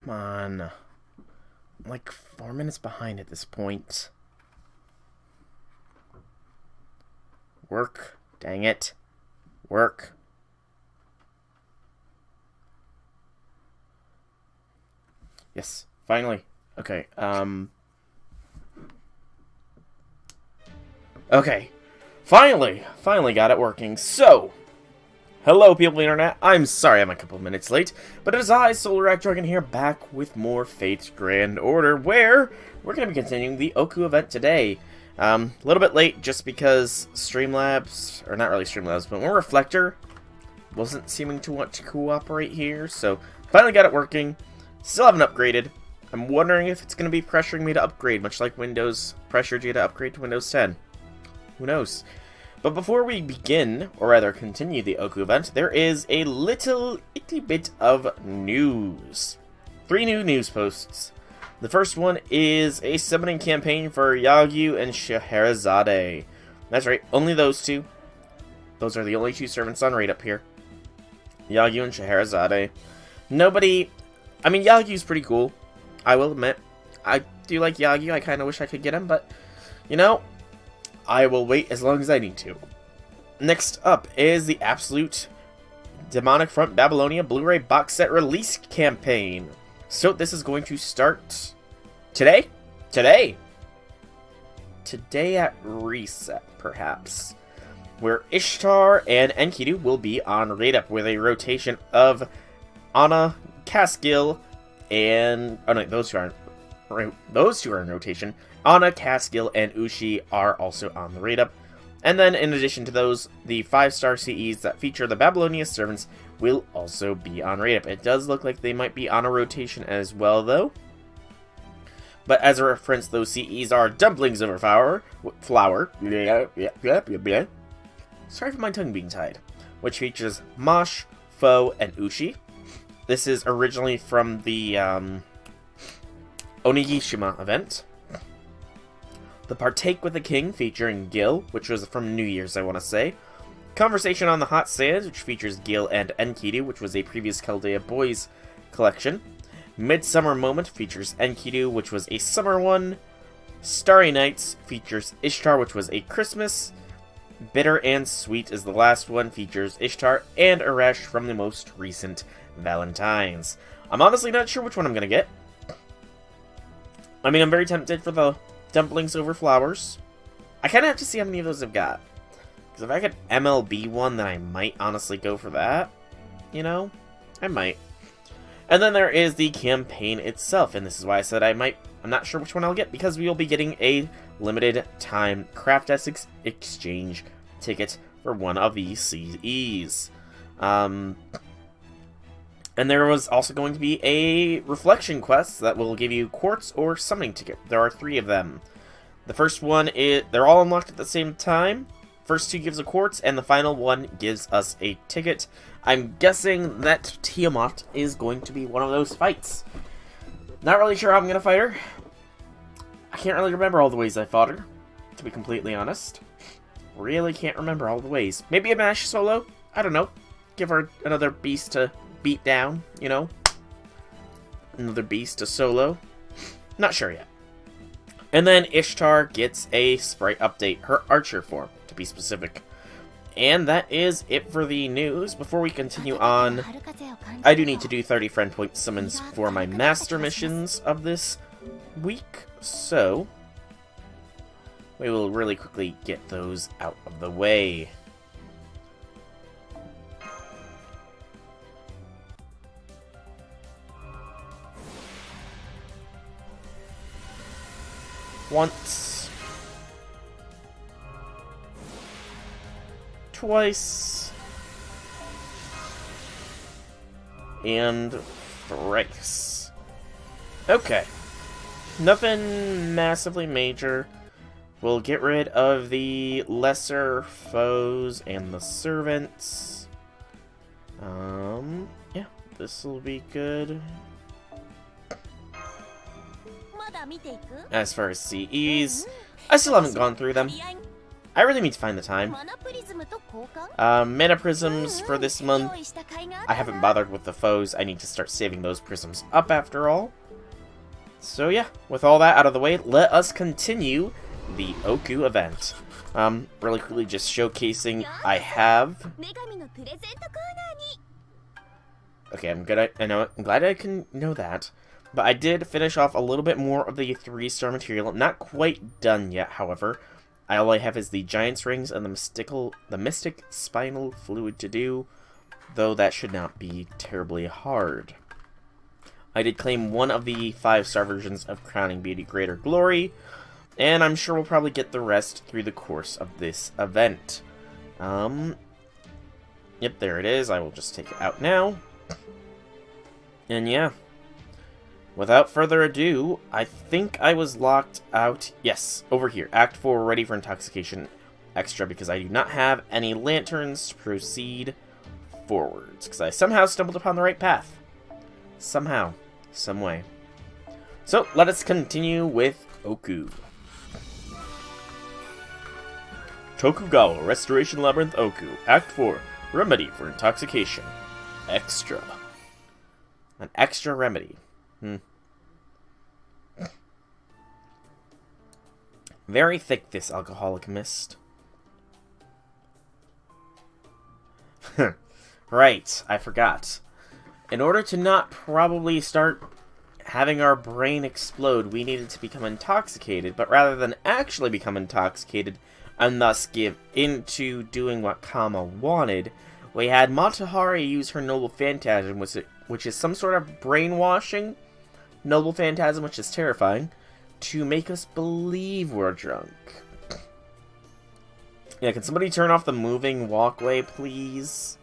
Come on. I'm like 4 minutes behind at this point. Work. Dang it. Work. Yes, finally. Okay, okay. Finally got it working. So, hello people of the internet. I'm sorry I'm a couple minutes late, but it is I, Drunken here, back with more Fate's Grand Order, where we're going to be continuing the Oku event today. A little bit late just because Streamlabs, or not really Streamlabs, but more Reflector wasn't seeming to want to cooperate here, so finally got it working. Still haven't upgraded. I'm wondering if it's going to be pressuring me to upgrade, much like Windows pressured you to upgrade to Windows 10. Who knows? But before we begin, or rather continue the Oku event, there is a little itty bit of news. 3 new news posts. The first one is a summoning campaign for Yagyu and Shahirazade. That's right, only those two. Those are the only 2 servants on raid up here. Yagyu and Shahirazade. Nobody... I mean, Yagyu's pretty cool. I will admit. I do like Yagyu. I kind of wish I could get him, but... You know, I will wait as long as I need to. Next up is the Absolute Demonic Front Babylonia Blu-ray box set release campaign. So this is going to start today? Today at reset, perhaps. Where Ishtar and Enkidu will be on raid up with a rotation of Anna, Caskill, and... Oh no, those two are in rotation. Anna, Caskill, and Ushi are also on the raid up. And then, in addition to those, the 5-star CEs that feature the Babylonia servants will also be on raid up. It does look like they might be on a rotation as well, though. But as a reference, those CEs are Dumplings Over Flour. Sorry for my tongue being tied. Which features Mosh, Foe, and Ushi. This is originally from the Onigishima event. The Partake with the King, featuring Gil, which was from New Year's, I want to say. Conversation on the Hot Sands, which features Gil and Enkidu, which was a previous Chaldea Boys collection. Midsummer Moment features Enkidu, which was a summer one. Starry Nights features Ishtar, which was a Christmas. Bitter and Sweet is the last one, features Ishtar and Arash from the most recent Valentine's. I'm honestly not sure which one I'm going to get. I mean, I'm very tempted for the Dumplings Over Flowers. I kind of have to see how many of those I've got. Because if I get MLB one, then I might honestly go for that. You know? I might. And then there is the campaign itself. And this is why I said I'm not sure which one I'll get. Because we will be getting a limited time Craft Essex exchange ticket for one of these CEs. And there was also going to be a reflection quest that will give you quartz or summoning ticket. There are 3 of them. The first one is... They're all unlocked at the same time. First 2 gives a quartz, and the final one gives us a ticket. I'm guessing that Tiamat is going to be one of those fights. Not really sure how I'm going to fight her. I can't really remember all the ways I fought her, to be completely honest. Really can't remember all the ways. Maybe a mash solo? I don't know. Give her another beast to beat down, you know? Another beast to solo. Not sure yet. And then Ishtar gets a sprite update, her archer form, to be specific. And that is it for the news. Before we continue on, I do need to do 30 friend point summons for my master missions of this week, so we will really quickly get those out of the way. Once. Twice. And thrice. Okay. Nothing massively major. We'll get rid of the lesser foes and the servants. Yeah, this will be good. As far as CEs, I still haven't gone through them. I really need to find the time. Mana prisms for this month. I haven't bothered with the foes. I need to start saving those prisms up after all. So yeah, with all that out of the way, let us continue the Oku event. Really quickly just showcasing I have... Okay, I'm glad I can know that. But I did finish off a little bit more of the 3-star material. Not quite done yet, however. All I have is the Giant's Rings and the Mystic Spinal Fluid to do, though that should not be terribly hard. I did claim one of the 5-star versions of Crowning Beauty Greater Glory, and I'm sure we'll probably get the rest through the course of this event. Yep, there it is. I will just take it out now. And yeah. Without further ado, I think I was locked out. Yes, over here. Act 4, ready for intoxication extra, because I do not have any lanterns to proceed forwards. Because I somehow stumbled upon the right path. Somehow. Some way. So, let us continue with Oku. Tokugawa Restoration Labyrinth Oku. Act 4, remedy for intoxication. Extra. An extra remedy. Very thick, this alcoholic mist. Right, I forgot. In order to not probably start having our brain explode, we needed to become intoxicated, but rather than actually become intoxicated and thus give into doing what Kama wanted, we had Matahari use her Noble Phantasm, which is some sort of brainwashing Noble Phantasm, which is terrifying, to make us believe we're drunk. Yeah, can somebody turn off the moving walkway, please?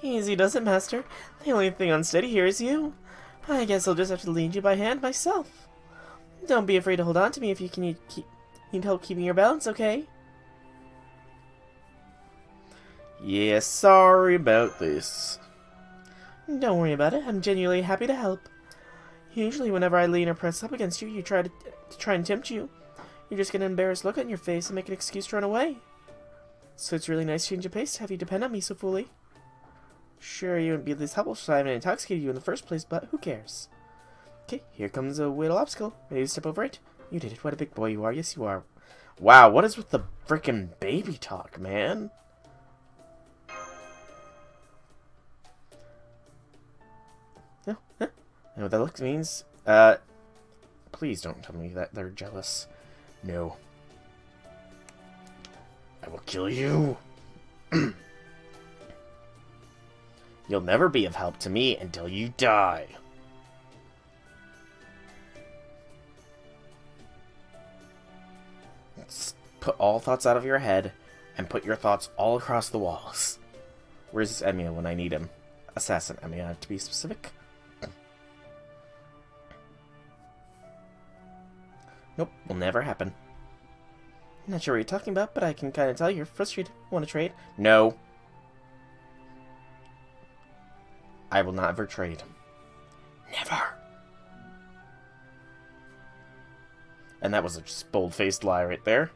Easy does it, Master. The only thing unsteady here is you. I guess I'll just have to lead you by hand myself. Don't be afraid to hold on to me if you need help keeping your balance, okay? Yeah, sorry about this. Don't worry about it. I'm genuinely happy to help. Usually whenever I lean or press up against you, you try and tempt you. You just get an embarrassed look on your face and make an excuse to run away. So it's really nice change of pace to have you depend on me so fully. Sure, you wouldn't be this helpful if I hadn't intoxicated you in the first place, but who cares? Okay, here comes a little obstacle. Ready to step over it? You did it. What a big boy you are. Yes, you are. Wow, what is with the frickin' baby talk, man? No, I know what that looks means. Please don't tell me that they're jealous. No. I will kill you. You'll never be of help to me until you die. Let's put all thoughts out of your head and put your thoughts all across the walls. Where's this Emiya when I need him? Assassin Emiya, to be specific. Nope, will never happen. Not sure what you're talking about, but I can kind of tell you're frustrated. Want to trade? No. I will not ever trade. Never. And that was a just bold-faced lie right there.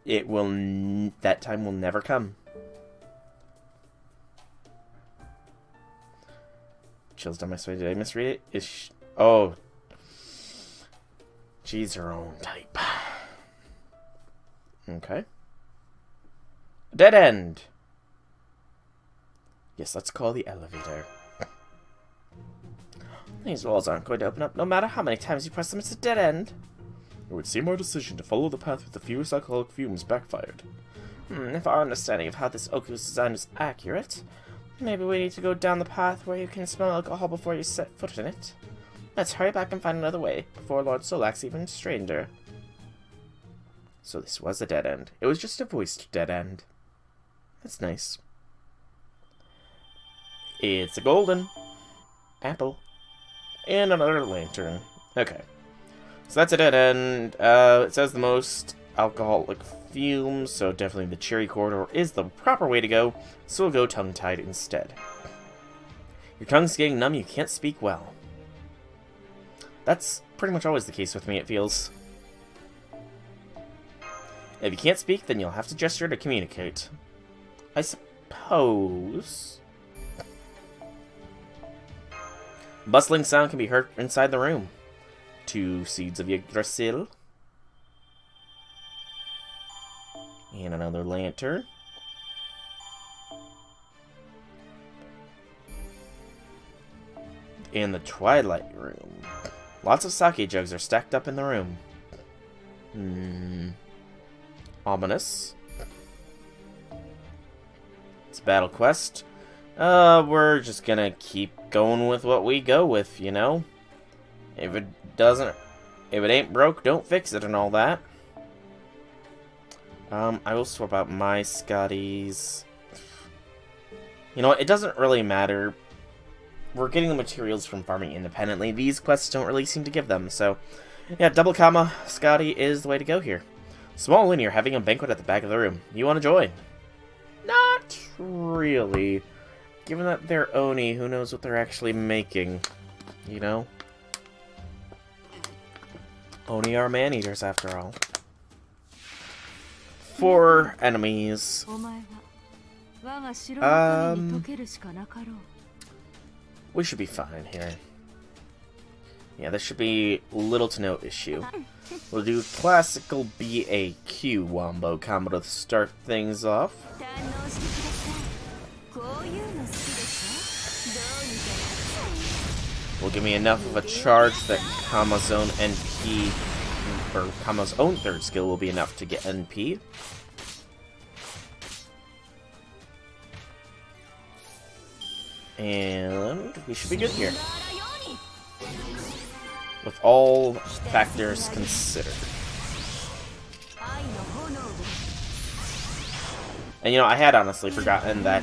It will... that time will never come. Chills down my spine. Did I misread it? Oh. She's her own type. Okay. Dead end. Yes, let's call the elevator. These walls aren't going to open up no matter how many times you press them. It's a dead end. It would seem our decision to follow the path with the fewest alcoholic fumes backfired. If our understanding of how this Oku was designed is accurate, maybe we need to go down the path where you can smell alcohol before you set foot in it. Let's hurry back and find another way, before Lord Solak's even stranger. So this was a dead end. It was just a voiced dead end. That's nice. It's a golden apple. And another lantern. Okay. So that's a dead end. It says the most alcoholic fumes, so definitely the cherry corridor is the proper way to go, so we'll go tongue-tied instead. Your tongue's getting numb, you can't speak well. That's pretty much always the case with me, it feels. If you can't speak, then you'll have to gesture to communicate. I suppose. Bustling sound can be heard inside the room. 2 seeds of Yggdrasil. And another lantern. In the Twilight Room. Lots of sake jugs are stacked up in the room. Ominous. It's a battle quest. We're just gonna keep going with what we go with, you know? If it ain't broke, don't fix it and all that. I will swap out my Scotties. You know what, it doesn't really matter. We're getting the materials from farming independently. These quests don't really seem to give them, so... Yeah, double comma, Scotty is the way to go here. Small linear having a banquet at the back of the room. You want to join? Not really. Given that they're Oni, who knows what they're actually making, you know? Oni are man-eaters, after all. 4 enemies. We should be fine here. Yeah, this should be little to no issue. We'll do classical BAQ wombo combo to start things off. Will give me enough of a charge that Kama's own NP, or Kama's own third skill will be enough to get NP. And we should be good here. With all factors considered. And you know, I had honestly forgotten that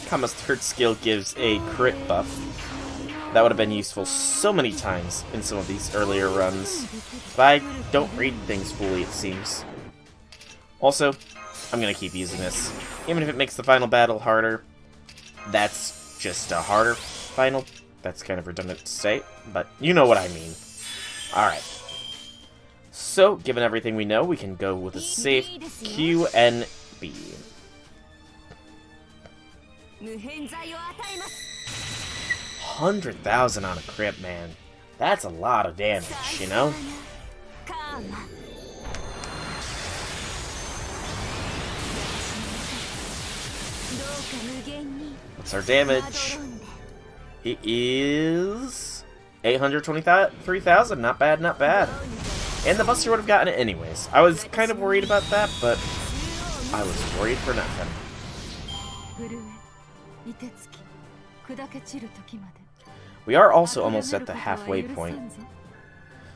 Kama's third skill gives a crit buff. That would have been useful so many times in some of these earlier runs. But I don't read things fully, it seems. Also, I'm going to keep using this. Even if it makes the final battle harder, that's just a harder final. That's kind of redundant to say, but you know what I mean. Alright. So, given everything we know, we can go with a safe QNB. 100,000 on a crit, man. That's a lot of damage, you know? What's our damage? It is 823,000. Not bad, not bad. And the Buster would have gotten it anyways. I was kind of worried about that, but I was worried for nothing. We are also almost at the halfway point.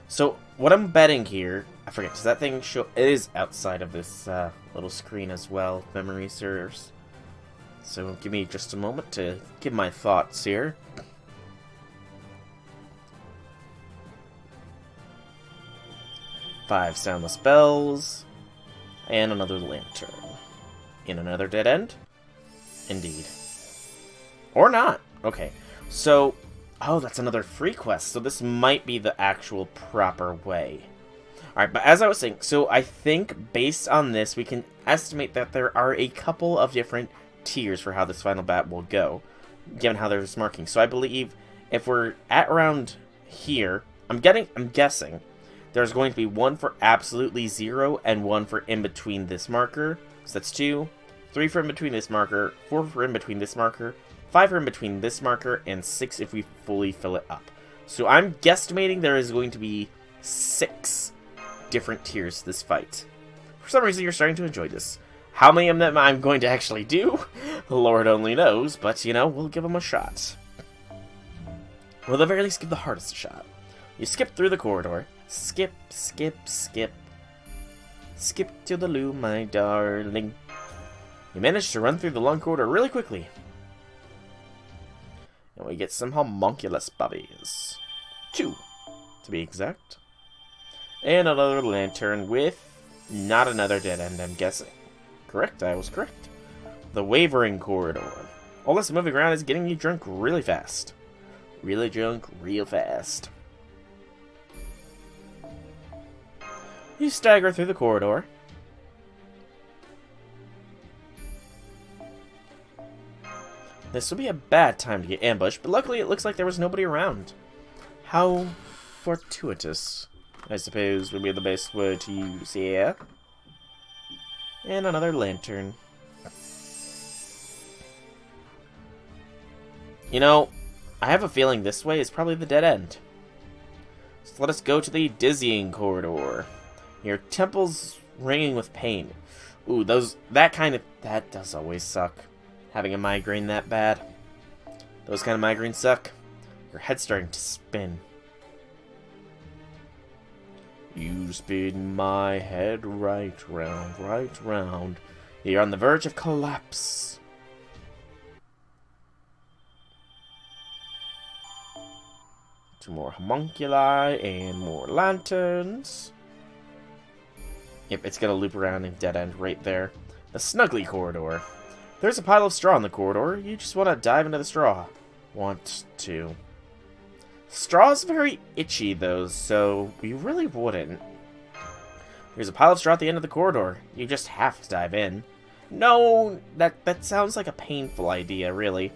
So, what I'm betting here... I forget, does that thing show... It is outside of this little screen as well, if memory serves. So, give me just a moment to give my thoughts here. Five soundless bells. And another lantern. In another dead end? Indeed. Or not. Okay. So... Oh, that's another free quest, so this might be the actual proper way. Alright, but as I was saying, so I think based on this, we can estimate that there are a couple of different tiers for how this final bat will go, given how there's marking. So I believe if we're at around here, I'm guessing, there's going to be one for absolutely 0 and one for in between this marker. So that's 2, 3 for in between this marker, 4 for in between this marker, 5 are in between this marker, and 6 if we fully fill it up. So I'm guesstimating there is going to be 6 different tiers to this fight. For some reason, you're starting to enjoy this. How many of them I'm going to actually do, Lord only knows, but, you know, we'll give them a shot. We'll at the very least give the hardest a shot. You skip through the corridor. Skip, skip, skip. Skip to the loo, my darling. You managed to run through the long corridor really quickly. And we get some homunculus bubbies. 2, to be exact. And another lantern with not another dead end, I'm guessing. Correct, I was correct. The Wavering Corridor. All this moving around is getting you drunk really fast. Really drunk real fast. You stagger through the corridor. This would be a bad time to get ambushed, but luckily it looks like there was nobody around. How fortuitous, I suppose, would be the best word to use here. And another lantern. You know, I have a feeling this way is probably the dead end. So let us go to the dizzying corridor. Your temples ringing with pain. Ooh, that does always suck. Having a migraine that bad. Those kind of migraines suck. Your head's starting to spin. You spin my head right round, right round. You're on the verge of collapse. Two more homunculi and more lanterns. Yep, it's gonna loop around and dead end right there. The snuggly corridor. There's a pile of straw in the corridor. You just want to dive into the straw. Want to. Straw's very itchy, though, so you really wouldn't. There's a pile of straw at the end of the corridor. You just have to dive in. No, that sounds like a painful idea, really.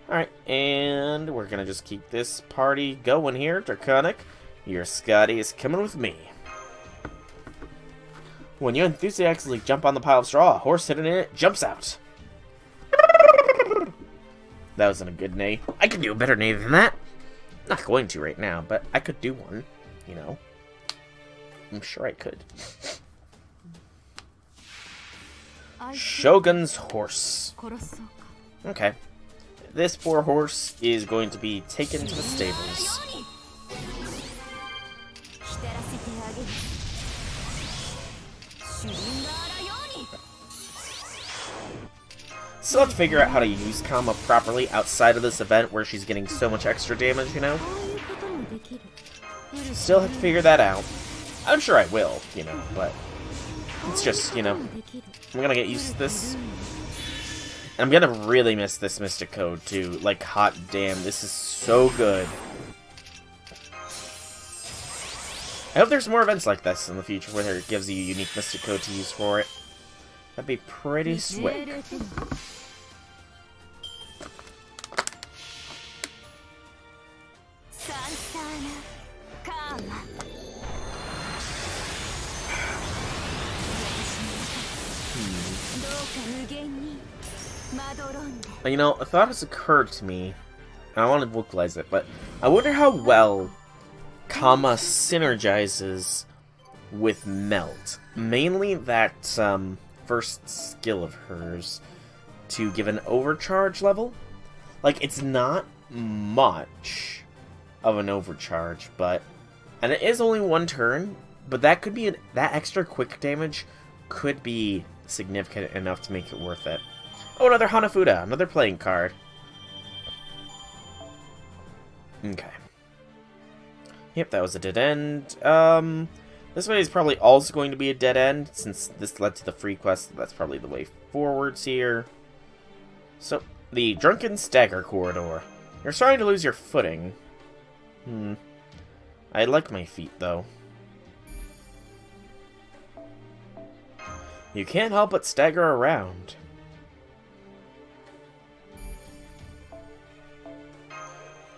Alright, and we're gonna just keep this party going here. Draconic, your Scotty is coming with me. When you enthusiastically jump on the pile of straw, a horse hidden in it jumps out. That wasn't a good neigh. I could do a better neigh than that. Not going to right now, but I could do one, you know. I'm sure I could. Shogun's horse. Okay. This poor horse is going to be taken to the stables. Still have to figure out how to use Kama properly outside of this event where she's getting so much extra damage, you know? Still have to figure that out. I'm sure I will, you know, but it's just, you know, I'm gonna get used to this. And I'm gonna really miss this Mystic Code, too. Like, hot damn, this is so good. I hope there's more events like this in the future where it gives you a unique Mystic Code to use for it. That'd be pretty slick. You know, a thought has occurred to me, and I want to vocalize it, but I wonder how well Kama synergizes with Melt. Mainly that first skill of hers to give an overcharge level. Like, it's not much of an overcharge, but... And it is only one turn, but that could be... that extra quick damage could be significant enough to make it worth it. Oh, another Hanafuda, another playing card. Okay. Yep, that was a dead end. This way is probably also going to be a dead end, since this led to the free quest. That's probably the way forwards here. So, the Drunken Stagger corridor. You're starting to lose your footing. I like my feet, though. You can't help but stagger around.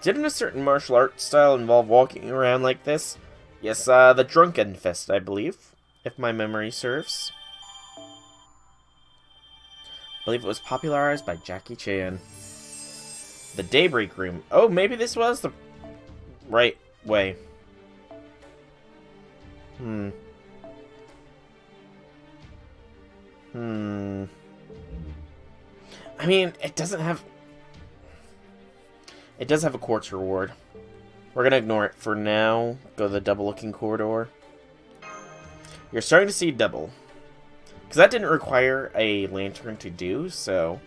Didn't a certain martial art style involve walking around like this? Yes, the Drunken Fist, I believe, if my memory serves. I believe it was popularized by Jackie Chan. The Daybreak Room. Oh, maybe this was the right way. I mean, it doesn't have... It does have a quartz reward. We're gonna ignore it for now. Go to the double-looking corridor. You're starting to see double. Because that didn't require a lantern to do, so...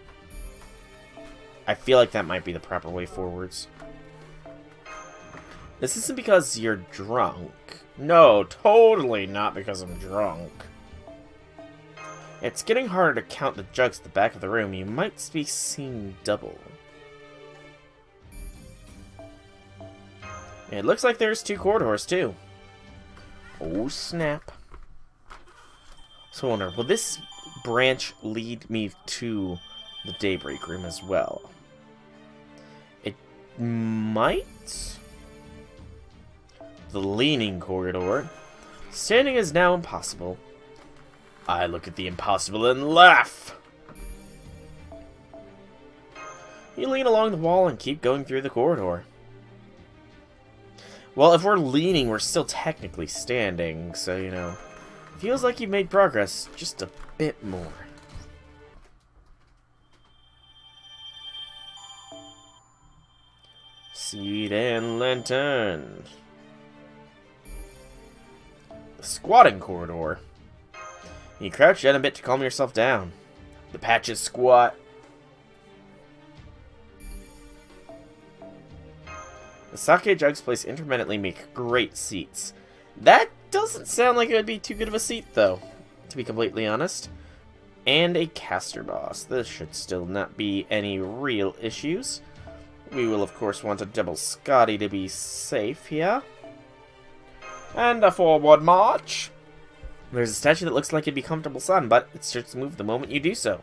I feel like that might be the proper way forwards. This isn't because you're drunk. No, totally not because I'm drunk. It's getting harder to count the jugs at the back of the room. You might be seeing double. It looks like there's 2 corridors, too. Oh, snap. So I wonder, will this branch lead me to the Daybreak Room as well? It might. The Leaning Corridor. Standing is now impossible. I look at the impossible and laugh. You lean along the wall and keep going through the corridor. Well, if we're leaning, we're still technically standing, so, you know, feels like you've made progress just a bit more. Seed and lantern. The squatting corridor. You crouch down a bit to calm yourself down. The patches squat. The sake jugs placed intermittently make great seats. That doesn't sound like it would be too good of a seat, though, to be completely honest. And a caster boss. This should still not be any real issues. We will, of course, want a double Scotty to be safe here. And a forward march. There's a statue that looks like it'd be comfortable sun, but it starts to move the moment you do so.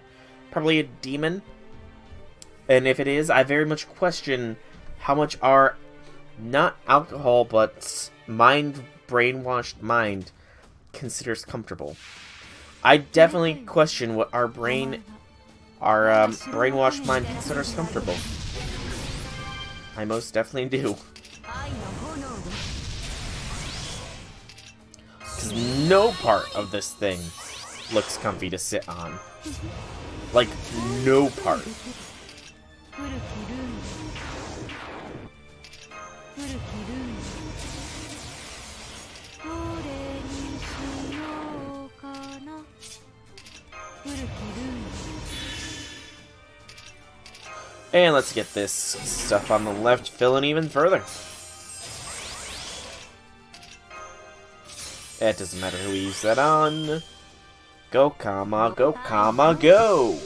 Probably a demon. And if it is, I very much question how much our, not alcohol, but brainwashed mind considers comfortable. I definitely question what our brainwashed mind considers comfortable. I most definitely do. Because no part of this thing looks comfy to sit on. Like, no part. And let's get this stuff on the left filling even further. It doesn't matter who we use that on. Go, comma, go, comma, go!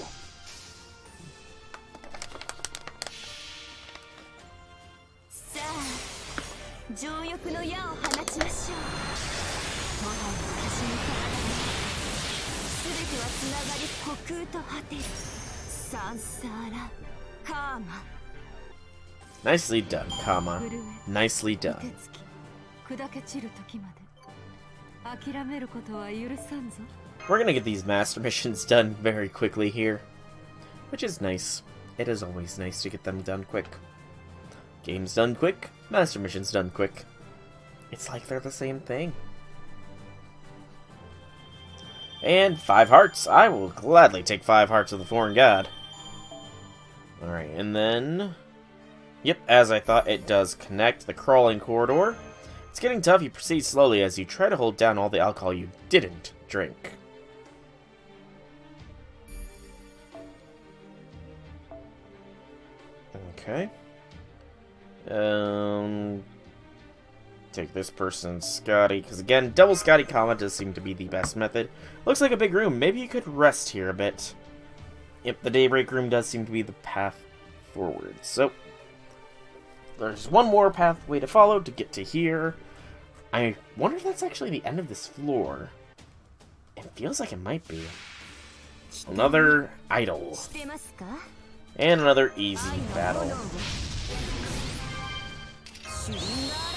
Nicely done, comma. Nicely done. We're gonna get these master missions done very quickly here, which is nice. It is always nice to get them done quick. Games done quick, master missions done quick. It's like they're the same thing. And 5 hearts. I will gladly take 5 hearts of the foreign god. Alright, and then... Yep, as I thought, it does connect the crawling corridor. It's getting tough. You proceed slowly as you try to hold down all the alcohol you didn't drink. Okay. Take this person's Scotty, because again, double Scotty comma does seem to be the best method. Looks like a big room. Maybe you could rest here a bit. Yep, the Daybreak Room does seem to be the path forward. So, there's one more pathway to follow to get to here. I wonder if that's actually the end of this floor. It feels like it might be. Another idol. And another easy battle.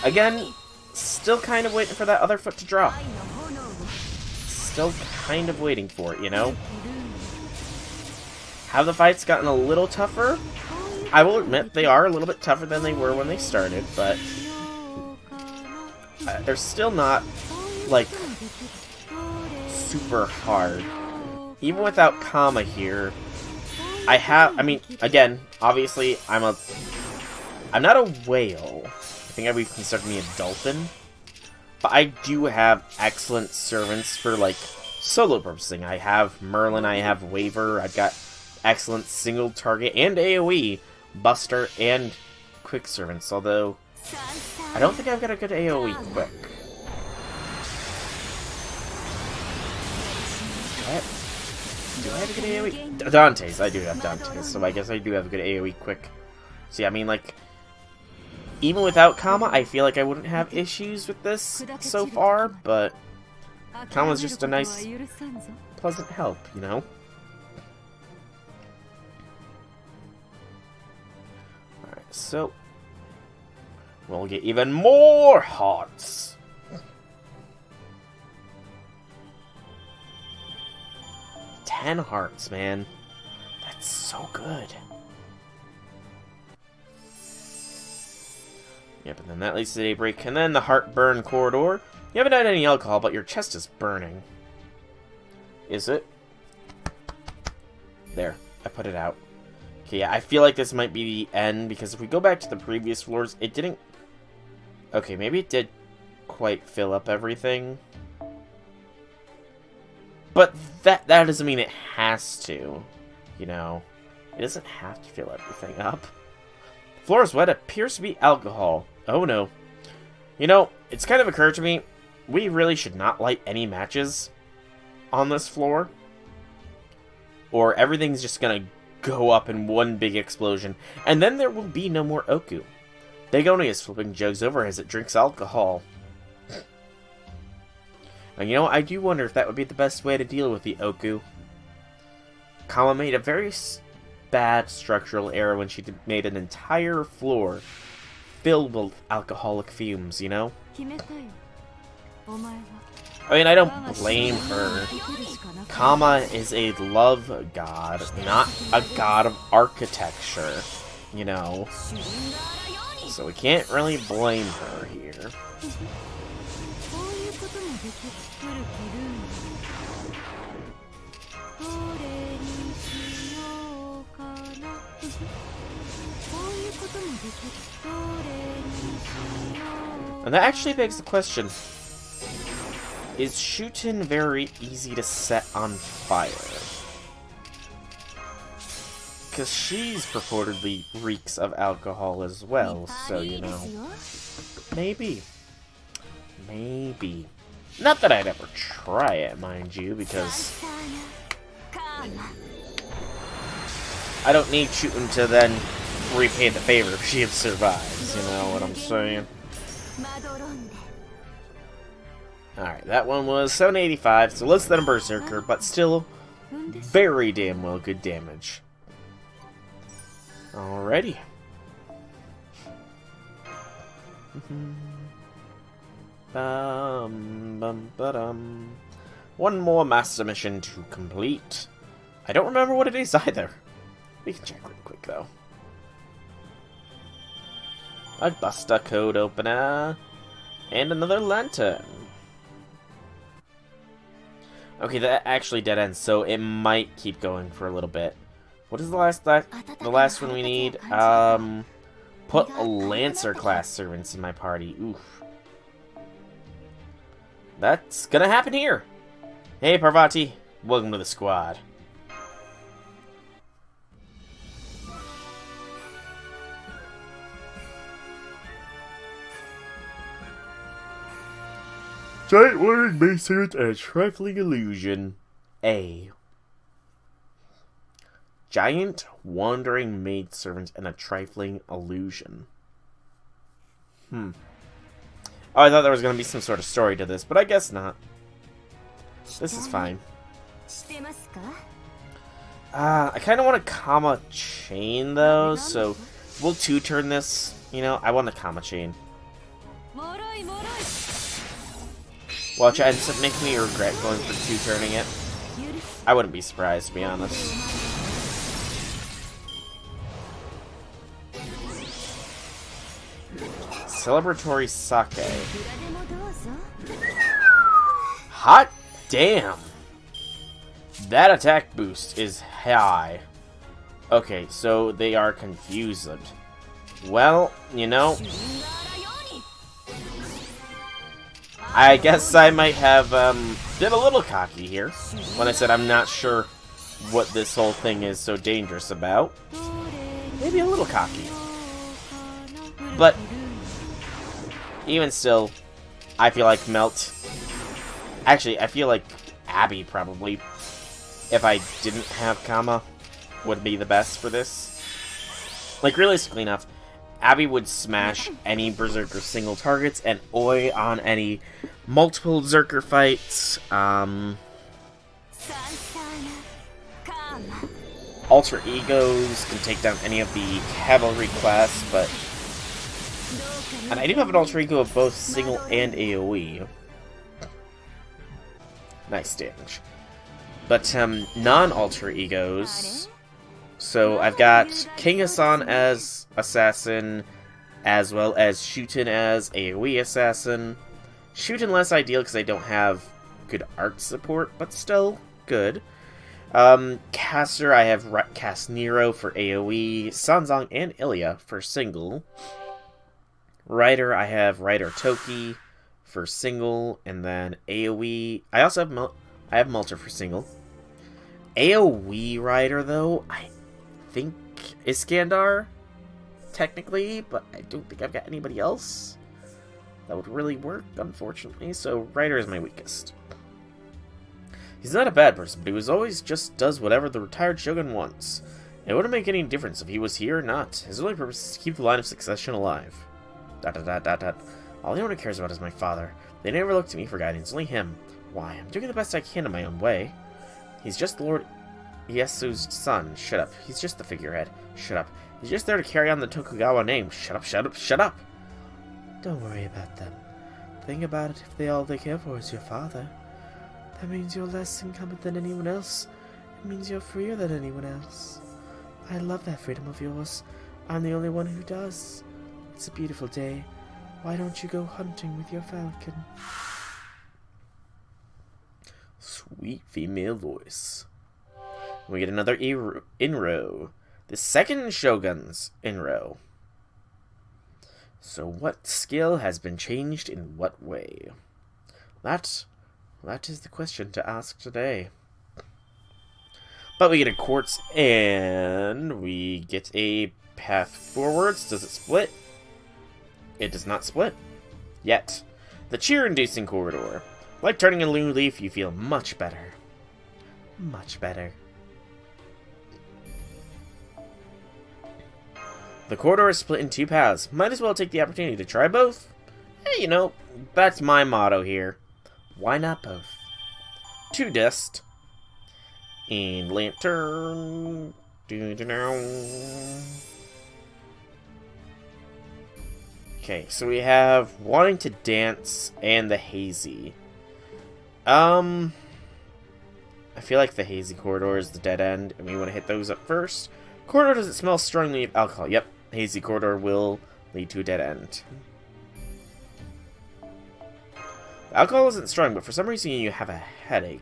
Again, still kind of waiting for that other foot to drop. Still kind of waiting for it, you know? Have the fights gotten a little tougher? I will admit they are a little bit tougher than they were when they started, but they're still not, like, super hard. Even without comma here, I mean, again, obviously, I'm not a whale. I think I would consider me a dolphin. But I do have excellent servants for, like, solo purposing. I have Merlin, I have Waver, I've got excellent single target and AoE, Buster, and quick servants, although I don't think I've got a good AoE quick. Okay. Do I have a good AoE? Dante's. I do have Dante's, so I guess I do have a good AoE quick. See, I mean, like, even without Kama, I feel like I wouldn't have issues with this so far, but Kama's just a nice, pleasant help, you know? Alright, so we'll get even more hearts. 10 hearts, man. That's so good. Yep, and then that leads to daybreak, and then the heartburn corridor. You haven't had any alcohol, but your chest is burning. Is it? There, I put it out. Okay, yeah, I feel like this might be the end, because if we go back to the previous floors, it didn't... Okay, maybe it did quite fill up everything. But that doesn't mean it has to, you know. It doesn't have to fill everything up. Floor is wet, appears to be alcohol. Oh no. You know, it's kind of occurred to me, we really should not light any matches on this floor, or everything's just gonna go up in one big explosion, and then there will be no more Oku. Dagoni is flipping jugs over as it drinks alcohol. And you know, I do wonder if that would be the best way to deal with the Oku. Kama made a very bad structural error when she made an entire floor filled with alcoholic fumes, you know? I mean, I don't blame her. Kama is a love god, not a god of architecture, you know? So we can't really blame her here. And that actually begs the question, is Shutin very easy to set on fire? Because she's purportedly reeks of alcohol as well, so you know. Maybe. Maybe. Not that I'd ever try it, mind you, because I don't need Shutin to then repay the favor if she survives, you know what I'm saying? Alright, that one was 785, so less than a Berserker, but still very damn well good damage. Alrighty. One more master mission to complete. I don't remember what it is either. We can check real quick though. A Buster code opener. And another lantern. Okay, that actually dead ends, so it might keep going for a little bit. What is the last one we need? Put a Lancer class servants in my party. Oof. That's gonna happen here. Hey Parvati, welcome to the squad. Giant wandering maidservant and a trifling illusion. A. Giant wandering maidservant and a trifling illusion. Oh, I thought there was going to be some sort of story to this, but I guess not. This is fine. I kind of want a Kama chain, though, so we'll two-turn this. You know, I want a Kama chain. Watch, it ends up making me regret going for two-turning it. I wouldn't be surprised, to be honest. Celebratory sake. Hot damn! That attack boost is high. Okay, so they are confused. Well, you know, I guess I might have been a little cocky here when I said I'm not sure what this whole thing is so dangerous about. Maybe a little cocky. But even still, I feel like Melt... Actually, I feel like Abby probably if I didn't have Kama, would be the best for this. Like, realistically enough, Abby would smash any Berserker single targets, and Oi on any multiple Berserker fights. Alter Egos can take down any of the Cavalry class, but... And I do have an Alter Ego of both single and AoE. Nice damage. But, non-Alter Egos... So, I've got King Hassan as Assassin, as well as Shuten as AoE Assassin. Shuten less ideal because I don't have good art support, but still good. Caster, I have Cast Nero for AoE, Sanzong and Ilya for single. Rider, I have Rider Toki for single, and then AoE. I also have I have Malter for single. AoE Rider, though, I think is Skandar, technically, but I don't think I've got anybody else that would really work, unfortunately, so Rider is my weakest. He's not a bad person, but he was always just does whatever the retired Shogun wants. It wouldn't make any difference if he was here or not. His only purpose is to keep the line of succession alive. ... All anyone cares about is my father. They never look to me for guidance, only him. Why, I'm doing the best I can in my own way. He's just Lord Iesu's son. Shut up. He's just the figurehead. Shut up. He's just there to carry on the Tokugawa name. Shut up, shut up, shut up! Don't worry about them. Think about it, if all they care for is your father. That means you're less incompetent than anyone else. It means you're freer than anyone else. I love that freedom of yours. I'm the only one who does. It's a beautiful day. Why don't you go hunting with your falcon? Sweet female voice. We get another Inro. The second Shogun's Inro. So what skill has been changed in what way? That is the question to ask today. But we get a quartz and we get a path forwards. Does it split? It does not split. Yet. The cheer-inducing corridor. Like turning a new leaf, you feel much better. Much better. The corridor is split in two paths. Might as well take the opportunity to try both. Hey, you know, that's my motto here. Why not both? Two dust. And lantern. Okay, so we have wanting to dance and the hazy. I feel like the hazy corridor is the dead end, and we want to hit those up first. Corridor doesn't smell strongly of alcohol. Yep, hazy corridor will lead to a dead end. Alcohol isn't strong, but for some reason you have a headache.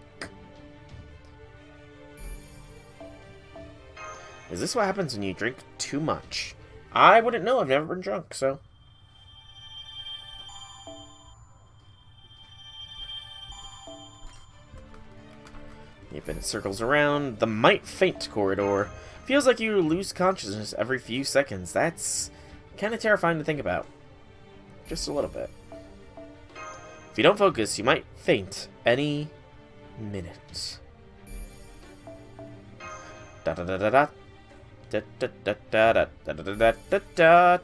Is this what happens when you drink too much? I wouldn't know. I've never been drunk, so... Yep, and it circles around. The Might Faint corridor. Feels like you lose consciousness every few seconds. That's kind of terrifying to think about. Just a little bit. If you don't focus, you might faint any minute. Da da da da da. Da da da da da da da da da.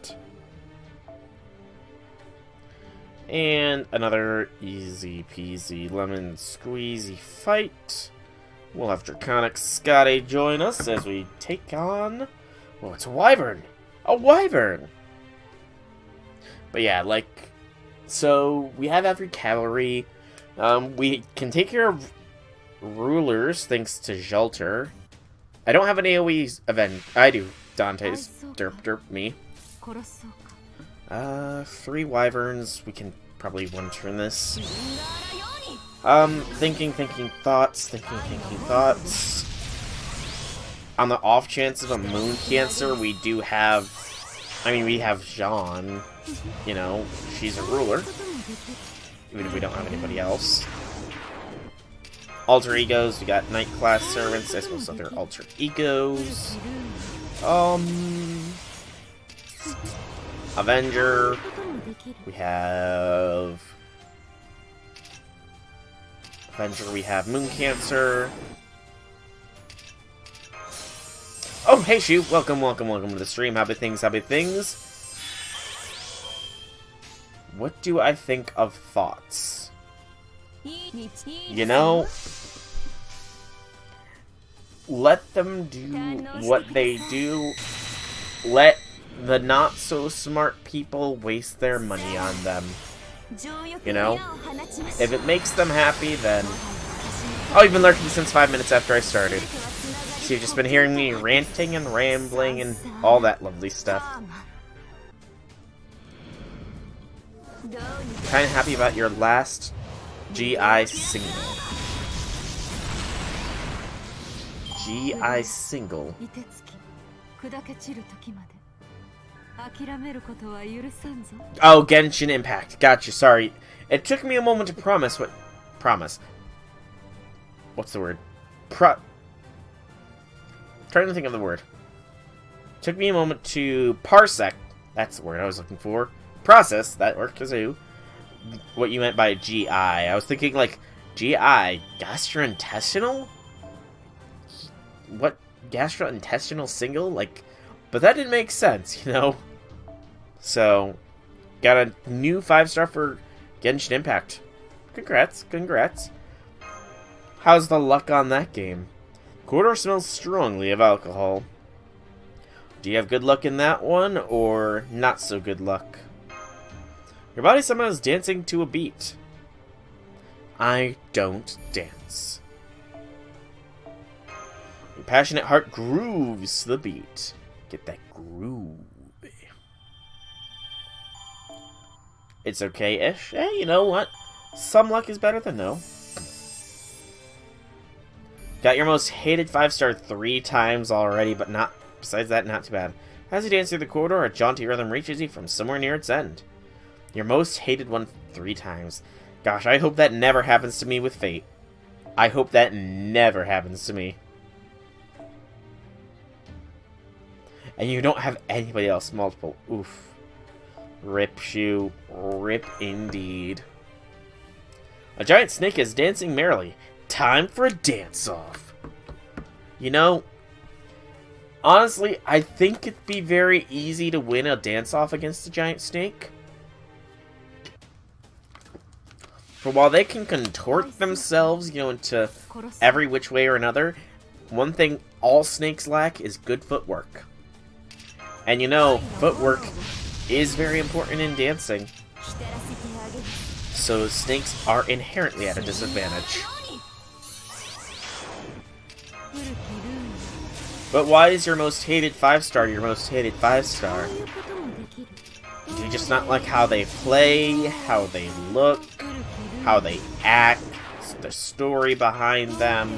And another easy peasy lemon squeezy fight. We'll have Draconic Scotty join us as we take on... Oh, it's a wyvern! A wyvern! But yeah, like... So, we have every cavalry. We can take care of rulers, thanks to Jalter. I don't have an AoE event. I do. Dante's. Derp derp me. 3 wyverns. We can probably one-turn this. Thinking thoughts. On the off chance of a moon cancer, we do have... I mean, we have Jean. You know, she's a ruler. Even if we don't have anybody else. Alter egos, we got Knight class servants. I suppose they're alter egos. Avenger. We have... Avenger, we have Moon Cancer. Oh, hey, Shu. Welcome, welcome, welcome to the stream. Happy things, happy things. What do I think of thoughts? You know, let them do what they do. Let the not-so-smart people waste their money on them. You know? If it makes them happy, then... Oh, you've been lurking since 5 minutes after I started. So you've just been hearing me ranting and rambling and all that lovely stuff. Kinda happy about your last GI single. GI single. Oh, Genshin Impact. Gotcha, sorry. It took me a moment to promise what... Promise. What's the word? Trying to think of the word. Took me a moment to parsec. That's the word I was looking for. Process. That worked as you. What you meant by GI. I was thinking, like, GI. Gastrointestinal? What? Gastrointestinal single? Like... But that didn't make sense, you know? So, got a new 5-star for Genshin Impact. Congrats, congrats. How's the luck on that game? Corridor smells strongly of alcohol. Do you have good luck in that one, or not so good luck? Your body somehow is dancing to a beat. I don't dance. Your passionate heart grooves the beat. Get that groove. It's okay-ish. Hey, you know what? Some luck is better than no. Got your most hated 5-star 3 times already, but not. Besides that, not too bad. As you dance through the corridor, a jaunty rhythm reaches you from somewhere near its end. Your most hated one 3 times. Gosh, I hope that never happens to me with Fate. I hope that never happens to me. And you don't have anybody else multiple. Oof. Rip Shu. Rip indeed. A giant snake is dancing merrily. Time for a dance-off. You know, honestly, I think it'd be very easy to win a dance-off against a giant snake. For while they can contort themselves, you know, into every which way or another, one thing all snakes lack is good footwork. And you know, footwork is very important in dancing. So snakes are inherently at a disadvantage. But why is your most hated 5-star your most hated 5-star? Do you just not like how they play, how they look, how they act, the story behind them?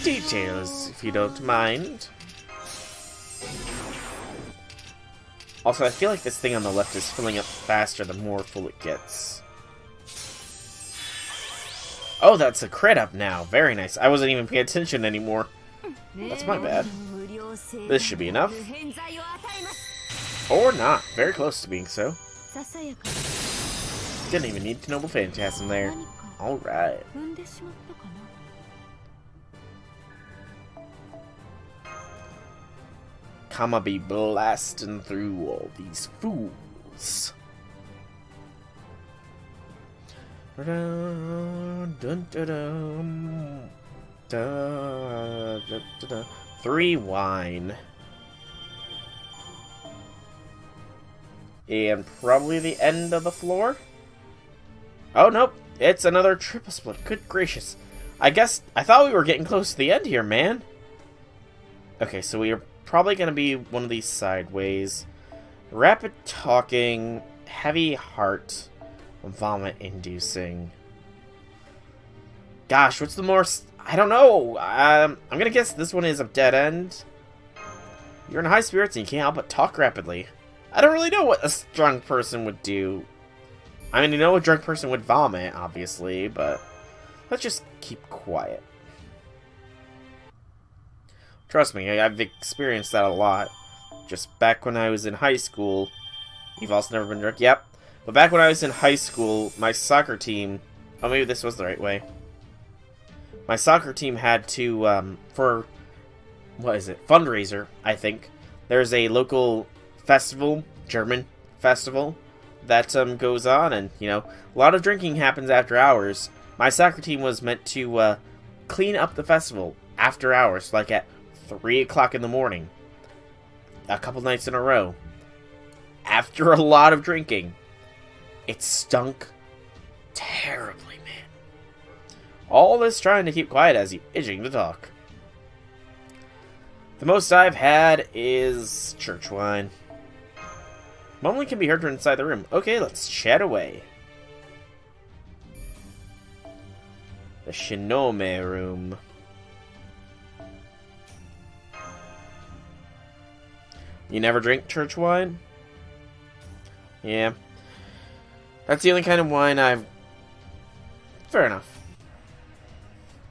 Details, if you don't mind. Also, I feel like this thing on the left is filling up faster the more full it gets. Oh, that's a crit up now. Very nice. I wasn't even paying attention anymore. That's my bad. This should be enough. Or not. Very close to being so. Didn't even need Noble Phantasm there. Alright. I'ma be blasting through all these fools. Dun, dun, dun, dun, dun, dun. 3 wine. And probably the end of the floor? Oh, nope. It's another triple split. Good gracious. I thought we were getting close to the end here, man. Okay, so we are probably going to be one of these sideways. Rapid talking, heavy heart, vomit inducing. Gosh, what's the more... I don't know. I'm going to guess this one is a dead end. You're in high spirits and you can't help but talk rapidly. I don't really know what a drunk person would do. I mean, you know a drunk person would vomit, obviously, but let's just keep quiet. Trust me, I've experienced that a lot. Just back when I was in high school. You've also never been drunk? Yep. But back when I was in high school, my soccer team... Oh, maybe this was the right way. My soccer team had to, for what is it, fundraiser, I think. There's a local festival, German festival, that goes on, and, you know, a lot of drinking happens after hours. My soccer team was meant to clean up the festival after hours, like at 3 o'clock in the morning, a couple nights in a row. After a lot of drinking, it stunk terribly, man. All this trying to keep quiet as you itching to talk. The most I've had is church wine. Mumbling can be heard from inside the room. Okay, let's chat away. The Shinome room. You never drink church wine? Yeah. That's the only kind of wine I've... Fair enough.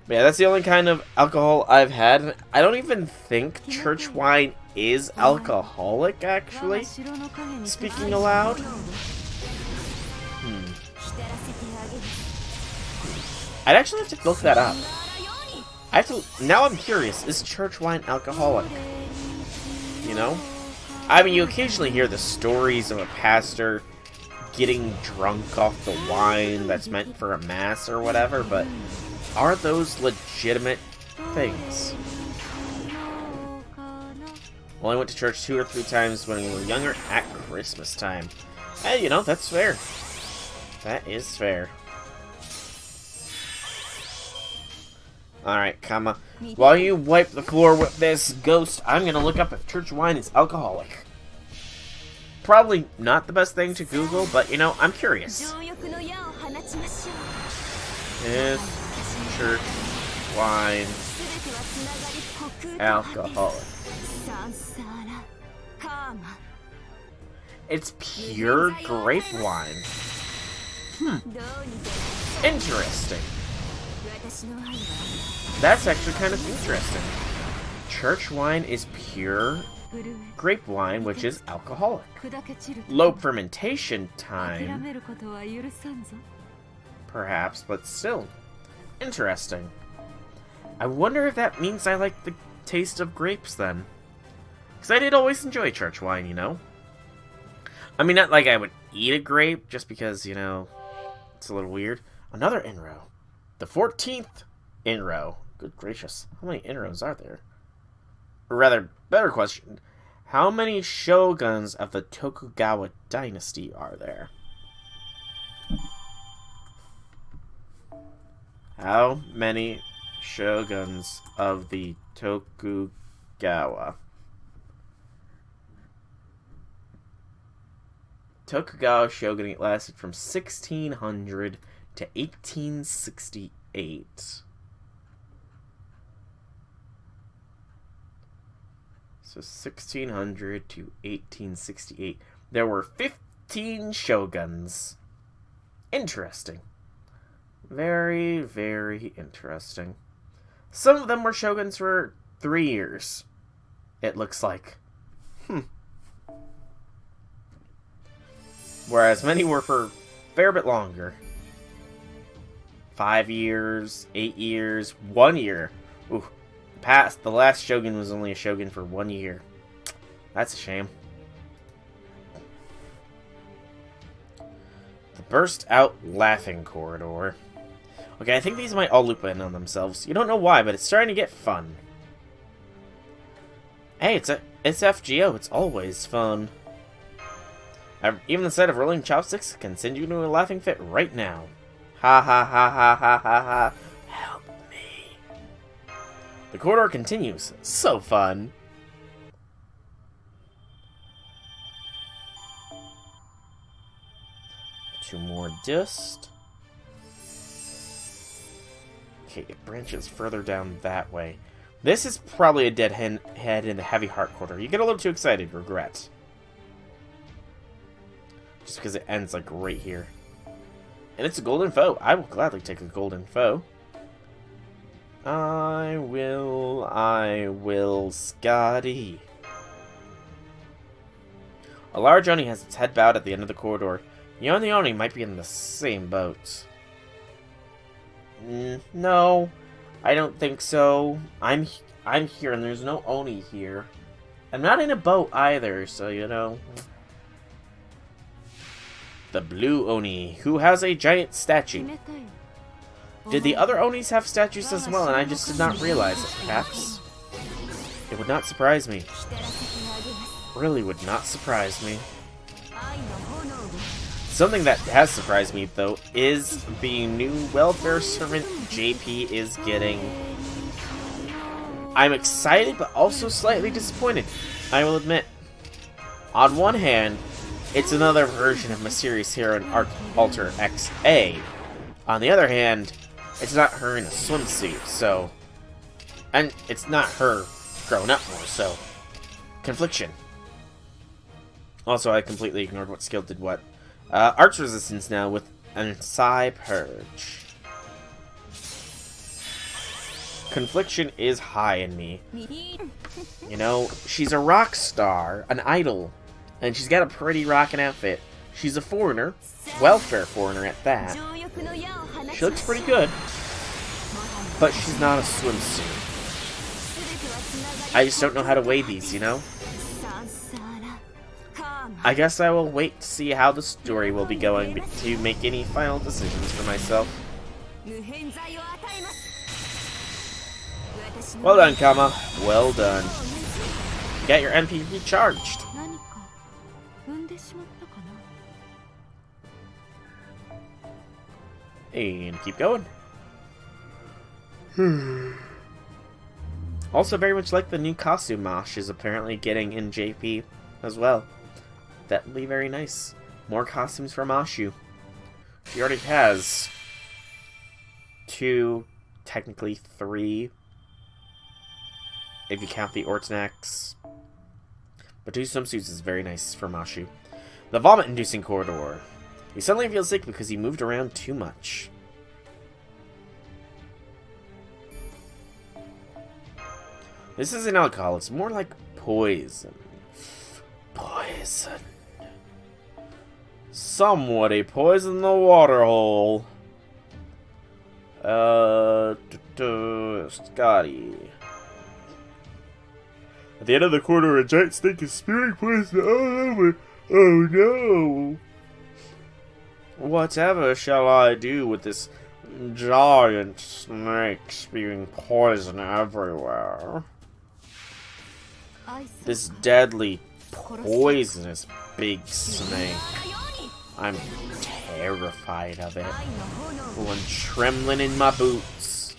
But yeah, that's the only kind of alcohol I've had. I don't even think church wine is alcoholic, actually. Speaking aloud. I'd actually have to look that up. I have to... Now I'm curious, is church wine alcoholic? You know? I mean, you occasionally hear the stories of a pastor getting drunk off the wine that's meant for a mass or whatever, but are those legitimate things? Well, I went to church 2 or 3 times when we were younger at Christmas time. Hey, you know, that's fair. That is fair. Alright, comma. While you wipe the floor with this ghost, I'm gonna look up if church wine is alcoholic. Probably not the best thing to Google, but, you know, I'm curious. Is church wine alcoholic? It's pure grape wine. Interesting. That's actually kind of interesting. Church wine is pure grape wine, which is alcoholic. Low fermentation time, perhaps, but still interesting. I wonder if that means I like the taste of grapes then. Because I did always enjoy church wine, you know? I mean, not like I would eat a grape, just because, you know, it's a little weird. Another inro. The 14th inro. Good gracious. How many inros are there? Or rather, better question. How many shoguns of the Tokugawa dynasty are there? How many shoguns of the Tokugawa? Tokugawa shogunate lasted from 1600 to 1868. So 1600 to 1868. There were 15 shoguns. Interesting. Very, very interesting. Some of them were shoguns for 3 years, it looks like. Whereas many were for a fair bit longer. 5 years, 8 years, 1 year. Ooh, the last shogun was only a shogun for 1 year. That's a shame. The burst out laughing corridor. Okay, I think these might all loop in on themselves. You don't know why, but it's starting to get fun. Hey, it's FGO. It's always fun. Even the sight of rolling chopsticks can send you into a laughing fit right now. Ha ha ha ha ha ha ha. Help me. The corridor continues. So fun. Two more dust. Okay, it branches further down that way. This is probably a dead head in the heavy heart quarter. You get a little too excited, regret. Just because it ends like right here. And it's a golden foe. I will gladly take a golden foe. I will, Scotty. A large Oni has its head bowed at the end of the corridor. You and the Oni might be in the same boat. No. I don't think so. I'm here and there's no Oni here. I'm not in a boat either, so you know. The blue Oni, who has a giant statue. Did the other Onis have statues as well, and I just did not realize it, perhaps? It would not surprise me. Really would not surprise me. Something that has surprised me, though, is the new welfare servant JP is getting. I'm excited, but also slightly disappointed, I will admit. On one hand, it's another version of my series here in Alter XA. On the other hand, it's not her in a swimsuit, so... And it's not her growing up more, so... Confliction. Also, I completely ignored what skill did what. Arch resistance now with an Psy Purge. Confliction is high in me. You know, she's a rock star, an idol, and she's got a pretty rockin' outfit. She's a foreigner, welfare foreigner at that. She looks pretty good, but she's not a swimsuit. I just don't know how to weigh these, you know? I guess I will wait to see how the story will be going to make any final decisions for myself. Well done, Kama. Well done. Get your MP recharged. And keep going. Also, very much like the new costume Mosh is apparently getting in JP as well. That would be very nice. More costumes for Mashu. She already has 2, technically 3, if you count the Ortnax. But 2 swimsuits is very nice for Mashu. The vomit-inducing corridor. He suddenly feels sick because he moved around too much. This isn't alcohol, it's more like poison. Poison. Somebody poisoned the water hole. Scotty. At the end of the corridor, a giant snake is spewing poison all over. Oh no! Whatever shall I do with this giant snake spewing poison everywhere? This deadly, poisonous big snake. I'm terrified of it. Oh, I'm trembling in my boots.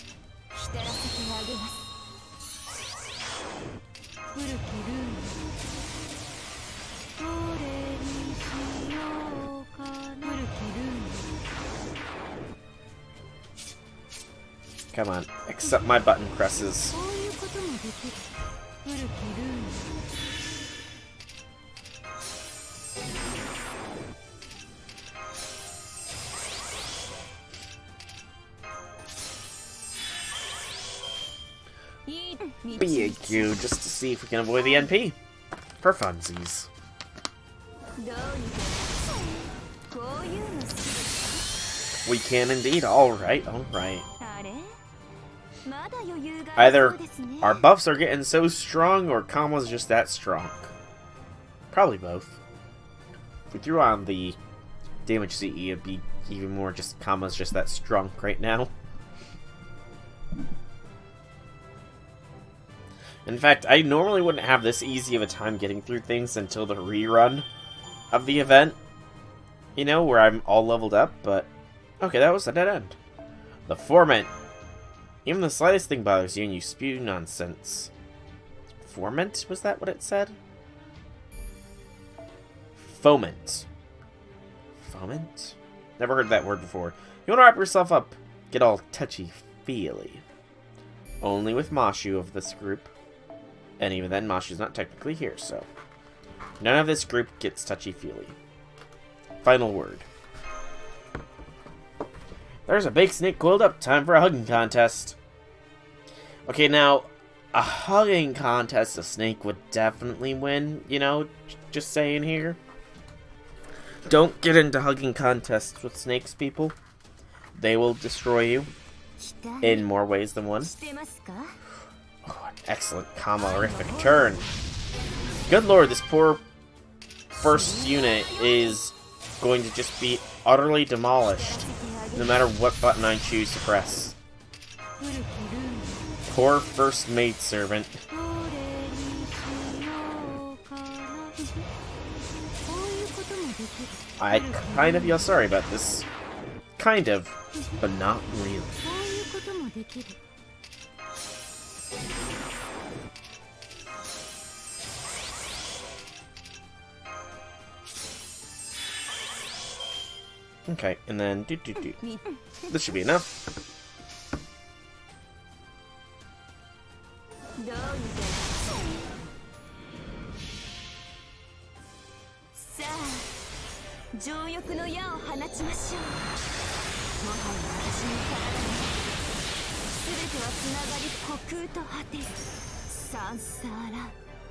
Come on, accept my button presses. Yagyu, just to see if we can avoid the NP. For funsies. We can indeed. Alright, alright. Either our buffs are getting so strong or Kama's just that strong. Probably both. If we threw on the damage CE, it'd be even more just Kama's just that strong right now. In fact, I normally wouldn't have this easy of a time getting through things until the rerun of the event. You know, where I'm all leveled up, but... Okay, that was a dead end. The Forment. Even the slightest thing bothers you and you spew nonsense. Forment? Was that what it said? Foment. Foment? Never heard that word before. You want to wrap yourself up, get all touchy-feely. Only with Mashu of this group. And even then, Mashu's not technically here, so... None of this group gets touchy-feely. Final word. There's a big snake coiled up. Time for a hugging contest. Okay, now, a hugging contest, a snake would definitely win, you know, just saying here. Don't get into hugging contests with snakes, people. They will destroy you. in more ways than one. Oh, an excellent comma-rific turn. Good lord, this poor first unit is going to just be utterly demolished, no matter what button I choose to press. Poor first maidservant. I kind of feel sorry about this. Kind of, but not really. Okay, and then This should be enough.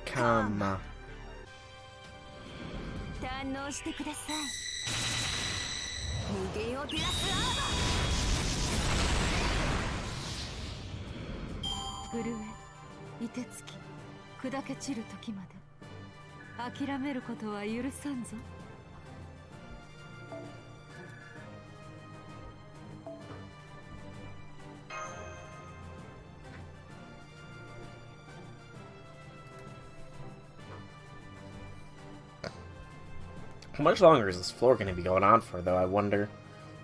Comma. How much longer is this floor going to be going on for, though, I wonder?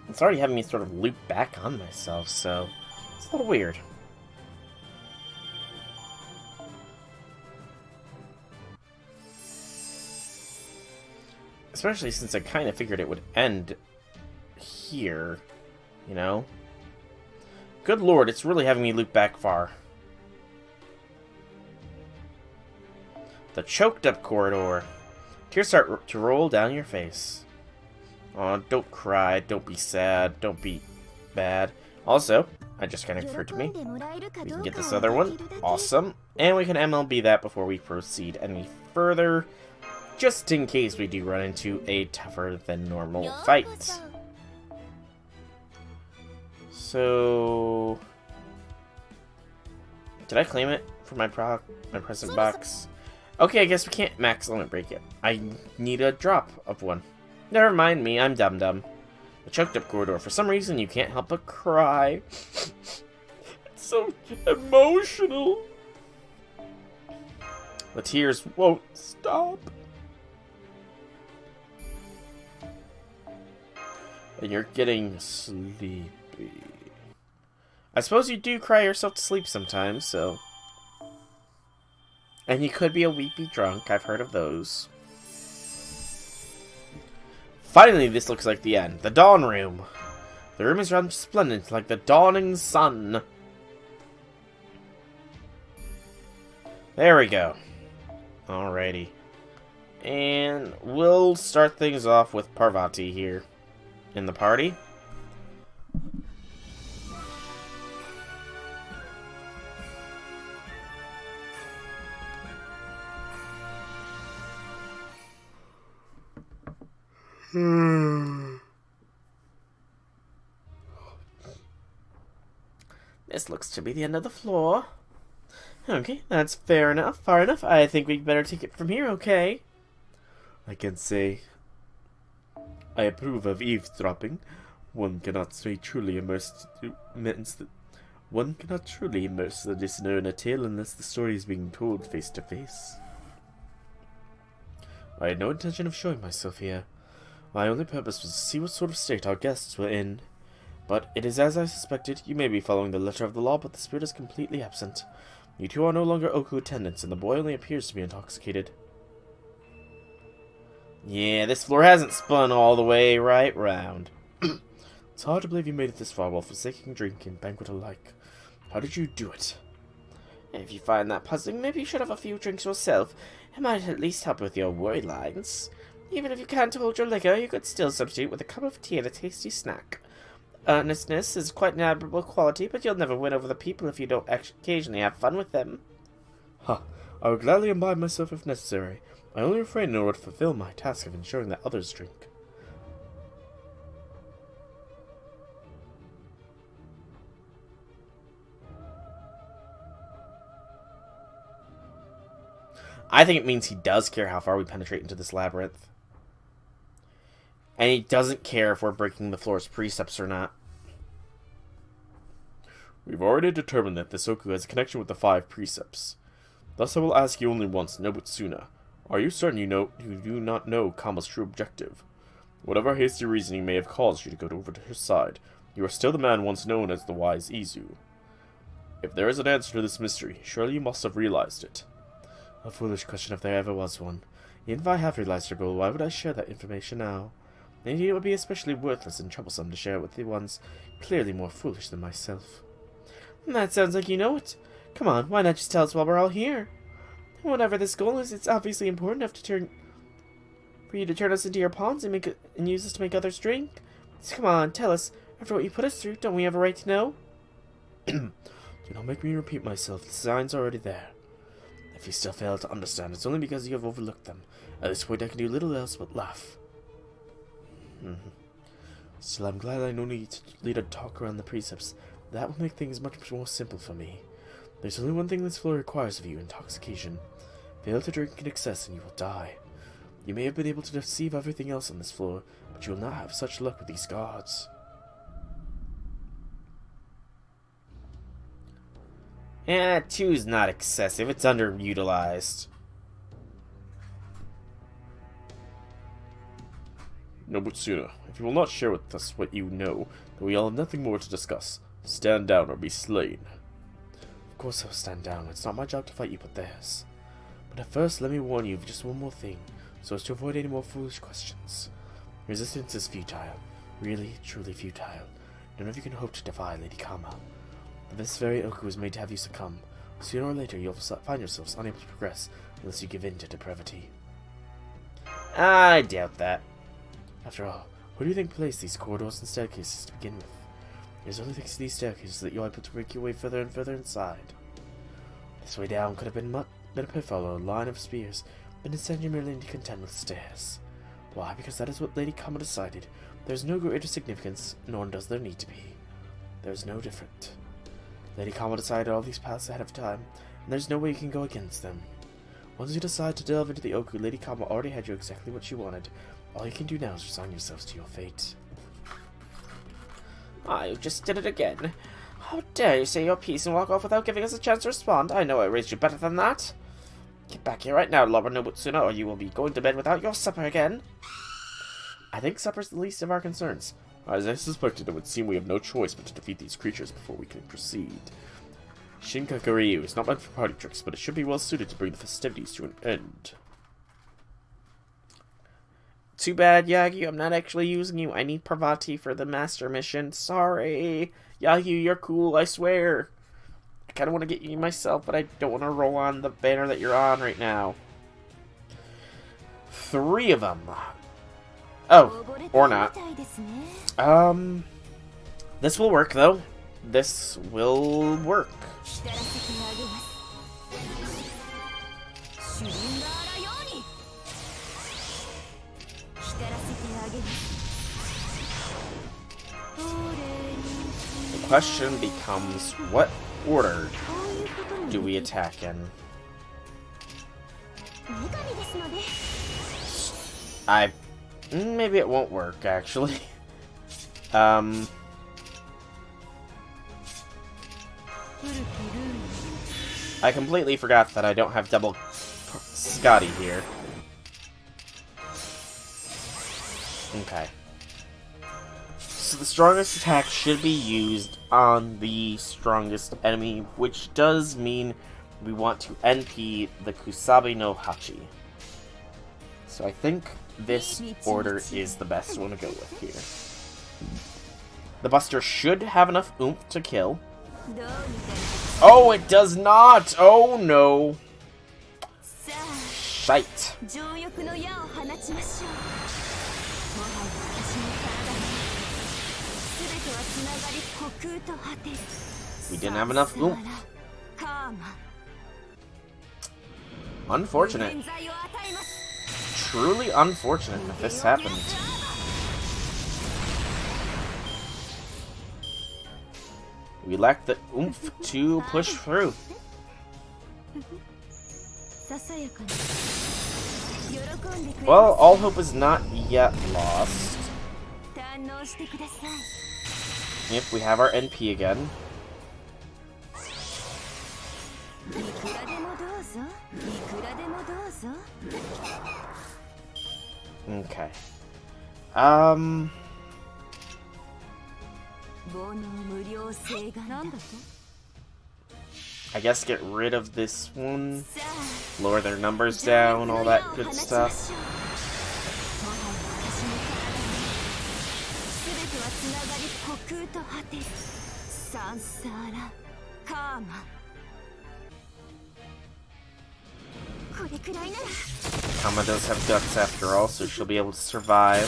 It's already having me sort of loop back on myself, so it's a little weird. Especially since I kind of figured it would end here, you know? Good lord, it's really having me loop back far. The choked up corridor. Tears start to roll down your face. Aw, don't cry, don't be sad, don't be bad. Also, it just kind of occurred to me, we can get this other one. Awesome. And we can MLB that before we proceed any further, just in case we do run into a tougher than normal fight. So, did I claim it for my present box? Okay, I guess we can't max limit break it. I need a drop of one. Never mind me, I'm dumb. The choked up corridor. For some reason, you can't help but cry. It's so emotional. The tears won't stop. And you're getting sleepy. I suppose you do cry yourself to sleep sometimes, so... And you could be a weepy drunk, I've heard of those. Finally, this looks like the end. The Dawn Room. The room is resplendent like the dawning sun. There we go. Alrighty. And we'll start things off with Parvati here in the party. This looks to be the end of the floor. Okay, that's fair enough, far enough. I think we'd better take it from here, okay? I can say I approve of eavesdropping. One cannot truly immerse the listener in a tale unless the story is being told face to face. I had no intention of showing myself here. My only purpose was to see what sort of state our guests were in. But it is as I suspected. You may be following the letter of the law, but the spirit is completely absent. You two are no longer Oku attendants, and the boy only appears to be intoxicated. Yeah, this floor hasn't spun all the way right round. It's hard to believe you made it this far while forsaking drink and banquet alike. How did you do it? If you find that puzzling, maybe you should have a few drinks yourself. It might at least help with your word lines. Even if you can't hold your liquor, you could still substitute with a cup of tea and a tasty snack. Earnestness is quite an admirable quality, but you'll never win over the people if you don't occasionally have fun with them. Ha! I will gladly imbibe myself if necessary. I only refrain in order to fulfill my task of ensuring that others drink. I think it means he does care how far we penetrate into this labyrinth. And he doesn't care if we're breaking the floor's precepts or not. We've already determined that this Oku has a connection with the 5 precepts. Thus I will ask you only once, Nobutsuna. Are you certain you do not know Kama's true objective? Whatever hasty reasoning may have caused you to go over to his side, you are still the man once known as the wise Izu. If there is an answer to this mystery, surely you must have realized it. A foolish question if there ever was one. Even if I have realized your goal, why would I share that information now? Indeed, it would be especially worthless and troublesome to share it with the ones clearly more foolish than myself. That sounds like you know it. Come on, why not just tell us while we're all here? Whatever this goal is, it's obviously important enough for you to turn us into your pawns and use us to make others drink. So come on, tell us. After what you put us through, don't we have a right to know? Do not make me repeat myself. The signs are already there. If you still fail to understand, it's only because you have overlooked them. At this point, I can do little else but laugh. Still, I'm glad I no need to lead a talk around the precepts. That will make things much more simple for me. There's only one thing this floor requires of you, intoxication. Fail to drink in excess and you will die. You may have been able to deceive everything else on this floor, but you will not have such luck with these guards. Eh, 2's not excessive, it's underutilized. Nobutsuna, if you will not share with us what you know, then we all have nothing more to discuss. Stand down or be slain. Of course I'll stand down. It's not my job to fight you, but theirs. But at first, let me warn you of just one more thing, so as to avoid any more foolish questions. Resistance is futile. Really, truly futile. None of you can hope to defy Lady Kama. This very Oku was made to have you succumb. Sooner or later, you'll find yourselves unable to progress unless you give in to depravity. I doubt that. After all, who do you think placed these corridors and staircases to begin with? There's only thanks to these staircases that you're able to make your way further and further inside. This way down could have been a pitfall or a line of spears, but instead you're merely content with stairs. Why? Because that is what Lady Kama decided. There's no greater significance, nor does there need to be. There's no different. Lady Kama decided all these paths ahead of time, and there's no way you can go against them. Once you decide to delve into the Oku, Lady Kama already had you exactly what you wanted. All you can do now is resign yourselves to your fate. You just did it again. How dare you say your piece and walk off without giving us a chance to respond? I know I raised you better than that. Get back here right now, Lord Nobutsuna, or you will be going to bed without your supper again. I think supper's the least of our concerns. As I suspected, it would seem we have no choice but to defeat these creatures before we can proceed. Shinkaguryu is not meant for party tricks, but it should be well suited to bring the festivities to an end. Too bad, Yagyu, I'm not actually using you. I need Parvati for the master mission. Sorry. Yagyu, you're cool, I swear. I kind of want to get you myself, but I don't want to roll on the banner that you're on right now. 3 of them. Oh, or not. This will work, though. This will work. The question becomes, what order do we attack in? Maybe it won't work, actually. I completely forgot that I don't have double Scotty here. Okay. So the strongest attack should be used on the strongest enemy, which does mean we want to NP the Kusabi no Hachi. So I think this order is the best one to go with here. The Buster should have enough oomph to kill. Oh, it does not! Oh no! Shite. We didn't have enough oomph. Unfortunate. Truly unfortunate that this happened. We lacked the oomph to push through. Well, all hope is not yet lost. Yep, we have our NP again. Okay. I guess get rid of this one. Lower their numbers down, all that good stuff. Kama does have guts after all, so she'll be able to survive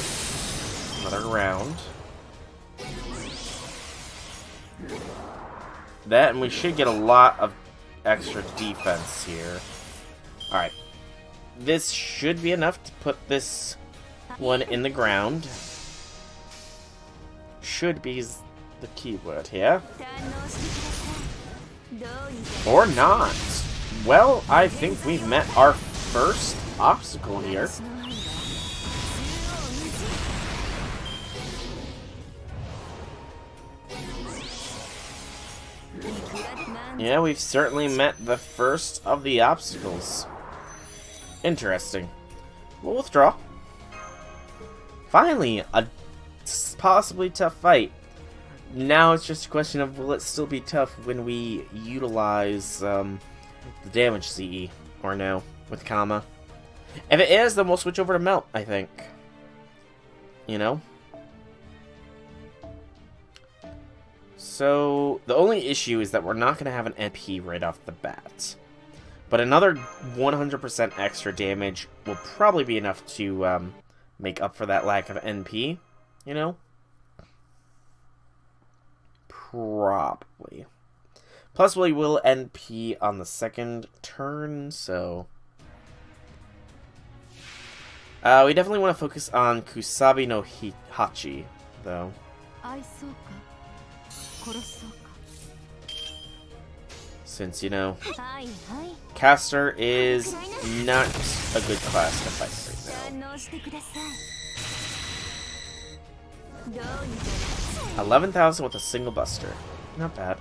another round. That, and we should get a lot of extra defense here. Alright. This should be enough to put this one in the ground. Should be the keyword here. Or not. Well, I think we've met our first obstacle here. Yeah, we've certainly met the first of the obstacles. Interesting. We'll withdraw. Finally, a possibly tough fight. Now it's just a question of, will it still be tough when we utilize the damage CE, or no, with Kama? If it is, then we'll switch over to Melt, I think. You know? So, the only issue is that we're not going to have an NP right off the bat. But another 100% extra damage will probably be enough to make up for that lack of NP, you know? Probably. Plus, we will NP on the second turn, so... we definitely want to focus on Kusabi no Hachi, though. Since, you know, Caster is not a good class to fight right now. 11,000 with a single buster. Not bad.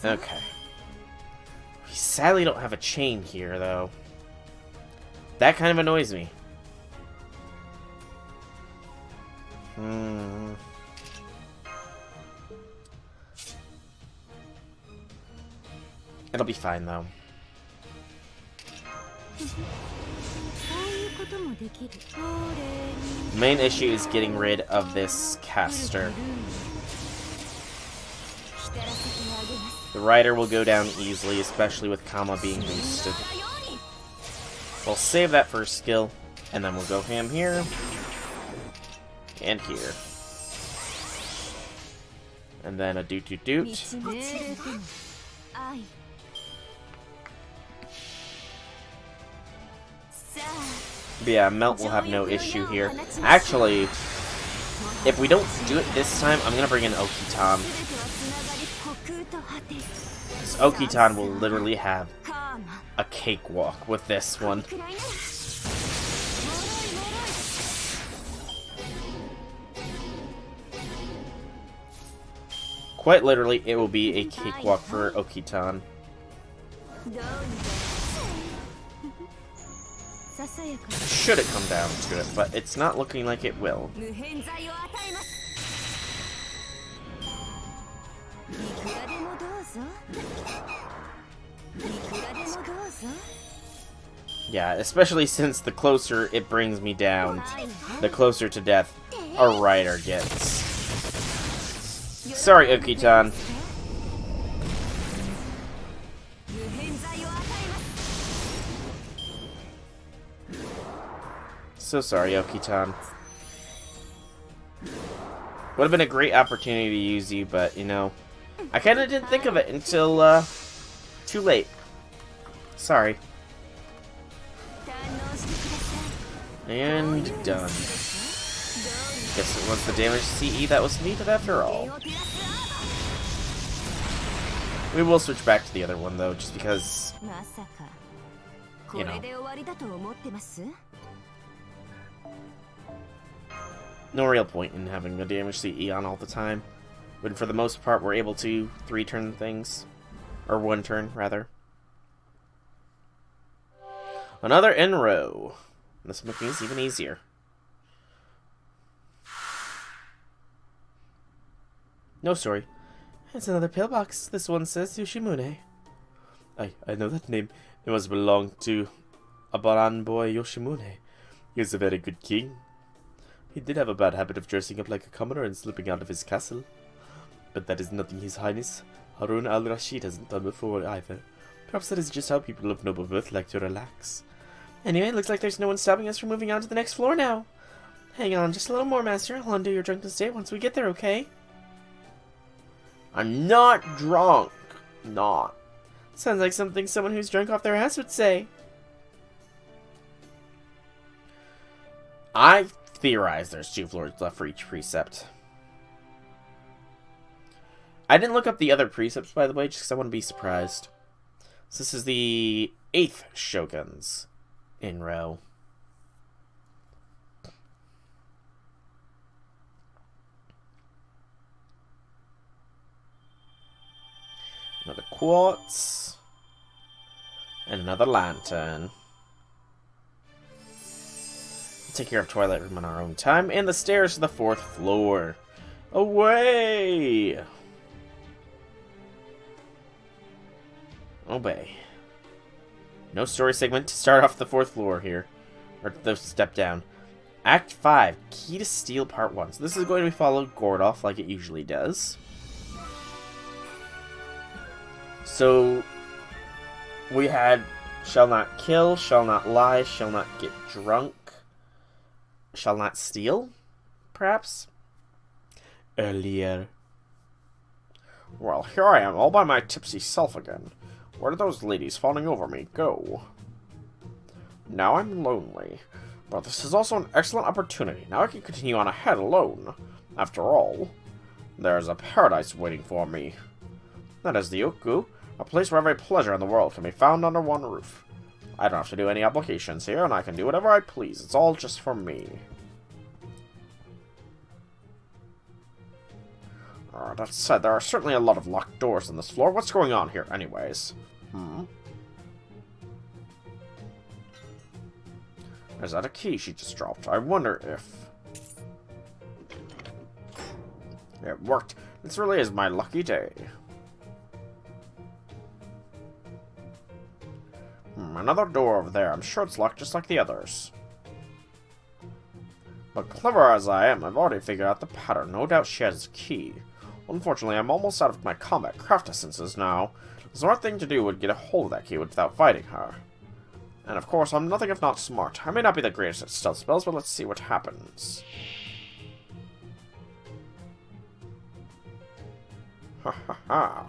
Okay. We sadly don't have a chain here, though. That kind of annoys me. It'll be fine, though. The main issue is getting rid of this caster. The rider will go down easily, especially with Kama being boosted. We'll save that first skill, and then we'll go ham here. And here. And then a doot-doot-doot. But yeah, Melt will have no issue here. Actually, if we don't do it this time, I'm gonna bring in Okitan. Because Okitan will literally have a cakewalk with this one. Quite literally, it will be a cakewalk for Okitan. Should it come down to it, but it's not looking like it will. Yeah, especially since the closer it brings me down, the closer to death a rider gets. Sorry, Okitan. So sorry, Okitan. Would have been a great opportunity to use you, but, you know, I kind of didn't think of it until, too late. Sorry. And done. Guess it was the damage CE that was needed after all. We will switch back to the other one, though, just because, you know, no real point in having the damage CE on all the time. But for the most part, we're able to 3-turn things. Or 1 turn, rather. Another in-row. This will make things even easier. No story. It's another pillbox. This one says Yoshimune. I know that name. It must belong to a Baran boy, Yoshimune. He was a very good king. He did have a bad habit of dressing up like a commoner and slipping out of his castle. But that is nothing His Highness Harun al-Rashid hasn't done before either. Perhaps that is just how people of noble birth like to relax. Anyway, it looks like there's no one stopping us from moving on to the next floor now. Hang on, just a little more, Master. I'll undo your drunken state once we get there, okay? I'm not drunk. Not. Sounds like something someone who's drunk off their ass would say. I theorize there's 2 floors left for each precept. I didn't look up the other precepts, by the way, just because I want to be surprised. So this is the 8th Shogun's in-row. Another quartz. And another lantern. We'll take care of Twilight Room on our own time. And the stairs to the 4th floor. Away! Obey. No story segment to start off the 4th floor here. Or the step down. Act 5. Key to Steal Part 1. So this is going to be followed Gordoff like it usually does. So, we had shall not kill, shall not lie, shall not get drunk, shall not steal, perhaps? Earlier. Well, here I am, all by my tipsy self again. Where did those ladies fawning over me go? Now I'm lonely. But this is also an excellent opportunity. Now I can continue on ahead alone. After all, there's a paradise waiting for me. That is the Yagyu. A place where every pleasure in the world can be found under one roof. I don't have to do any applications here, and I can do whatever I please. It's all just for me. That said, there are certainly a lot of locked doors on this floor. What's going on here, anyways? Is that a key she just dropped? I wonder if... It worked. This really is my lucky day. Another door over there. I'm sure it's locked just like the others. But clever as I am, I've already figured out the pattern. No doubt she has a key. Unfortunately, I'm almost out of my combat craft essences now. The smart thing to do would get a hold of that key without fighting her. And of course, I'm nothing if not smart. I may not be the greatest at stealth spells, but let's see what happens. Ha ha ha.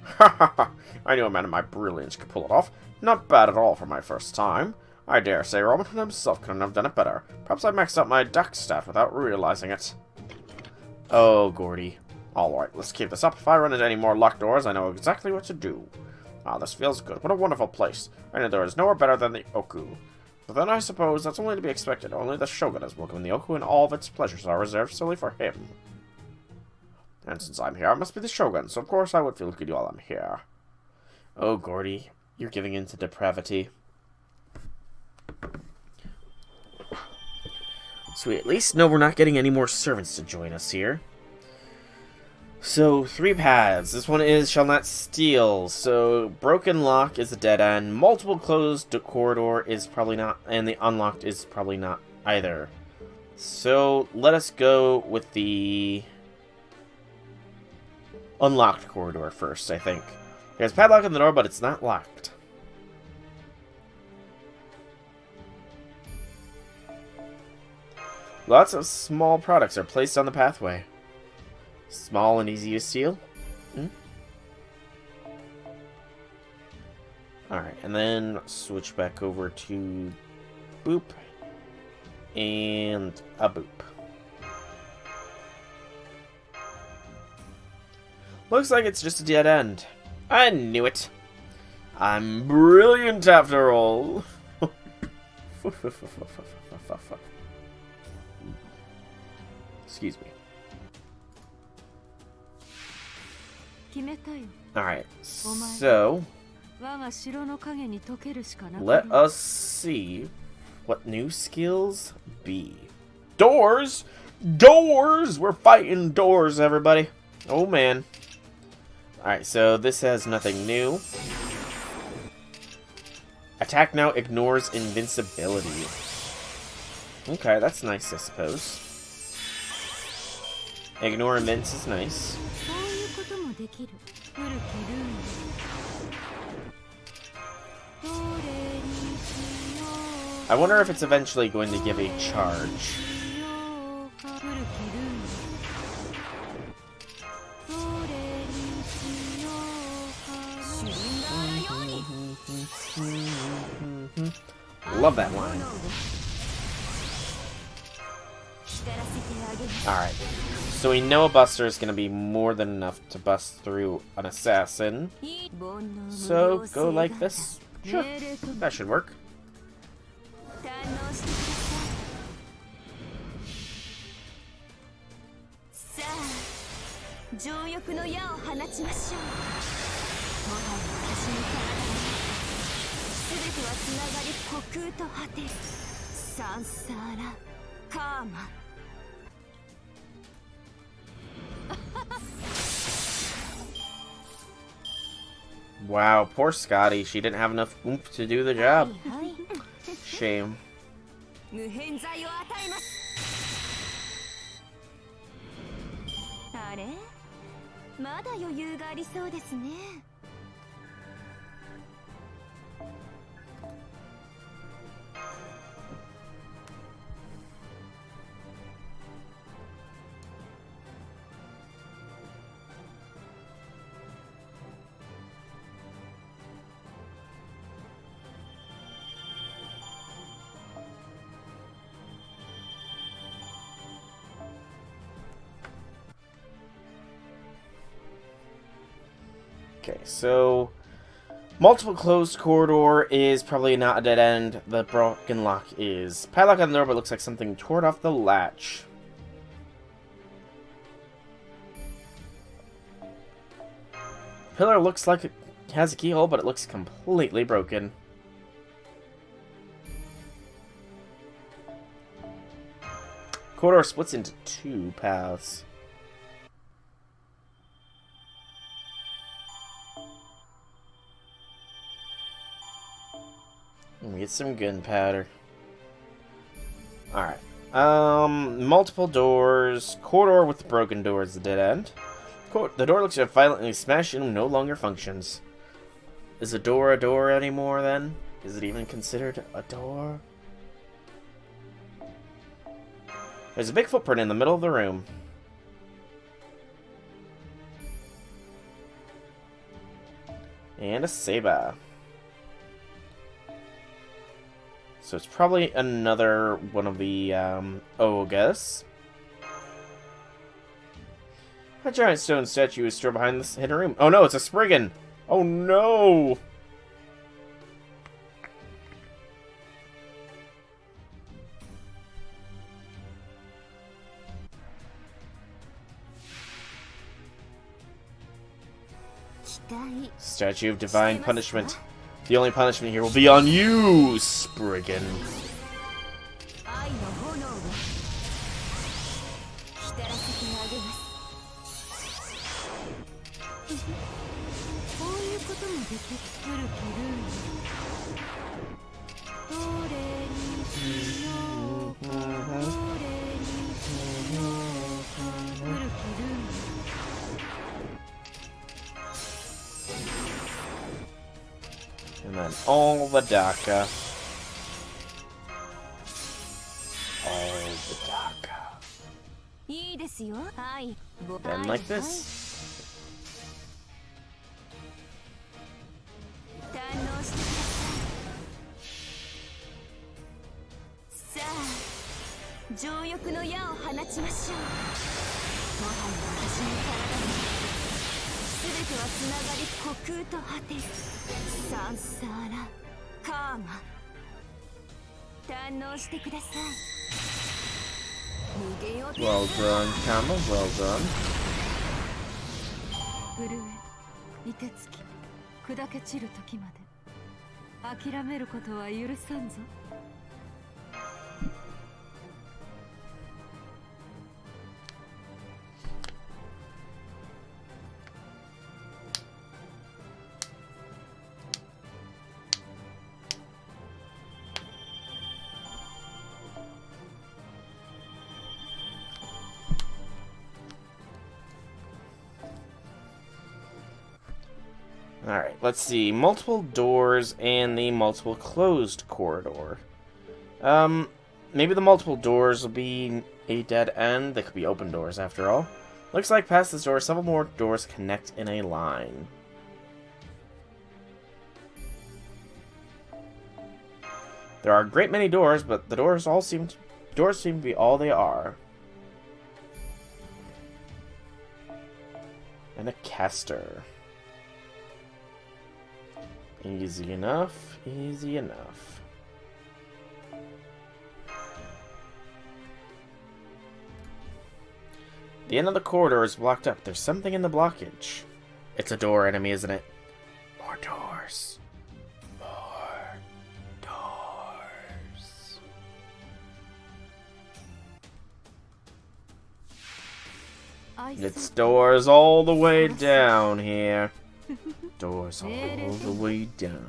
Ha ha ha. I knew a man of my brilliance could pull it off. Not bad at all for my first time. I dare say Robin Hood himself couldn't have done it better. Perhaps I maxed out my dex stat without realizing it. Oh, Gordy. Alright, let's keep this up. If I run into any more locked doors, I know exactly what to do. Ah, this feels good. What a wonderful place. I know there is nowhere better than the Yagyu. But then I suppose that's only to be expected. Only the Shogun is welcome in the Yagyu, and all of its pleasures are reserved solely for him. And since I'm here, I must be the Shogun, so of course I would feel good while I'm here. Oh, Gordy, you're giving in to depravity. So we at least know we're not getting any more servants to join us here. So, 3 paths. This one is shall not steal. So, broken lock is a dead end. Multiple closed corridor is probably not. And the unlocked is probably not either. So, let us go with the unlocked corridor first, I think. There's a padlock on the door, but it's not locked. Lots of small products are placed on the pathway. Small and easy to steal. Alright, and then switch back over to boop and a boop. Looks like it's just a dead end. I knew it. I'm brilliant after all. Excuse me. Alright, so let us see what new skills be. Doors! Doors! We're fighting doors, everybody. Oh, man. Alright, so this has nothing new. Attack now ignores invincibility. Okay, that's nice, I suppose. Ignore invince is nice. I wonder if it's eventually going to give a charge. Love that line. Alright, so we know a buster is going to be more than enough to bust through an assassin. So, go like this. Sure, that should work. Wow, poor Scotty. She didn't have enough oomph to do the job. Shame. Okay, so multiple closed corridor is probably not a dead end. The broken lock is. Padlock on the door, but looks like something tore off the latch. Pillar looks like it has a keyhole, but it looks completely broken. Corridor splits into two paths. We get some gunpowder. Alright. Multiple doors. Corridor with the broken door is the dead end. The door looks to have violently smashed and no longer functions. Is a door anymore then? Is it even considered a door? There's a big footprint in the middle of the room. And a saber. So it's probably another one of the ogres. A giant stone statue is stored behind this hidden room. Oh no, it's a Spriggan! Oh no! Statue of Divine Punishment. The only punishment here will be on you, Spriggan. And then all the Daka. All the Daka. Then like this. Well done, Kama, well done. 凍てつき砕け散る時まで諦めることは許さんぞ。Alright, let's see. Multiple doors and the multiple closed corridor. Maybe the multiple doors will be a dead end. They could be open doors, after all. Looks like past this door, several more doors connect in a line. There are a great many doors, but the doors seem to be all they are. And a caster. Easy enough, easy enough. The end of the corridor is blocked up. There's something in the blockage. It's a door enemy, isn't it? More doors. More doors. It's doors all the way down here. Doors all the way down.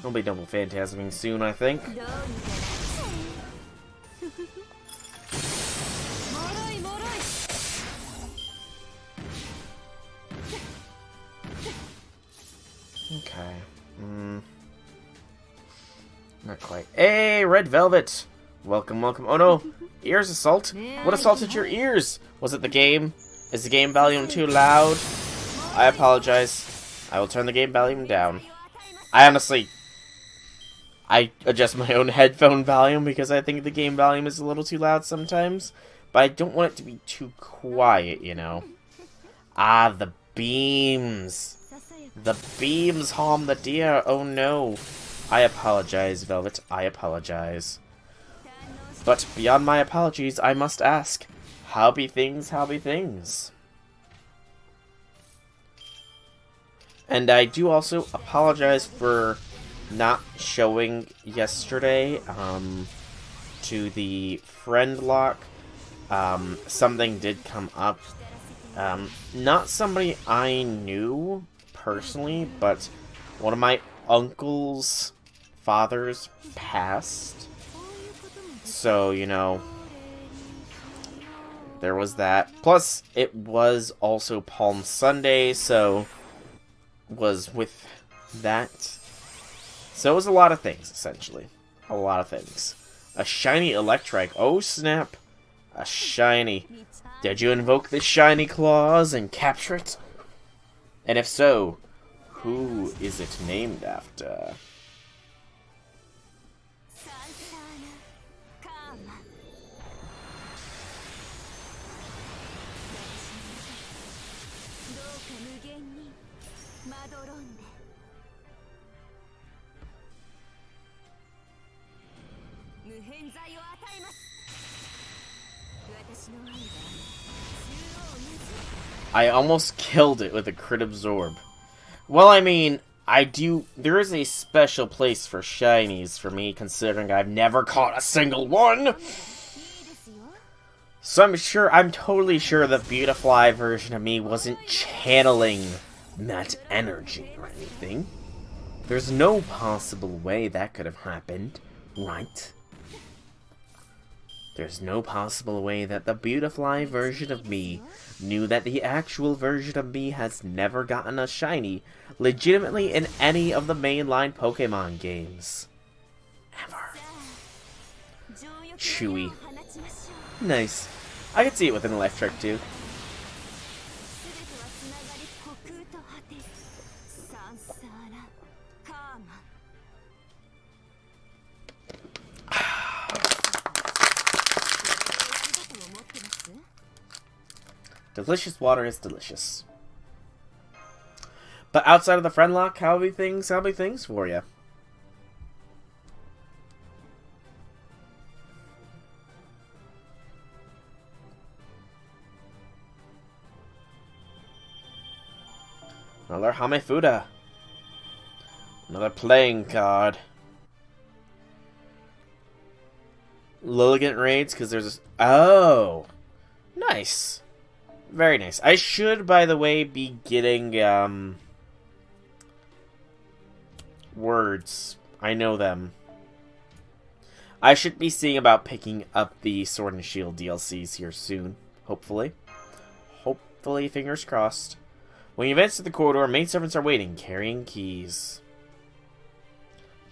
There'll be double phantasming soon, I think. Okay. Not quite. Hey, Red Velvet! Welcome, welcome. Oh no! Ears assault? What assaulted your ears? Was it the game? Is the game volume too loud? I apologize. I will turn the game volume down. I adjust my own headphone volume because I think the game volume is a little too loud sometimes. But I don't want it to be too quiet, you know. Ah, the beams. The beams harm the deer. Oh no. I apologize, Velvet. I apologize. But beyond my apologies, I must ask, how be things, how be things? And I do also apologize for not showing yesterday to the friend lock. Something did come up. Not somebody I knew personally, but one of my uncle's fathers passed. So, you know, there was that. Plus, it was also Palm Sunday, so was with that. So it was a lot of things, essentially. A lot of things. A shiny Electrike. Oh, snap. A shiny. Did you invoke the shiny claws and capture it? And if so, who is it named after? I almost killed it with a crit absorb. Well, I mean, there is a special place for shinies for me, considering I've never caught a single one. So I'm totally sure the Beautifly version of me wasn't channeling that energy or anything. There's no possible way that could have happened, right? There's no possible way that the beautifly version of me knew that the actual version of me has never gotten a shiny legitimately in any of the mainline Pokemon games. Ever. Chewy. Nice. I could see it with an electric too. Delicious water is delicious. But outside of the friend lock, how be things for you? Another Hamefuda. Another playing card. Lilligant raids, because there's a... Oh! Nice. Very nice. I should, by the way, be getting, words. I know them. I should be seeing about picking up the Sword and Shield DLCs here soon. Hopefully. Hopefully, fingers crossed. When you advance to the corridor, main servants are waiting, carrying keys.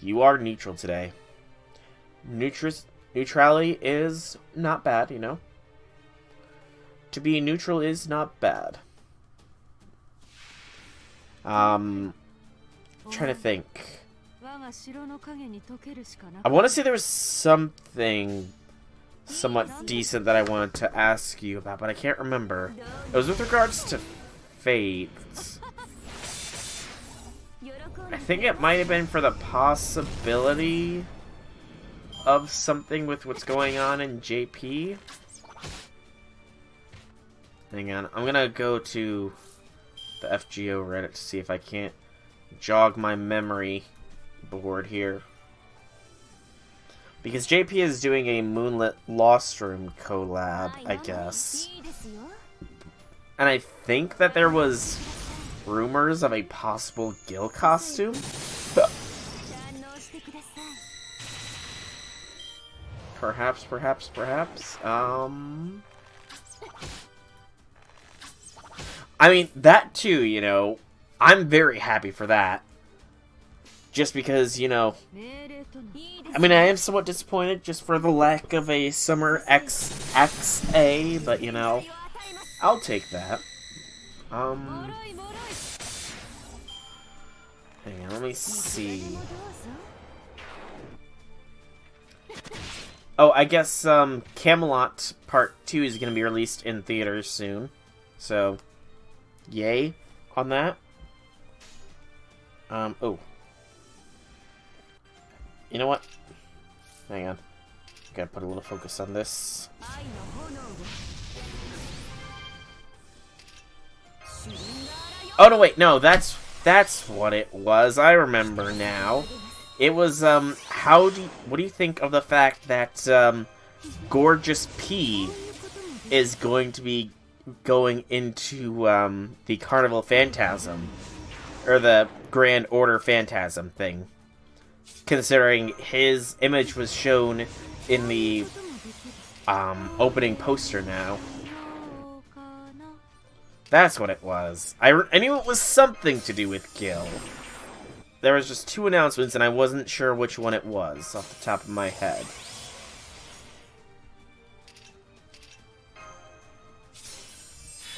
You are neutral today. Neutrality is not bad, you know. To be neutral is not bad. Trying to think. I want to say there was something somewhat decent that I wanted to ask you about, but I can't remember. It was with regards to Fates. I think it might have been for the possibility of something with what's going on in JP. Hang on, I'm gonna go to the FGO Reddit to see if I can't jog my memory board here. Because JP is doing a Moonlit Lost Room collab, I guess. And I think that there was rumors of a possible Gil costume. Perhaps. I mean, that too, you know, I'm very happy for that. Just because, you know, I mean, I am somewhat disappointed just for the lack of a Summer XXA, but, you know, I'll take that. Hang on, let me see. Oh, I guess, Camelot Part 2 is going to be released in theaters soon. So, yay on that. Oh. You know what? Hang on. Gotta put a little focus on this. Oh, no, wait. No, that's what it was. I remember now. It was, what do you think of the fact that, Gorgeous P is going to be going into, the Carnival Phantasm? Or the Grand Order Phantasm thing. Considering his image was shown in the, opening poster now. That's what it was. I knew it was something to do with Gil. There was just 2 announcements, and I wasn't sure which one it was off the top of my head.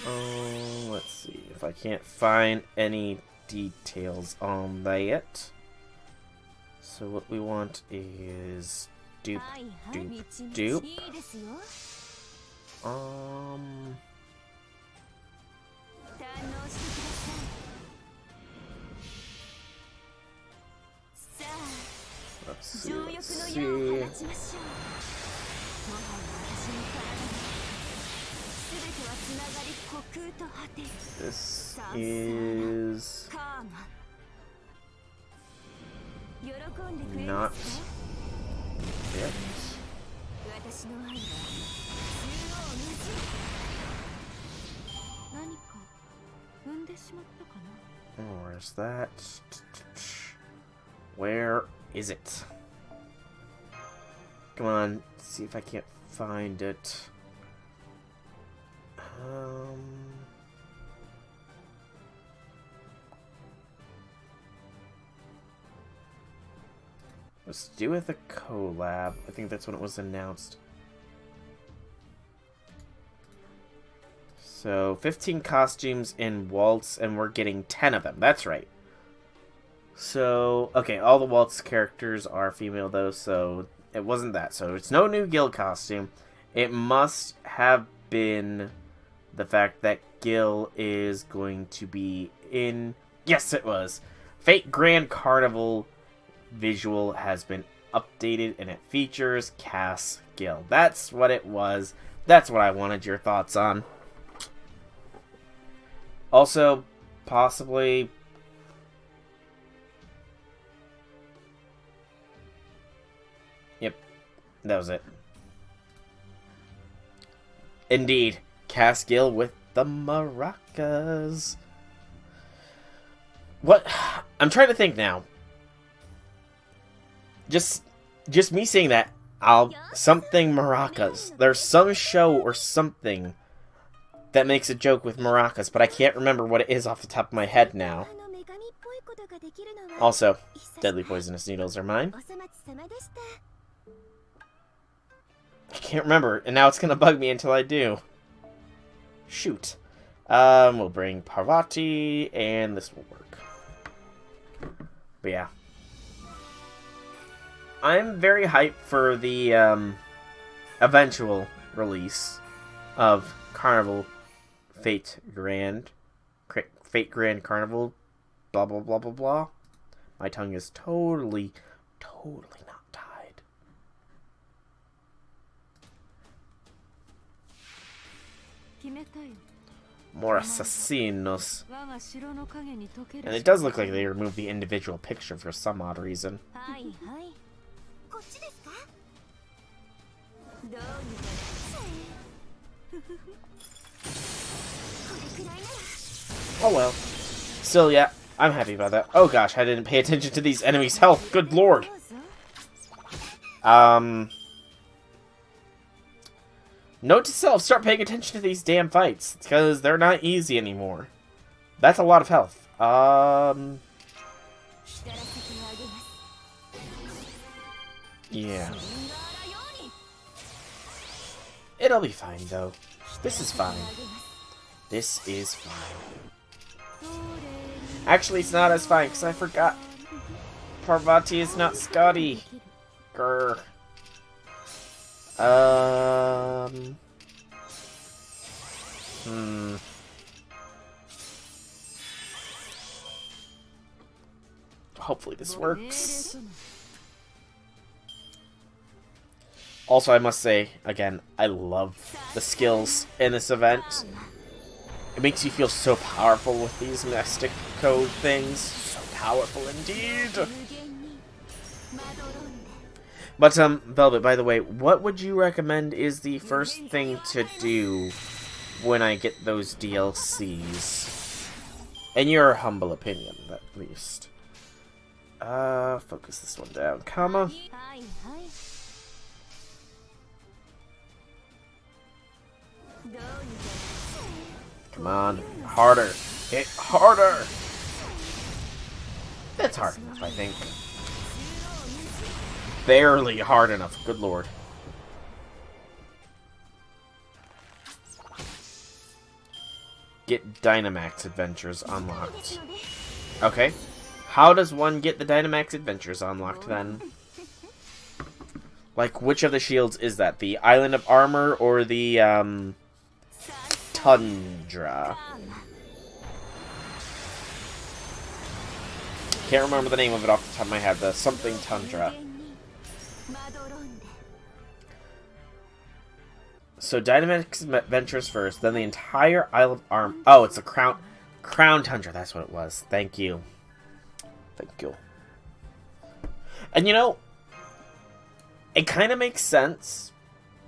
Oh, let's see if I can't find any details on that. So what we want is dupe. Let's see. This is not it. Where's that? Where is it? Come on, let's see if I can't find it. Let's do with a collab. I think that's when it was announced. So, 15 costumes in Waltz, and we're getting 10 of them. That's right. So, okay, all the Waltz characters are female, though, so it wasn't that. So, it's no new Gil costume. It must have been the fact that Gil is going to be in... Yes, it was! Fate Grand Carnival visual has been updated, and it features Cass Gil. That's what it was. That's what I wanted your thoughts on. Also, possibly... Yep, that was it. Indeed, Cass Gil with the maracas. What? I'm trying to think now. Just me saying that, something maracas. There's some show or something that makes a joke with maracas, but I can't remember what it is off the top of my head now. Also, deadly poisonous needles are mine. I can't remember, and now it's gonna bug me until I do. Shoot. We'll bring Parvati, and this will work. But yeah. I'm very hyped for the, eventual release of Carnival Fate Grand Carnival, blah, blah, blah, blah, blah. My tongue is totally not tied. More assassinos. And it does look like they removed the individual picture for some odd reason. Oh well. Still, yeah, I'm happy about that. Oh gosh, I didn't pay attention to these enemies' health. Good lord. Note to self, start paying attention to these damn fights, because they're not easy anymore. That's a lot of health. Yeah. It'll be fine, though. This is fine. This is fine. Actually, it's not as fine, because I forgot. Parvati is not Scotty. Grr. Hopefully this works. Also, I must say, again, I love the skills in this event. It makes you feel so powerful with these mystic code things. So powerful indeed. But, Velvet, by the way, what would you recommend is the first thing to do when I get those DLCs? In your humble opinion, at least. Focus this one down, comma. Come on, harder. Hit harder. That's hard enough, I think. Barely hard enough, good lord. Get Dynamax Adventures unlocked. Okay. How does one get the Dynamax Adventures unlocked then? Like, which of the shields is that? The Island of Armor or the, Tundra? Can't remember the name of it off the top of my head. The something Tundra. So Dynamax Adventures first, then the entire Isle of Arm. Oh, it's a Crown Tundra. That's what it was. Thank you. Thank you. And you know, it kind of makes sense.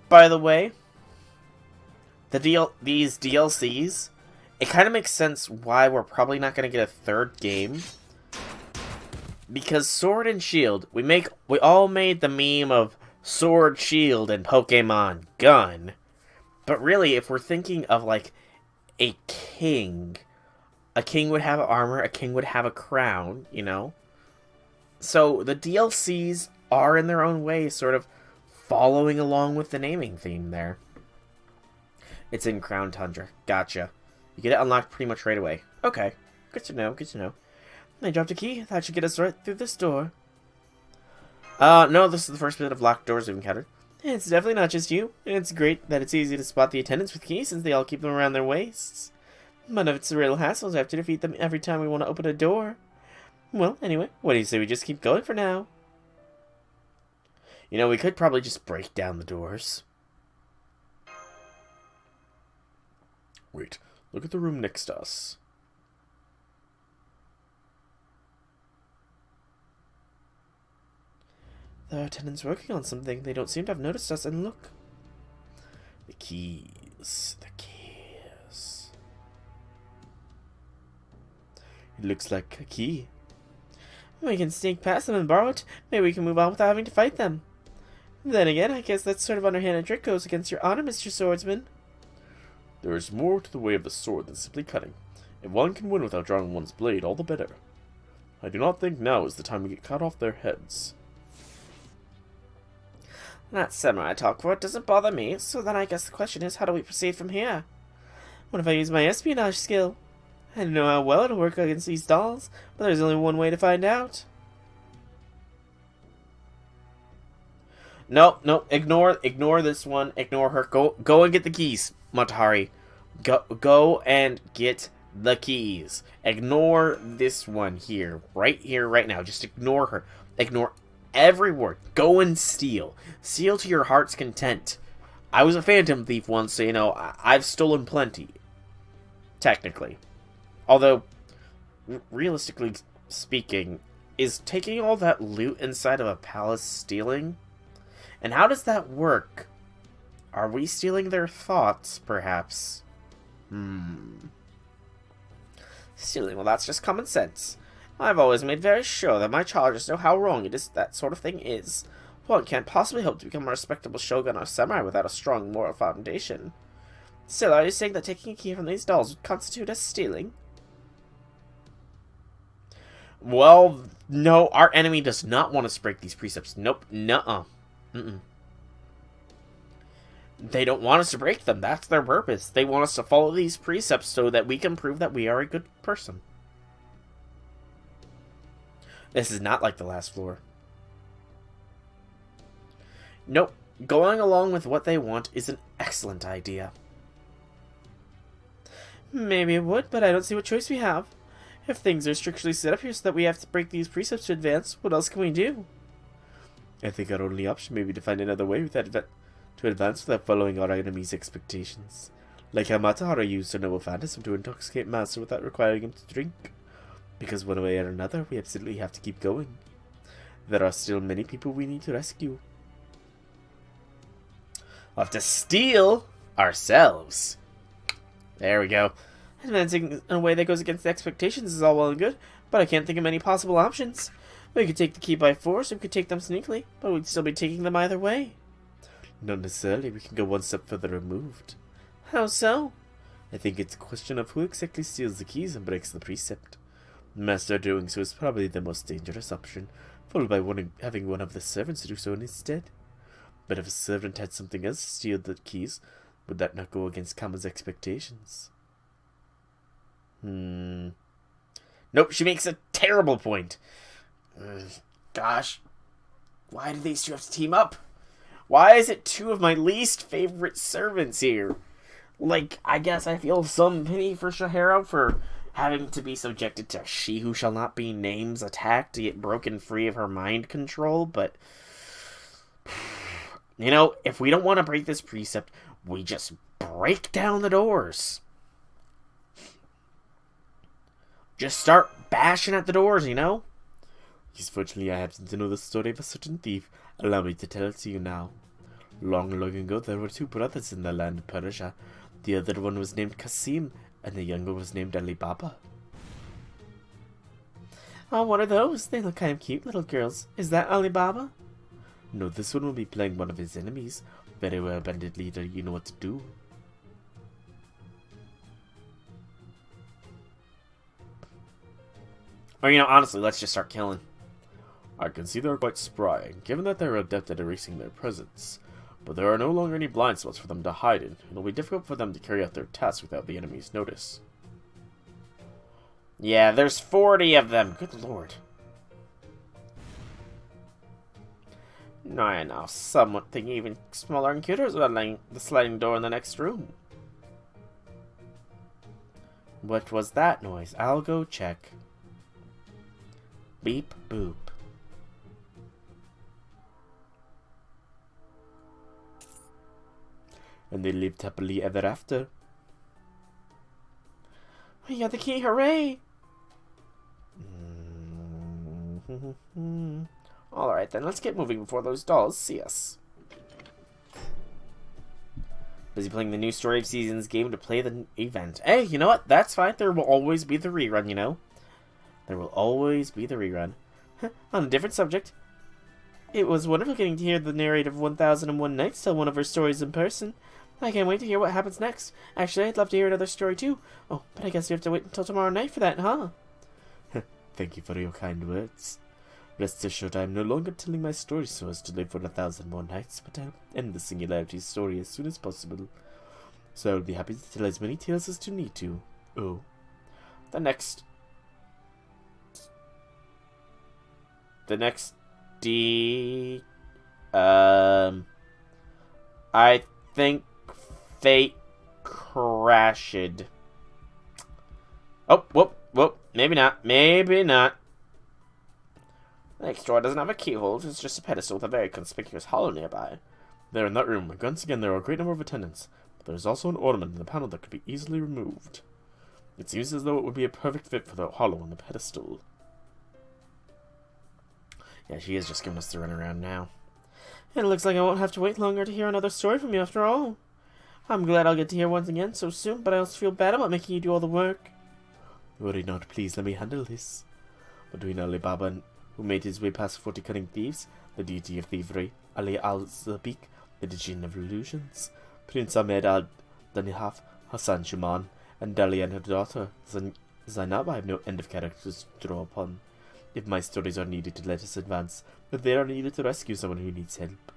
By the way, these DLCs, it kind of makes sense why we're probably not going to get a third game. Because Sword and Shield, we all made the meme of sword, shield, and Pokemon gun. But really, if we're thinking of like a king would have armor, a king would have a crown, you know? So the DLCs are in their own way sort of following along with the naming theme there. It's in Crown Tundra. Gotcha. You get it unlocked pretty much right away. Okay. Good to know, good to know. I dropped a key. That should get us right through this door. No, this is the first bit of locked doors we've encountered. It's definitely not just you. It's great that it's easy to spot the attendants with keys since they all keep them around their waists. But if it's a real hassle to have to defeat them every time we want to open a door. Well, anyway, what do you say we just keep going for now? You know, we could probably just break down the doors. Wait, look at the room next to us. The attendant's working on something. They don't seem to have noticed us, and look. The keys. The keys. It looks like a key. We can sneak past them and borrow it. Maybe we can move on without having to fight them. Then again, I guess that sort of underhanded trick goes against your honor, Mr. Swordsman. There is more to the way of the sword than simply cutting. If one can win without drawing one's blade, all the better. I do not think now is the time we get cut off their heads. That samurai talk for it doesn't bother me, so then I guess the question is, how do we proceed from here? What if I use my espionage skill? I don't know how well it'll work against these dolls, but there's only one way to find out. Nope, ignore this one, ignore her. Go and get the keys, Matahari. Go and get the keys. Ignore this one here, right now. Just ignore her. Ignore every word. Go and steal. Steal to your heart's content. I was a phantom thief once, so, you know, I've stolen plenty. Technically. Although, realistically speaking, is taking all that loot inside of a palace stealing? And how does that work? Are we stealing their thoughts, perhaps? Stealing, well, that's just common sense. I've always made very sure that my charges know how wrong it is that sort of thing is. One can't possibly hope to become a respectable shogun or samurai without a strong moral foundation. Still, are you saying that taking a key from these dolls would constitute as stealing? Well, no, our enemy does not want us to break these precepts. Nope, nuh-uh. They don't want us to break them. That's their purpose. They want us to follow these precepts so that we can prove that we are a good person. This is not like the last floor. Nope. Going along with what they want is an excellent idea. Maybe it would, but I don't see what choice we have. If things are strictly set up here so that we have to break these precepts to advance, what else can we do? I think our only option may be to find another way to advance without following our enemy's expectations. Like how Matahara used her noble phantasm to intoxicate Master without requiring him to drink. Because one way or another, we absolutely have to keep going. There are still many people we need to rescue. We'll have to steal ourselves. There we go. Advancing in a way that goes against the expectations is all well and good, but I can't think of many possible options. We could take the key by force, or we could take them sneakily, but we'd still be taking them either way. Not necessarily. We can go one step further removed. How so? I think it's a question of who exactly steals the keys and breaks the precept. Master doing so is probably the most dangerous option, followed by having one of the servants do so instead. But if a servant had something else to steal the keys, would that not go against Kama's expectations? Nope, she makes a terrible point. Gosh. Why do these two have to team up? Why is it two of my least favorite servants here? Like, I guess I feel some pity for Shahira for having to be subjected to She Who Shall Not Be Named's attack to get broken free of her mind control, but... You know, if we don't want to break this precept, we just break down the doors. Just start bashing at the doors, you know? Yes, fortunately, I happen to know the story of a certain thief. Allow me to tell it to you now. Long, long ago, there were two brothers in the land of Persia. The other one was named Qasim, and the younger was named Ali Baba. Oh, what are those? They look kind of cute, little girls. Is that Ali Baba? No, this one will be playing one of his enemies. Very well, bandit leader, you know what to do. Or, honestly, let's just start killing. I can see they're quite spry, given that they're adept at erasing their presence. But there are no longer any blind spots for them to hide in. It'll be difficult for them to carry out their tasks without the enemy's notice. Yeah, there's 40 of them. Good lord. No, I know. Somewhat thinking even smaller and cuter is the sliding door in the next room. What was that noise? I'll go check. Beep boop. And they lived happily ever after. We got the key, hooray! Alright then, let's get moving before those dolls see us. Busy playing the new Story of Seasons game to play the event. Hey, you know what? That's fine. There will always be the rerun, There will always be the rerun. On a different subject. It was wonderful getting to hear the narrator of 1001 Nights tell one of her stories in person. I can't wait to hear what happens next. Actually, I'd love to hear another story too. Oh, but I guess we have to wait until tomorrow night for that, huh? Thank you for your kind words. Rest assured I am no longer telling my story so as to live for 1,000 more nights, but I'll end the Singularity's story as soon as possible. So I'll be happy to tell as many tales as to need to. Oh. The next I think Fate crashed. Oh, whoop, maybe not. The next door doesn't have a keyhole, it's just a pedestal with a very conspicuous hollow nearby. There in that room, once again there are a great number of attendants, but there is also an ornament in the panel that could be easily removed. It seems as though it would be a perfect fit for the hollow on the pedestal. Yeah, she is just giving us the runaround now. It looks like I won't have to wait longer to hear another story from you after all. I'm glad I'll get to hear once again so soon, but I also feel bad about making you do all the work. Worry not, please let me handle this. Between Ali Baba, who made his way past 40 cunning thieves, the deity of thievery, Ali al-Zabik, the Djinn of illusions, Prince Ahmed al-Danihaf, Hassan Shuman, and Dahlia and her daughter, Zainab, I have no end of characters to draw upon. If my stories are needed to let us advance, if they are needed to rescue someone who needs help,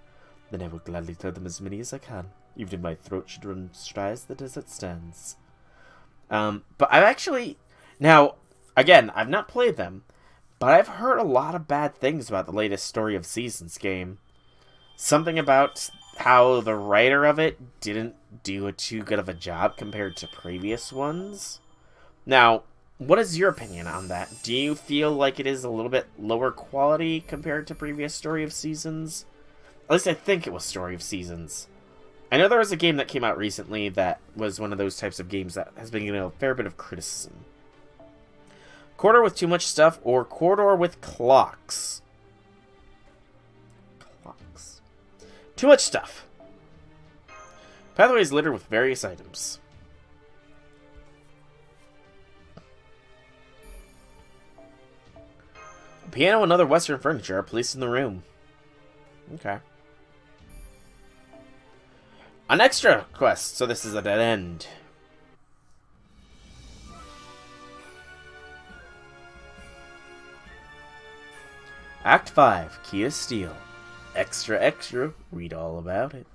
then I will gladly tell them as many as I can, even if my throat should run dry as the desert stands. But I've actually... Now, again, I've not played them, but I've heard a lot of bad things about the latest Story of Seasons game. Something about how the writer of it didn't do a too good of a job compared to previous ones. Now, what is your opinion on that? Do you feel like it is a little bit lower quality compared to previous Story of Seasons? At least I think it was Story of Seasons. I know there was a game that came out recently that was one of those types of games that has been getting a fair bit of criticism. Corridor with too much stuff, or corridor with clocks? Clocks. Too much stuff. Pathway is littered with various items. A piano and other Western furniture are placed in the room. Okay. An extra quest, so this is a dead end. Act 5, Key of Steel. Extra, read all about it.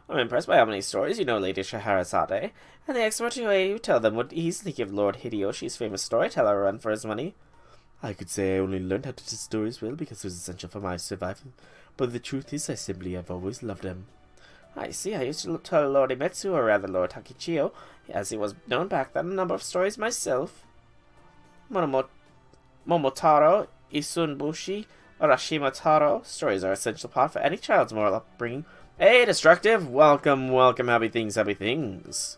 I'm impressed by how many stories you know, Lady Shahirazade, and the expert way you tell them would easily give Lord Hideyoshi's famous storyteller a run for his money. I could say I only learned how to tell stories well because it was essential for my survival, but the truth is I simply have always loved them. I see, I used to tell Lord Imetsu, or rather Lord Takichiyo, as he was known back then, a number of stories myself. Momotaro, Isunbushi, Urashima Taro. Stories are an essential part for any child's moral upbringing. Hey, Destructive! Welcome, happy things.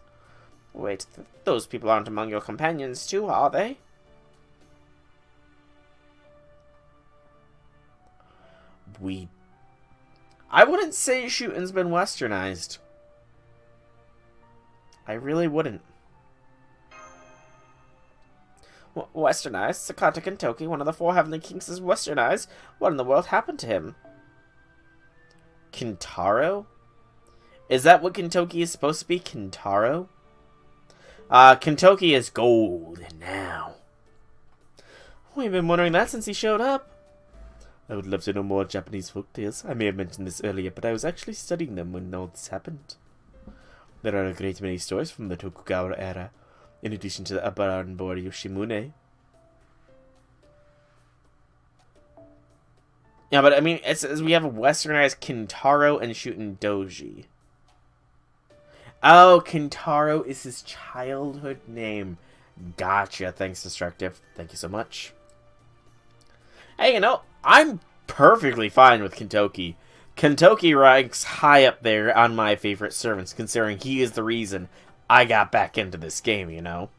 Wait, those people aren't among your companions too, are they? I wouldn't say shooting's been westernized. I really wouldn't. Westernized? Sakata Kintoki, one of the 4 Heavenly Kings, is westernized? What in the world happened to him? Kintaro? Is that what Kintoki is supposed to be? Kintaro? Kintoki is golden now. We've been wondering that since he showed up. I would love to know more Japanese folktales. I may have mentioned this earlier, but I was actually studying them when all this happened. There are a great many stories from the Tokugawa era, in addition to the upper on board Yoshimune. Yeah, but I mean, it says we have a westernized Kintaro and Shuten Doji. Oh, Kintaro is his childhood name. Gotcha. Thanks, Destructive. Thank you so much. Hey, you know, I'm perfectly fine with Kintoki. Kintoki ranks high up there on my favorite servants, considering he is the reason I got back into this game, you know?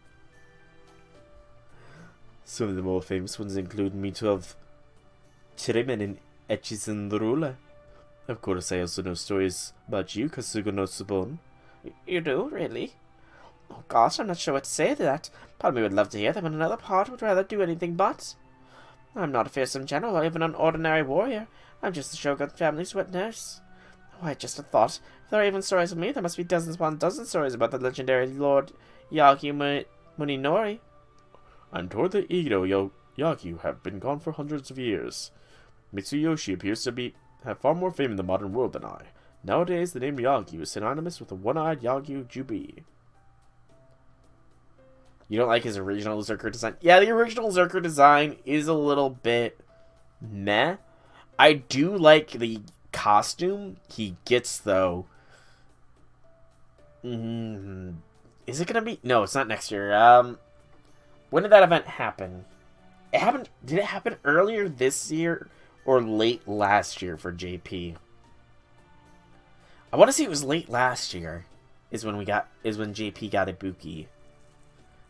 Some of the more famous ones include Mito of Chirimen and Echizen the Ruler. Of course, I also know stories about you, Kasuga no Tsubon. You do, really? Oh gosh, I'm not sure what to say to that. Part of me would love to hear them, and another part would rather do anything but. I'm not a fearsome general or even an ordinary warrior. I'm just the Shogun family's wet nurse. Oh, I just had thought, if there are even stories of me, there must be dozens upon dozens stories about the legendary Lord Yagyu Muninori. I'm told that Edo Yagyu have been gone for hundreds of years. Mitsuyoshi appears to have far more fame in the modern world than I. Nowadays, the name Yagyu is synonymous with the one-eyed Yagyu Jubi. You don't like his original Zerker design? Yeah, the original Zerker design is a little bit meh. I do like the costume he gets, though. Is it gonna be? No, it's not next year. When did that event happen? It happened. Did it happen earlier this year or late last year for JP? I want to say it was late last year. Is when JP got Ibuki.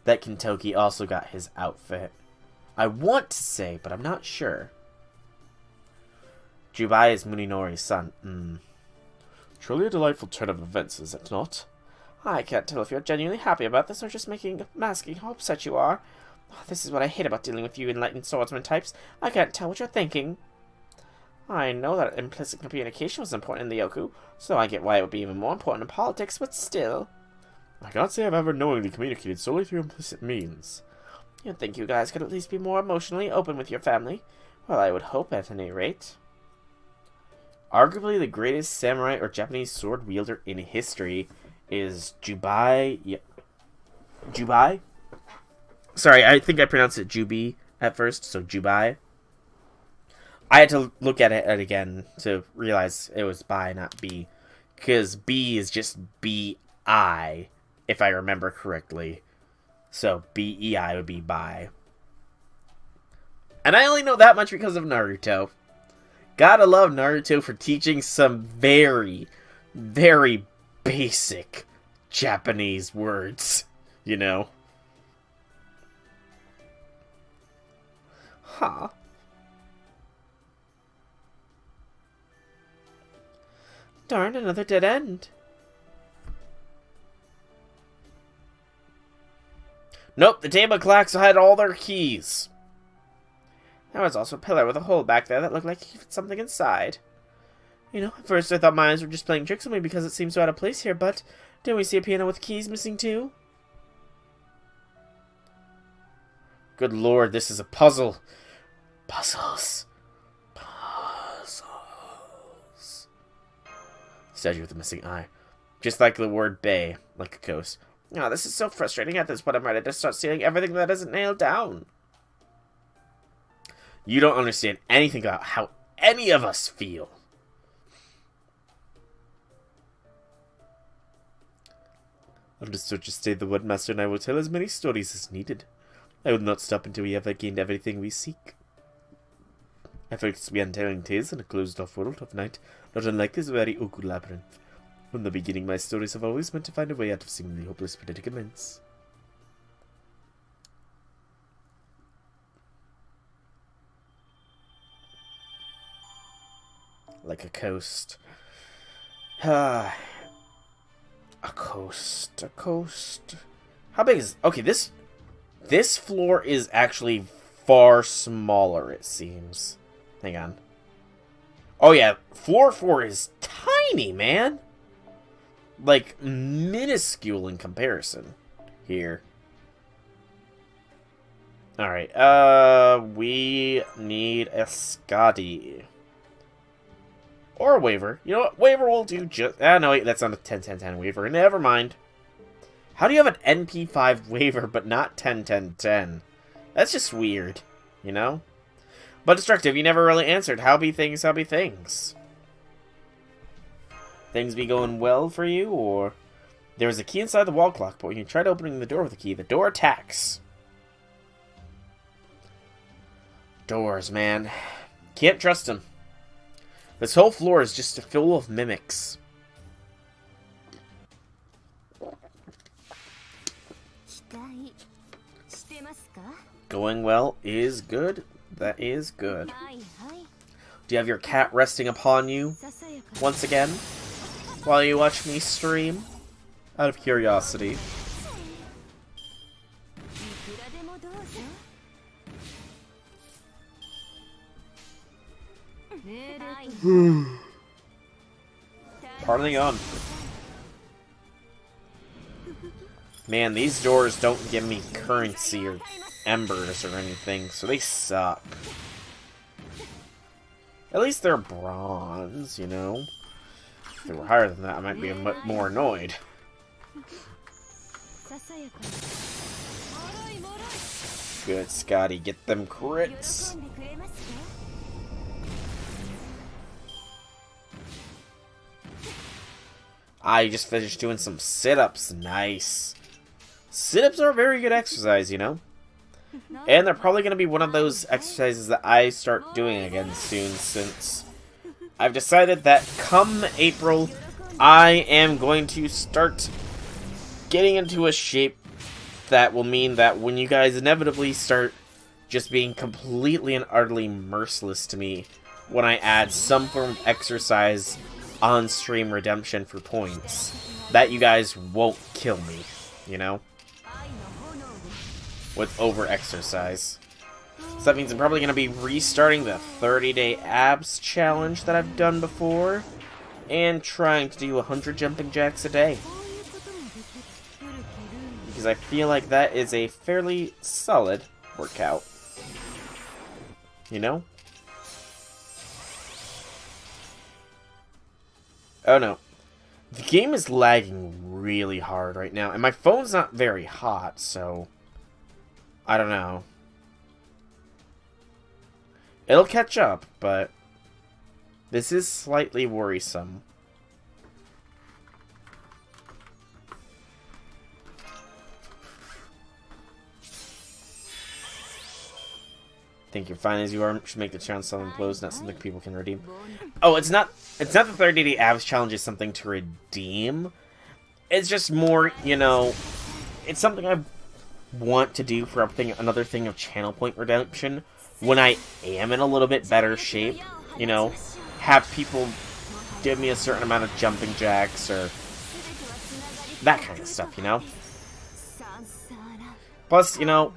That Kintoki also got his outfit. I want to say, but I'm not sure. Jubai is Muninori's son. Truly a delightful turn of events, is it not? I can't tell if you're genuinely happy about this or just masking how upset you are. This is what I hate about dealing with you enlightened swordsman types. I can't tell what you're thinking. I know that implicit communication was important in the Yoku, so I get why it would be even more important in politics, but still. I can't say I've ever knowingly communicated solely through implicit means. You'd think you guys could at least be more emotionally open with your family. Well, I would hope at any rate. Arguably the greatest samurai or Japanese sword wielder in history is Jubai. Jubai? Sorry, I think I pronounced it Jubi at first, so Jubai. I had to look at it again to realize it was Bai, not B. Because B is just B-I, if I remember correctly. So B-E-I would be Bai. And I only know that much because of Naruto. Gotta love Naruto for teaching some very, very basic Japanese words, you know? Huh. Darn, another dead end. Nope, the table clocks had all their keys. There was also a pillar with a hole back there that looked like he fit something inside. You know, at first I thought my eyes were just playing tricks on me because it seemed so out of place here, but didn't we see a piano with keys missing too? Good lord, this is a puzzle. Puzzles. Statue with a missing eye. Just like the word bay, like a ghost. Oh, this is so frustrating. At this point, I'm ready to start seeing everything that isn't nailed down. You don't understand anything about how any of us feel. Understood, just stay the Woodmaster and I will tell as many stories as needed. I will not stop until we have gained everything we seek. Efforts began telling tales in a closed-off world of night, not unlike this very Oku Labyrinth. From the beginning, my stories have always meant to find a way out of seemingly hopeless predicaments. Like a coast. A coast. How big is... Okay, this This floor is actually far smaller, it seems. Hang on. Oh yeah, floor 4 is tiny, man. Like, minuscule in comparison here. Alright, we need a Scotty. Or a waiver. You know what? Waiver will do just... Ah, no, wait, that's not a 10-10-10 waiver. Never mind. How do you have an NP5 waiver, but not 10-10-10? That's just weird, you know? But Destructive, you never really answered. How be things, how be things? Things be going well for you, or... There was a key inside the wall clock, but when you tried opening the door with the key, the door attacks. Doors, man. Can't trust them. This whole floor is just full of mimics. Going well is good. That is good. Do you have your cat resting upon you once again while you watch me stream? Out of curiosity. Parting on. Man, these doors don't give me currency or embers or anything, so they suck. At least they're bronze, you know? If they were higher than that, I might be a bit more annoyed. Good, Scotty. Get them crits. I just finished doing some sit-ups. Nice. Sit-ups are a very good exercise, you know? And they're probably going to be one of those exercises that I start doing again soon, since I've decided that come April, I am going to start getting into a shape that will mean that when you guys inevitably start just being completely and utterly merciless to me when I add some form of exercise on-stream redemption for points, that you guys won't kill me, you know? With over-exercise. So that means I'm probably going to be restarting the 30-day abs challenge that I've done before, and trying to do 100 jumping jacks a day. Because I feel like that is a fairly solid workout. You know? Oh no. The game is lagging really hard right now, and my phone's not very hot, so... I don't know. It'll catch up, but... this is slightly worrisome. Think you're fine as you are. Should make the challenge selling blows, not something people can redeem. Oh, it's not the 30-day abs challenge is something to redeem. It's just more, you know, it's something I want to do for another thing of channel point redemption when I am in a little bit better shape. You know, have people give me a certain amount of jumping jacks or that kind of stuff, you know? Plus, you know,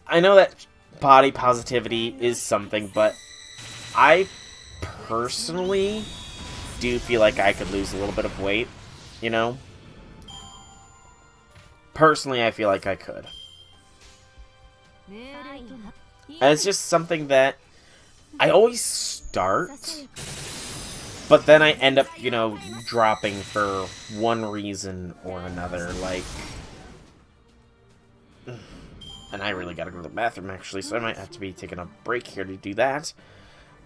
I know that body positivity is something, but I personally do feel like I could lose a little bit of weight, you know? Personally, I feel like I could. And it's just something that I always start, but then I end up, you know, dropping for one reason or another, like... And I really gotta go to the bathroom, actually, so I might have to be taking a break here to do that.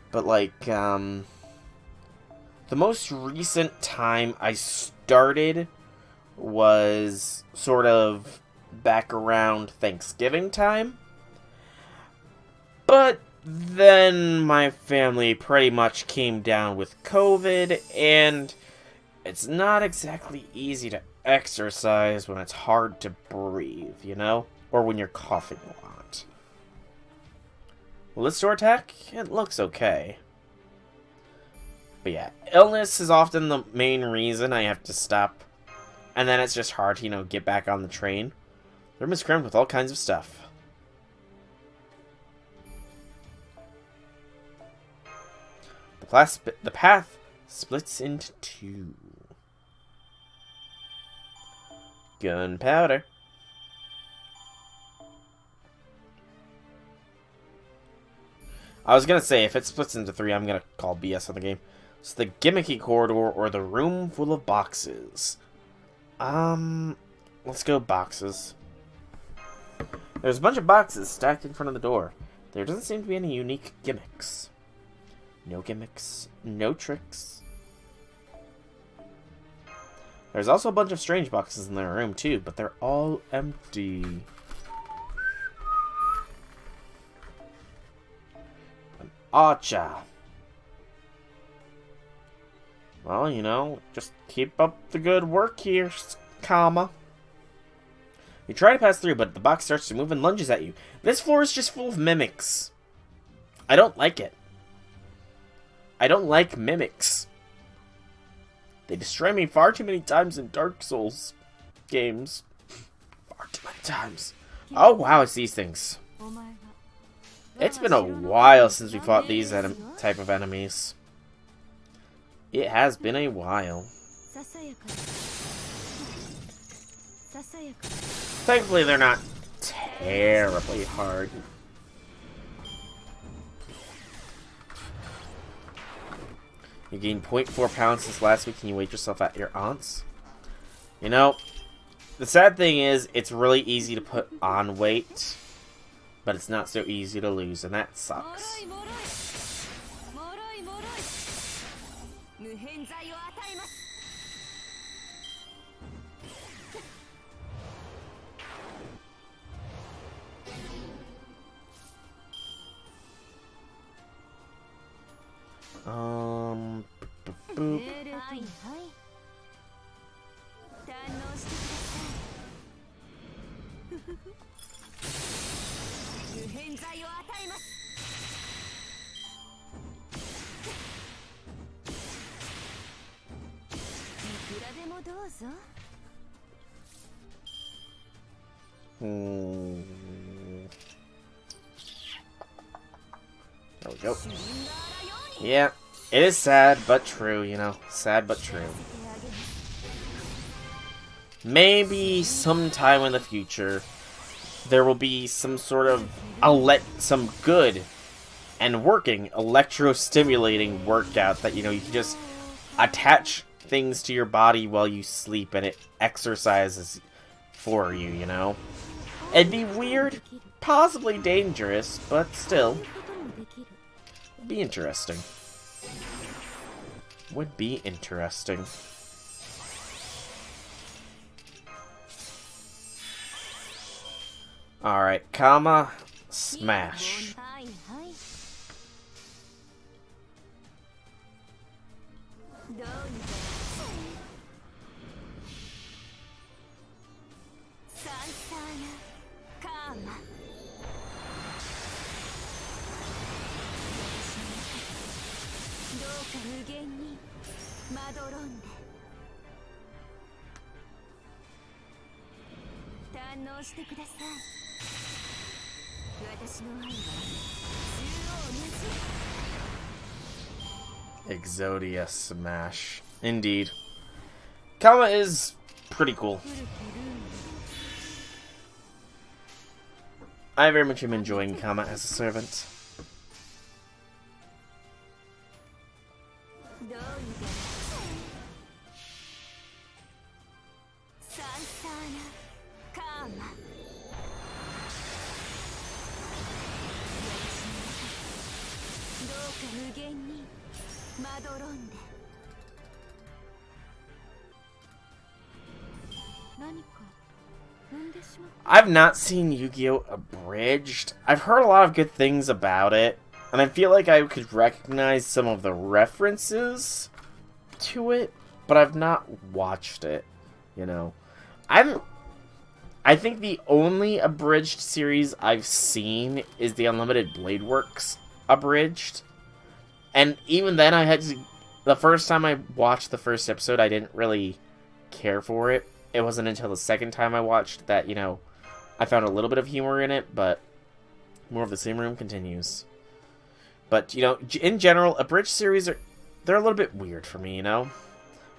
But, like, the most recent time I started was sort of back around Thanksgiving time. But then my family pretty much came down with COVID, and it's not exactly easy to exercise when it's hard to breathe, you know? Or when you're coughing a lot. Will this door attack? It looks okay. But yeah, illness is often the main reason I have to stop. And then it's just hard to, you know, get back on the train. The room is crammed with all kinds of stuff. The path splits into two. Gunpowder. I was gonna say, if it splits into three, I'm gonna call BS on the game. So the gimmicky corridor or the room full of boxes. Let's go boxes. There's a bunch of boxes stacked in front of the door. There doesn't seem to be any unique gimmicks. No gimmicks, no tricks. There's also a bunch of strange boxes in their room too, but they're all empty. Acha. Well, you know, just keep up the good work here, comma. You try to pass through, but the box starts to move and lunges at you. This floor is just full of mimics. I don't like it. I don't like mimics. They destroy me far too many times in Dark Souls games. Far too many times. Oh wow, it's these things. It's been a while since we fought these type of enemies. It has been a while. Thankfully, they're not terribly hard. You gained 0.4 pounds since last week. Can you weight yourself at your aunt's? You know, the sad thing is, it's really easy to put on weight, but it's not so easy to lose, and that sucks. Boop. There we go. Yeah, it is sad but true, you know. Sad but true. Maybe sometime in the future there will be some sort of some good and working electro-stimulating workout that, you know, you can just attach things to your body while you sleep and it exercises for you, you know. It'd be weird, possibly dangerous, but still, it'd be interesting. Would be interesting. Alright, comma, smash. Exodia smash. Indeed. Kama is pretty cool. I very much am enjoying Kama as a servant. I've not seen Yu-Gi-Oh! Abridged. I've heard a lot of good things about it, and I feel like I could recognize some of the references to it, but I've not watched it, you know. I think the only abridged series I've seen is the Unlimited Blade Works abridged, and even then the first time I watched the first episode, I didn't really care for it. It wasn't until the second time I watched that, you know, I found a little bit of humor in it, but more of the same room continues. But, you know, in general, abridged series they're a little bit weird for me, you know?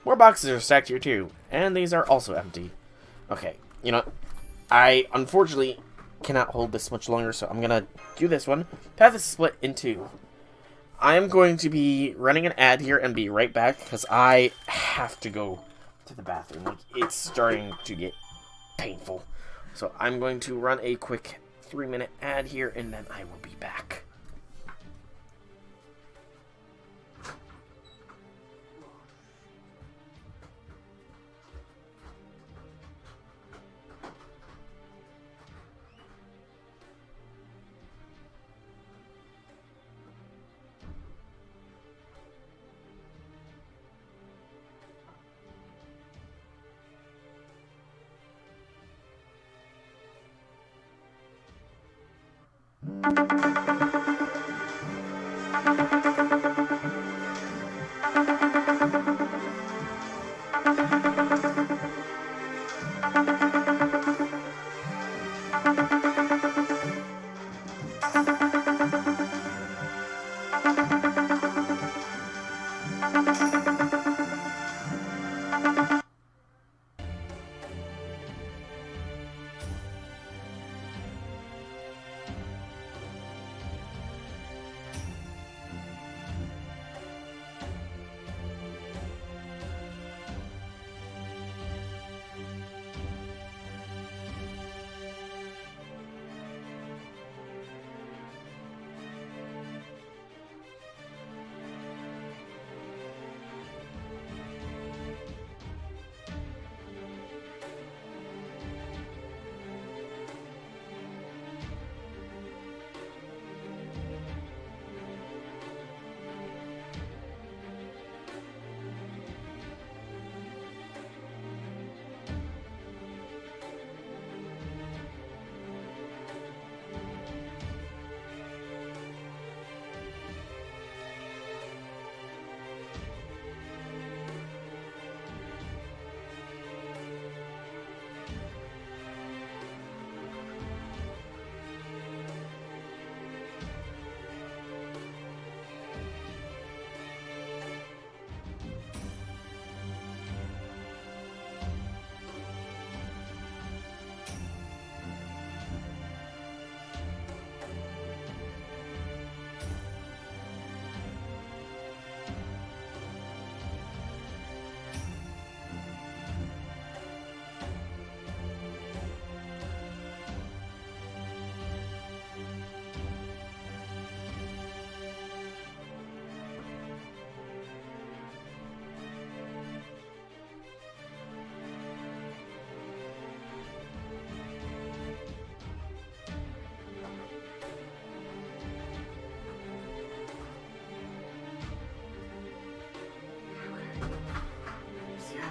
More boxes are stacked here, too. And these are also empty. Okay, you know, I unfortunately cannot hold this much longer, so I'm gonna do this one. Path is split in two. I am going to be running an ad here and be right back, because I have to go to the bathroom. Like, it's starting to get painful. So I'm going to run a quick 3-minute ad here, and then I will be back.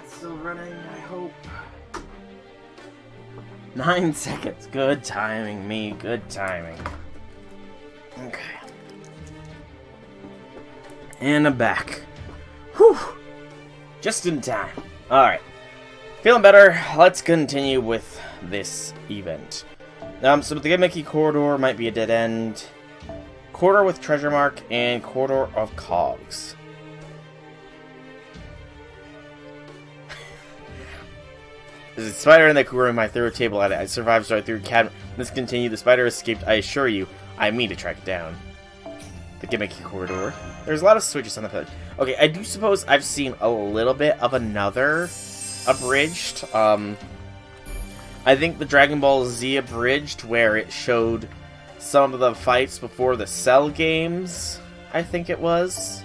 Still running, I hope. 9 seconds. Good timing, me. Good timing. Okay. And I'm back. Whew. Just in time. Alright. Feeling better. Let's continue with this event. So the gimmicky corridor might be a dead end. Corridor with treasure mark and corridor of cogs. There's a spider in that room. I threw a table at it. I survived, so I threw a cabinet. Let's continue. The spider escaped. I assure you, I mean to track it down. The gimmicky corridor. There's a lot of switches on the page. Okay, I do suppose I've seen a little bit of another abridged. I think the Dragon Ball Z abridged, where it showed some of the fights before the Cell games. I think it was.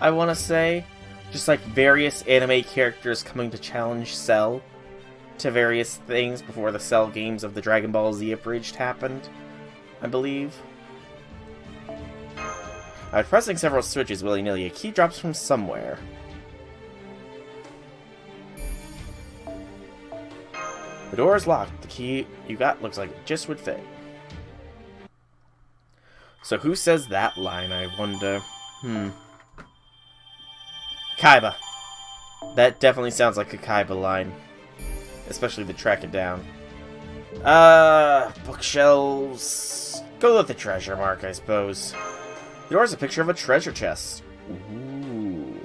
I want to say. Just like various anime characters coming to challenge Cell to various things before the Cell games of the Dragon Ball Z abridged happened, I believe. I was pressing several switches willy-nilly. A key drops from somewhere. The door is locked. The key you got looks like it just would fit. So who says that line, I wonder? Kaiba. That definitely sounds like a Kaiba line. Especially the track it down. Bookshelves. Go with the treasure mark, I suppose. The door is a picture of a treasure chest. Ooh.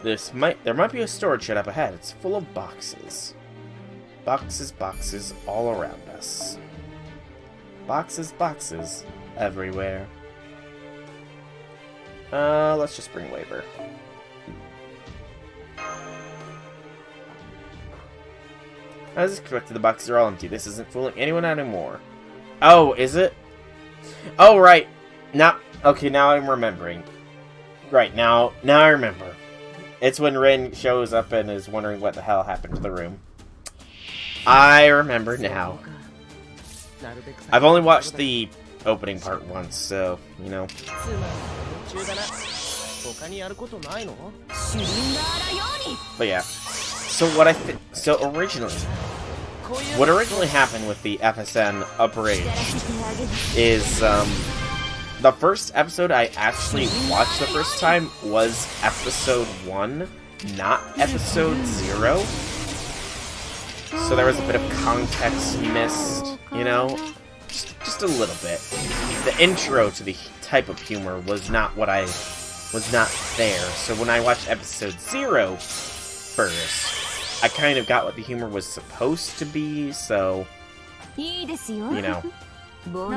There might be a storage shed up ahead. It's full of boxes. Boxes all around us. Boxes everywhere. Let's just bring labor. As expected, the boxes are all empty. This isn't fooling anyone anymore. Oh, is it? Oh, right. Now I'm remembering. Right, now I remember. It's when Rin shows up and is wondering what the hell happened to the room. I remember now. I've only watched the opening part once, so, you know. But yeah. So what originally happened with the FSN upgrade is, the first episode I actually watched the first time was episode 1, not episode 0. So there was a bit of context missed, you know? Just a little bit. The intro to the type of humor was not there. So when I watched episode 0 first, I kind of got what the humor was supposed to be, so, you know. But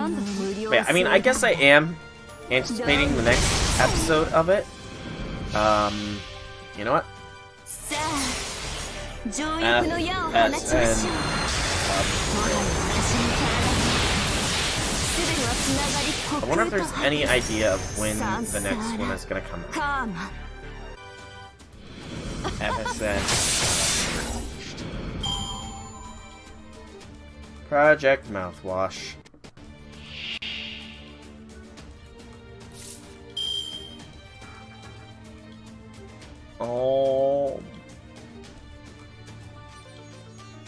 yeah, I mean, I guess I am anticipating the next episode of it. You know what? I wonder if there's any idea of when the next one is gonna come out. FSN. Project Mouthwash. Oh.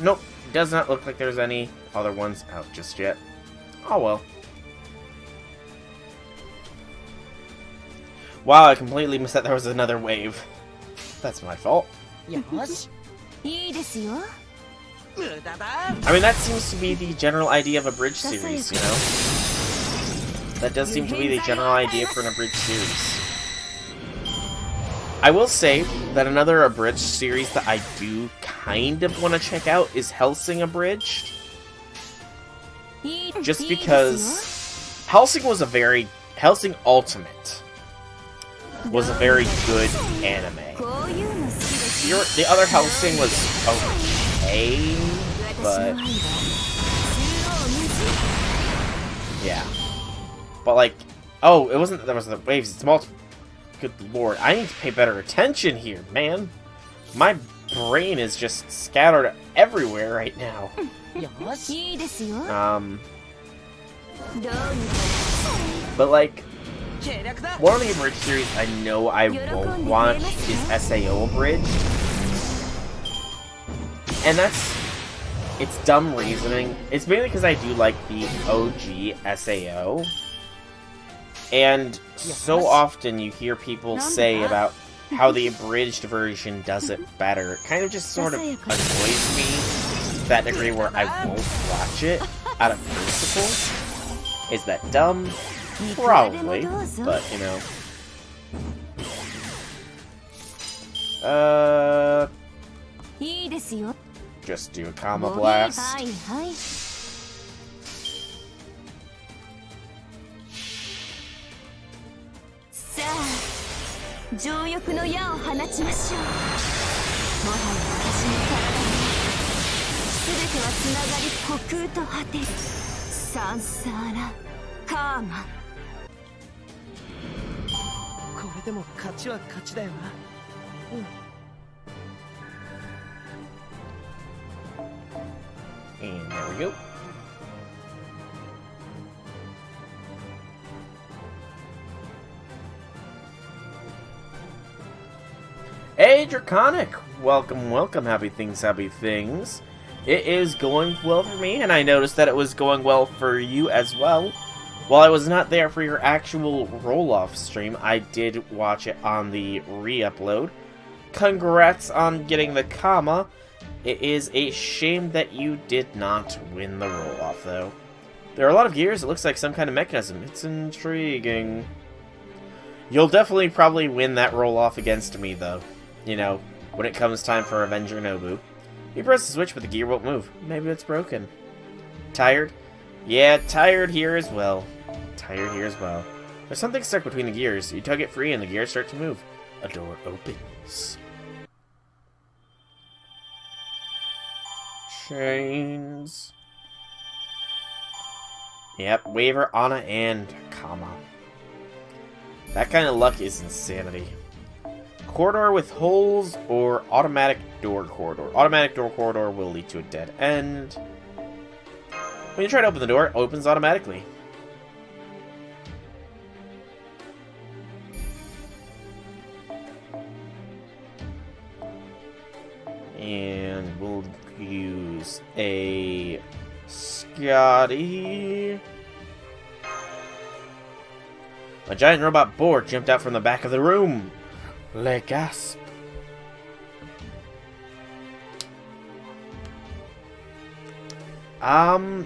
Nope. Does not look like there's any other ones out just yet. Oh well. Wow, I completely missed that there was another wave. That's my fault. I mean, that seems to be the general idea of a bridge series, you know? That does seem to be the general idea for an abridged series. I will say that another abridged series that I do kind of want to check out is Hellsing Abridged. Just because Hellsing Ultimate was a very good anime. The other Hellsing was okay, but yeah. But like, oh, it wasn't that there was the waves, it's multiple. Good lord, I need to pay better attention here, man. My brain is just scattered everywhere right now. But like, one of the abridged series I know I won't watch is SAO Abridged. And it's dumb reasoning. It's mainly because I do like the OG SAO. And so often you hear people say about how the abridged version does it better. It kind of just sort of annoys me to that degree where I won't watch it out of principle. Is that dumb? Probably, but you know. Just do a Kama Blast. And there we go. Hey, Draconic! Welcome, welcome, happy things, happy things. It is going well for me, and I noticed that it was going well for you as well. While I was not there for your actual roll-off stream, I did watch it on the re-upload. Congrats on getting the Kama, It is a shame that you did not win the roll-off, though. There are a lot of gears. It looks like some kind of mechanism. It's intriguing. You'll definitely probably win that roll-off against me, though. You know, when it comes time for Avenger Nobu. You press the switch, but the gear won't move. Maybe it's broken. Tired? Yeah, tired here as well. Tired here as well. There's something stuck between the gears. You tug it free and the gears start to move. A door opens. Chains. Yep, Waver, Anna, and Kama. That kind of luck is insanity. Corridor with holes or automatic door corridor. Automatic door corridor will lead to a dead end. When you try to open the door, it opens automatically. And we'll use a Scotty. A giant robot boar jumped out from the back of the room. Le gasp. I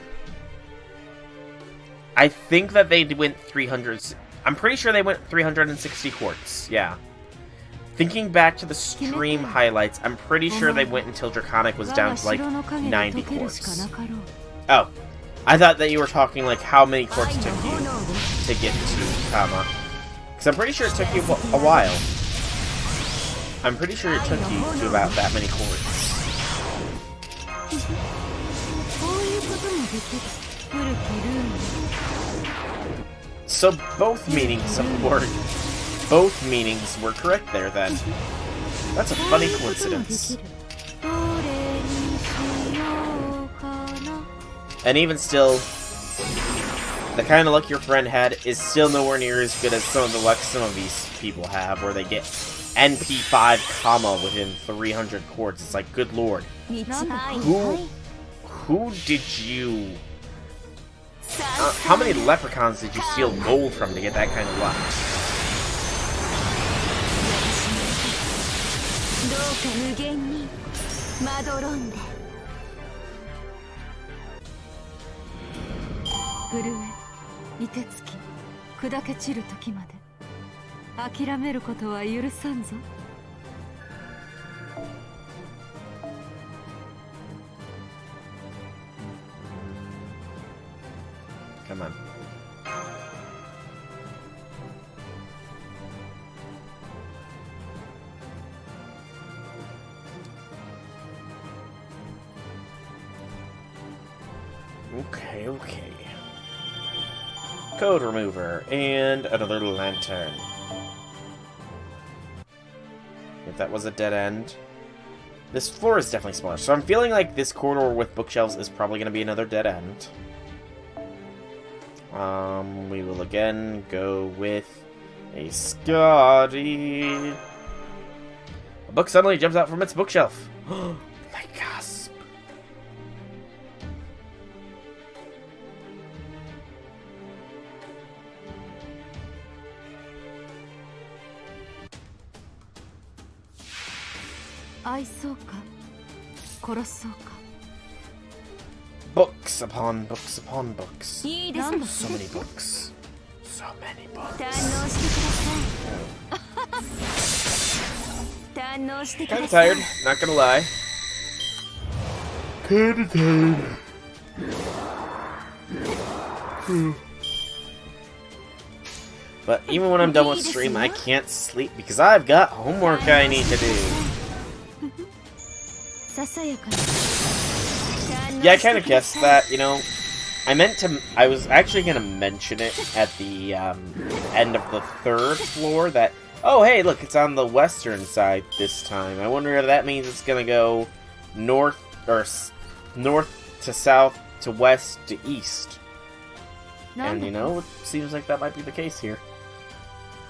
think that they went 300. I'm pretty sure they went 360 quarts. Yeah. Thinking back to the stream highlights, I'm pretty sure they went until Draconic was down to like 90 quarts. Oh, I thought that you were talking like how many quarts it took you to get to Kama. Because I'm pretty sure it took you a while. I'm pretty sure it took you to about that many quarts. So both meanings were correct there then. That's a funny coincidence. And even still, the kind of luck your friend had is still nowhere near as good as some of the luck some of these people have, where they get NP5 Kama within 300 quarts. It's like, good lord. Who did you... how many leprechauns did you steal gold from to get that kind of luck? Come on. Okay. Code remover and another lantern. If that was a dead end. This floor is definitely smaller, so I'm feeling like this corridor with bookshelves is probably going to be another dead end. We will again go with a Scotty. A book suddenly jumps out from its bookshelf. My gasp. Books upon books upon books. So many books. So many books. Kinda tired, not gonna lie. Kinda tired. But even when I'm done with stream, I can't sleep because I've got homework I need to do. Yeah, I kind of guessed that, you know. I was actually going to mention it at the end of the third floor that, oh, hey, look, it's on the western side this time. I wonder if that means it's going to go north to south to west to east. And, you know, it seems like that might be the case here.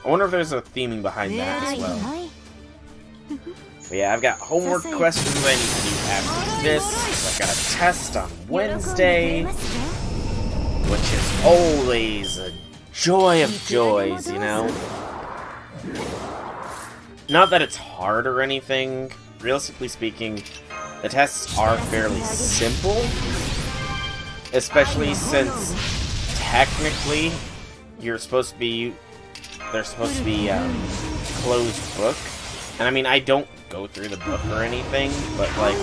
I wonder if there's a theming behind that as well. But yeah, I've got homework questions I need to do after this. I've got a test on Wednesday, which is always a joy of joys, you know? Not that it's hard or anything. Realistically speaking, the tests are fairly simple, especially since technically they're supposed to be closed book. And I mean, I don't go through the book or anything, but like,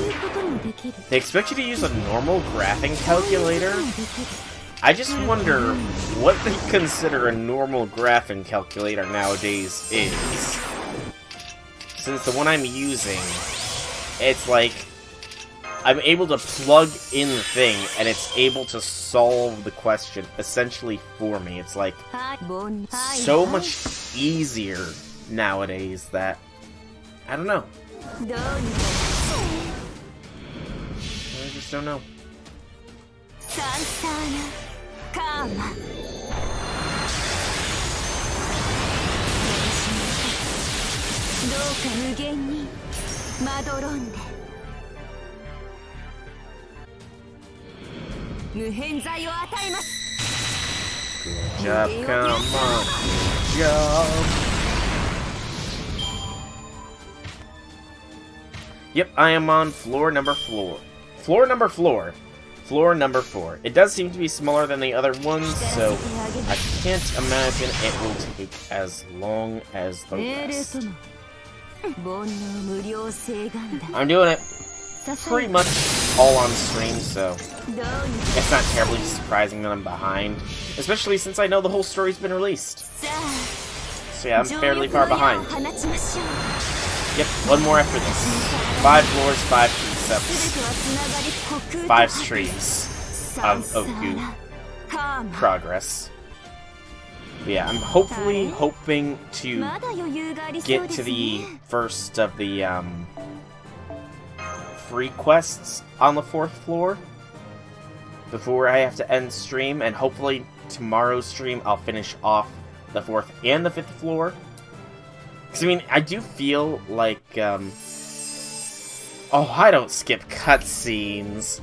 they expect you to use a normal graphing calculator. I just wonder what they consider a normal graphing calculator nowadays is. Since the one I'm using, it's like, I'm able to plug in the thing, and it's able to solve the question, essentially, for me. It's like, so much easier nowadays that, I don't know. I just don't know. Good job, come on. Good job. Yep, I am on floor number 4. Floor number 4. It does seem to be smaller than the other ones, so I can't imagine it will take as long as the rest. I'm doing it pretty much all on stream, so it's not terribly surprising that I'm behind, especially since I know the whole story's been released. So yeah, I'm fairly far behind. Yep, one more after this. 5 floors, 5 precepts, 5 streams of Oku progress. But yeah, I'm hoping to get to the first of the free quests on the 4th floor before I have to end stream, and hopefully tomorrow's stream I'll finish off the 4th and the 5th floor. Because, I mean, I do feel like, oh, I don't skip cutscenes.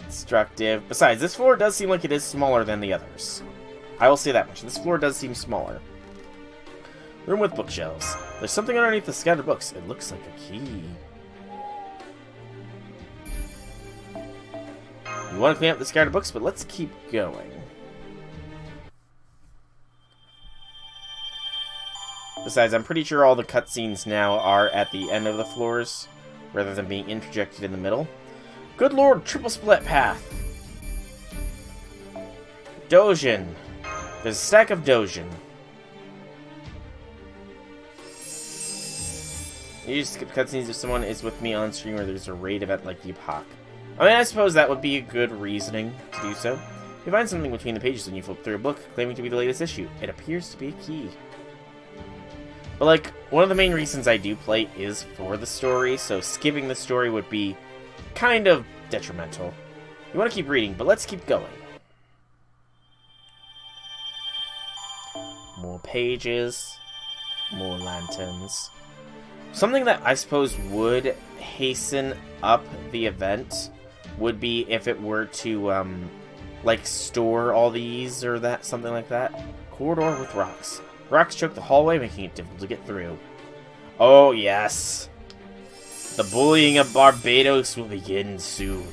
Destructive. Besides, this floor does seem like it is smaller than the others. I will say that much. This floor does seem smaller. Room with bookshelves. There's something underneath the scattered books. It looks like a key. We want to clean up the scattered books, but let's keep going. Besides, I'm pretty sure all the cutscenes now are at the end of the floors, rather than being interjected in the middle. Good lord, triple split path! Dojin. There's a stack of Dojin. You just skip cutscenes if someone is with me on stream or there's a raid event like the Epoch. I mean, I suppose that would be a good reasoning to do so. You find something between the pages when you flip through a book, claiming to be the latest issue. It appears to be a key. But, like, one of the main reasons I do play is for the story, so skipping the story would be kind of detrimental. You want to keep reading, but let's keep going. More pages. More lanterns. Something that I suppose would hasten up the event would be if it were to, like, store all these or that, something like that. Corridor with rocks. Rocks choke the hallway, making it difficult to get through. Oh, yes. The bullying of Barbados will begin soon.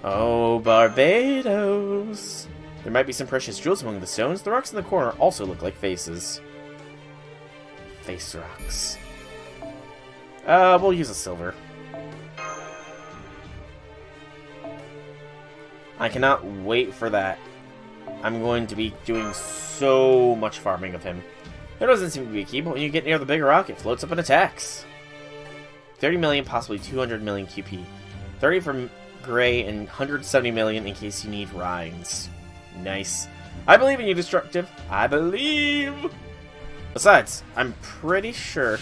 Oh, Barbados. There might be some precious jewels among the stones. The rocks in the corner also look like faces. Face rocks. We'll use a silver. I cannot wait for that. I'm going to be doing so much farming of him. There doesn't seem to be a key, but when you get near the big rock, it floats up and attacks. 30 million, possibly 200 million QP. 30 from Gray, and 170 million in case you need Rhines. Nice. I believe in you, Destructive. I believe! Besides, I'm pretty sure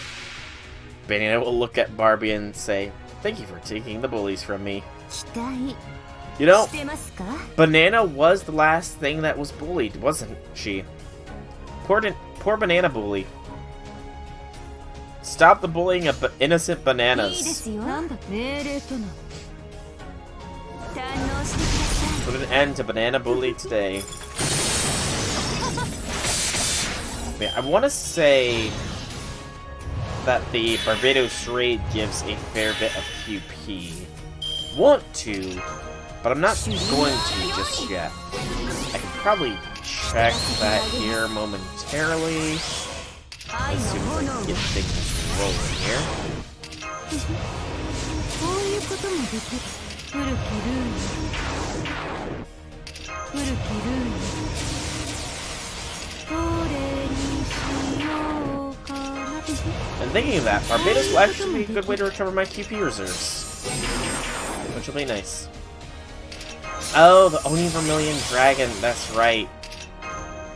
Banana will look at Barbie and say, "Thank you for taking the bullies from me." You know, Banana was the last thing that was bullied, wasn't she? Poor Banana Bully. Stop the bullying of innocent bananas. Put an end to Banana Bully today. Yeah, I want to say that the Barbados raid gives a fair bit of QP. Want to, but I'm not going to just yet. I can probably check that here momentarily as soon as I can get things rolling here. And thinking of that, Barbados will actually be a good way to recover my QP reserves, which will be nice. Oh, the Oni Vermilion Dragon, that's right.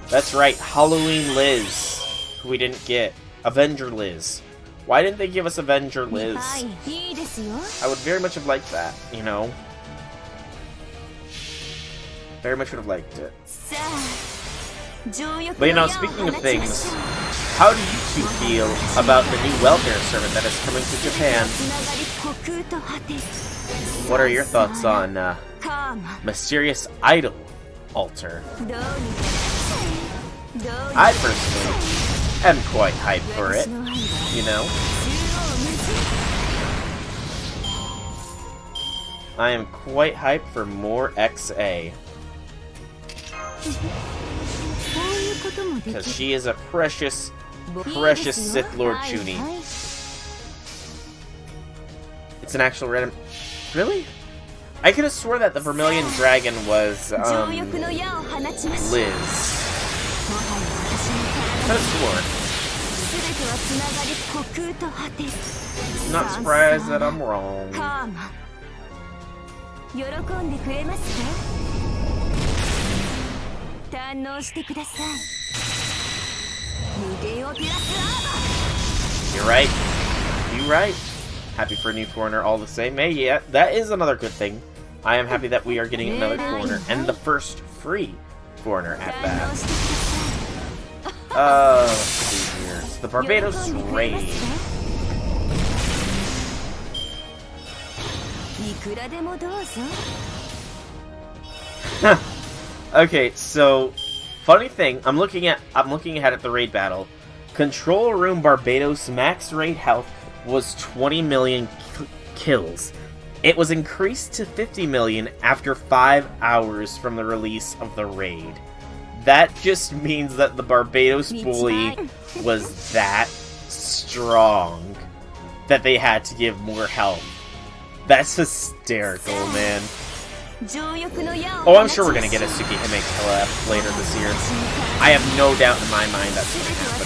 That's right, Halloween Liz, who we didn't get. Avenger Liz. Why didn't they give us Avenger Liz? I would very much have liked that, you know? Very much would have liked it. But you know, speaking of things, how do you two feel about the new welfare servant that is coming to Japan? What are your thoughts on Mysterious Idol Altar? I personally am quite hyped for it, you know? I am quite hyped for more XA. Because she is a precious Sith Lord Chuny. It's an actual random... Really? I could have swore that the Vermilion Dragon was, Liz. Could have sworn. Not surprised that I'm wrong. You're right. You're right. Happy for a new foreigner all the same. Hey, yeah, that is another good thing. I am happy that we are getting another foreigner, and the first free foreigner at that. Let's see here. So the Barbados raid. Okay, so funny thing, I'm looking ahead at the raid battle. Control Room Barbados max raid health was 20 million kills. It was increased to 50 million after 5 hours from the release of the raid. That just means that the Barbados bully was that strong that they had to give more health. That's hysterical, man. Oh, I'm sure we're gonna get a Tsukihime collab later this year. I have no doubt in my mind that's gonna happen.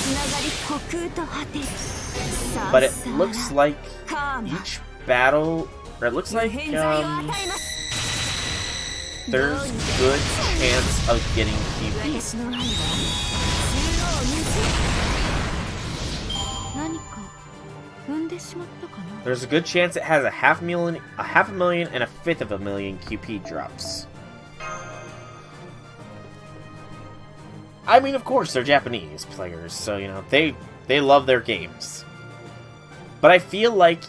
But it looks like each battle, or it looks like there's good chance of getting PvP. There's a good chance it has a half a million, and a fifth of a million QP drops. I mean, of course, they're Japanese players, so, you know, they love their games. But I feel like,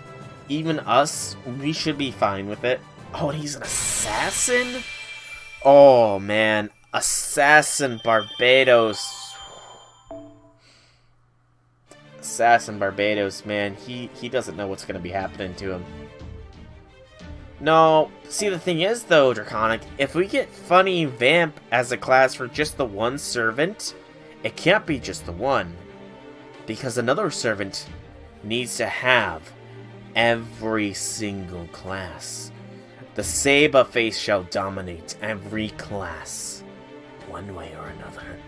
even us, we should be fine with it. Oh, and he's an assassin? Oh, man. Assassin Barbados. Assassin Barbados, man, he doesn't know what's going to be happening to him. No, see, the thing is, though, Draconic, if we get Funny Vamp as a class for just the one servant, it can't be just the one. Because another servant needs to have every single class. The Saba face shall dominate every class, one way or another.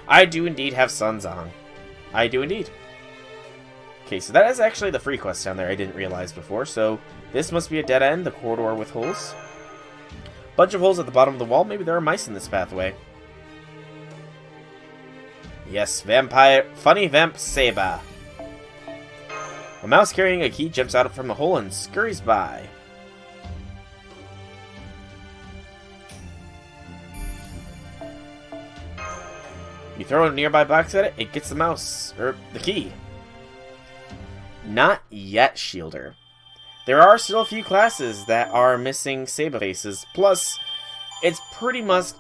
I do indeed have Sunzong. I do indeed. Okay, so that is actually the free quest down there I didn't realize before, so this must be a dead end, the corridor with holes. Bunch of holes at the bottom of the wall, maybe there are mice in this pathway. Yes, vampire, Funny Vamp Saba. A mouse carrying a key jumps out from a hole and scurries by. You throw a nearby box at it, it gets the mouse, or the key. Not yet, Shielder. There are still a few classes that are missing Saba faces, plus, it's pretty much...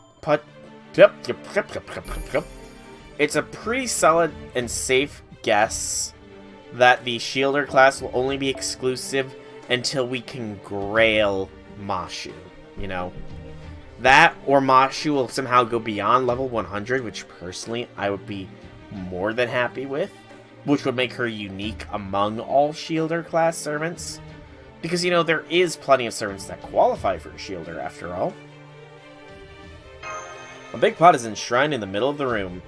It's a pretty solid and safe guess that the Shielder class will only be exclusive until we can grail Mashu, you know. That, or Mashu will somehow go beyond level 100, which personally I would be more than happy with, which would make her unique among all Shielder class servants. Because, you know, there is plenty of servants that qualify for Shielder after all. A big pot is enshrined in the middle of the room.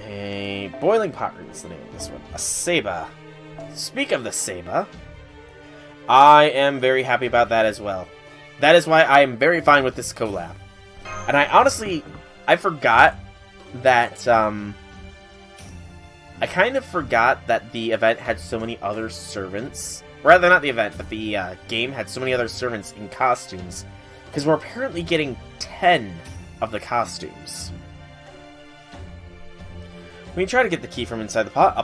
A boiling pot is the name of this one. A Seba. Speak of the Seba, I am very happy about that as well. That is why I am very fine with this collab. And I honestly, I forgot that, I kind of forgot that the event had so many other servants. Rather, not the event, but the game had so many other servants in costumes. Because we're apparently getting 10 of the costumes. When you try to get the key from inside the pot, a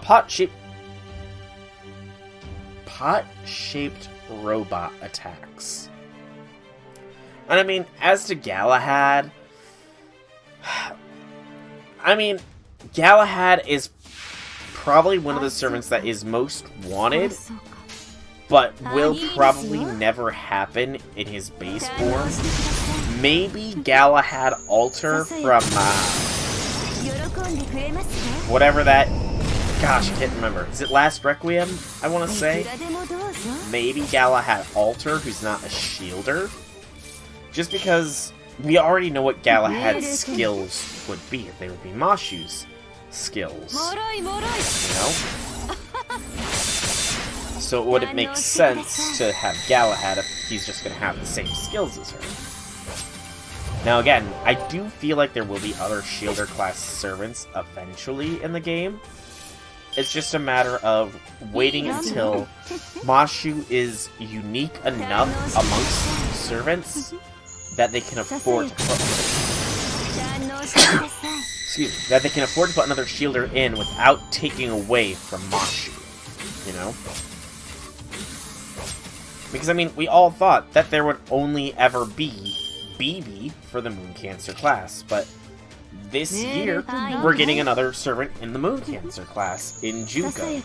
pot-shaped robot attacks. And I mean, as to Galahad, I mean, Galahad is probably one of the servants that is most wanted, but will probably never happen in his base form. Maybe Galahad Alter from, whatever that... Gosh, I can't remember. Is it Last Requiem, I want to say? Maybe Galahad Alter, who's not a shielder. Just because we already know what Galahad's skills would be. They would be Mashu's skills. You know? So would it make sense to have Galahad if he's just going to have the same skills as her? Now again, I do feel like there will be other Shielder class servants eventually in the game. It's just a matter of waiting until Mashu is unique enough amongst servants that they can afford to put another Shielder in without taking away from Mashu, you know? Because, I mean, we all thought that there would only ever be BB for the Moon Cancer class, but this year, we're getting another servant in the Moon Cancer class, in Juko.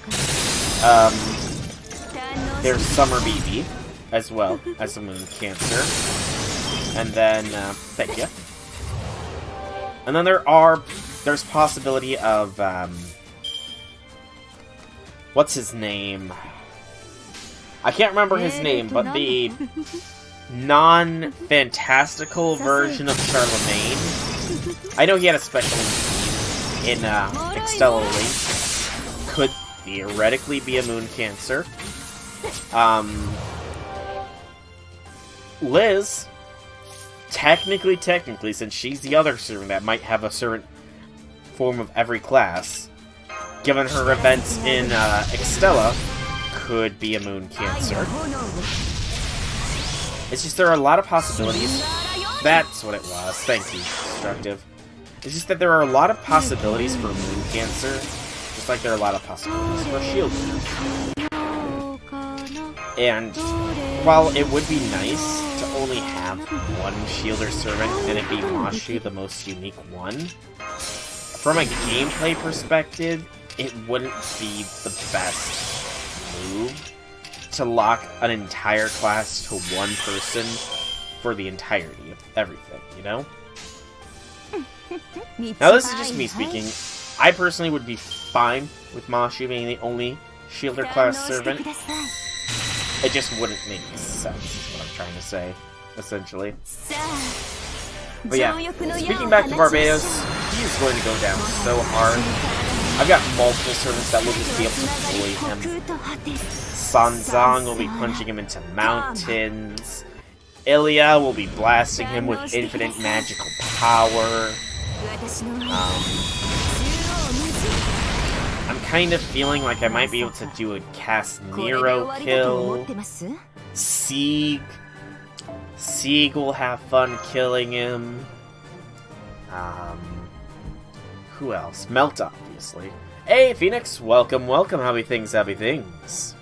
There's Summer BB, as well as the Moon Cancer. And then, thank you. And then there's possibility of, what's his name? I can't remember his name, but the non-fantastical version of Charlemagne. I know he had a special in Extella Link. Could theoretically be a Moon Cancer. Liz, technically, since she's the other servant that might have a servant form of every class, given her events in Extella, could be a Moon Cancer. It's just there are a lot of possibilities. That's what it was. Thank you, Destructive. It's just that there are a lot of possibilities for Moon Cancer, just like there are a lot of possibilities for Shield. And while it would be nice to only have one Shielder servant and it be Mashu, the most unique one, from a gameplay perspective, it wouldn't be the best move to lock an entire class to one person for the entirety of everything, you know? Now, this is just me speaking. I personally would be fine with Mashu being the only Shielder class servant. It just wouldn't make sense, is what I'm trying to say, essentially. But yeah, speaking back to Barbados, he is going to go down so hard. I've got multiple servants that will just be able to bully him. Sanzang will be punching him into mountains. Ilya will be blasting him with infinite magical power. I'm kind of feeling like I might be able to do a Cast Nero kill. Sieg will have fun killing him. Who else? Melt, obviously. Hey, Phoenix! Welcome, welcome, happy things, happy things.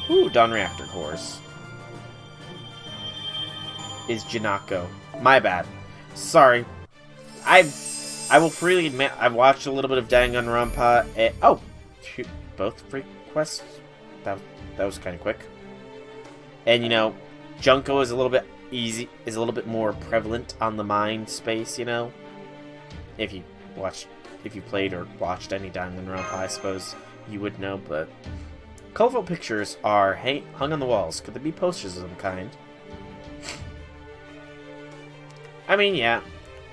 Ooh, Dawn Reactor cores. Is Janako. My bad. Sorry. I will freely admit I've watched a little bit of Danganronpa. Oh, both requests. That was kind of quick. And you know, Junko is a little bit more prevalent on the mind space. You know, if you played or watched any Danganronpa, I suppose you would know. But colorful pictures are hung on the walls. Could there be posters of some kind? I mean, yeah.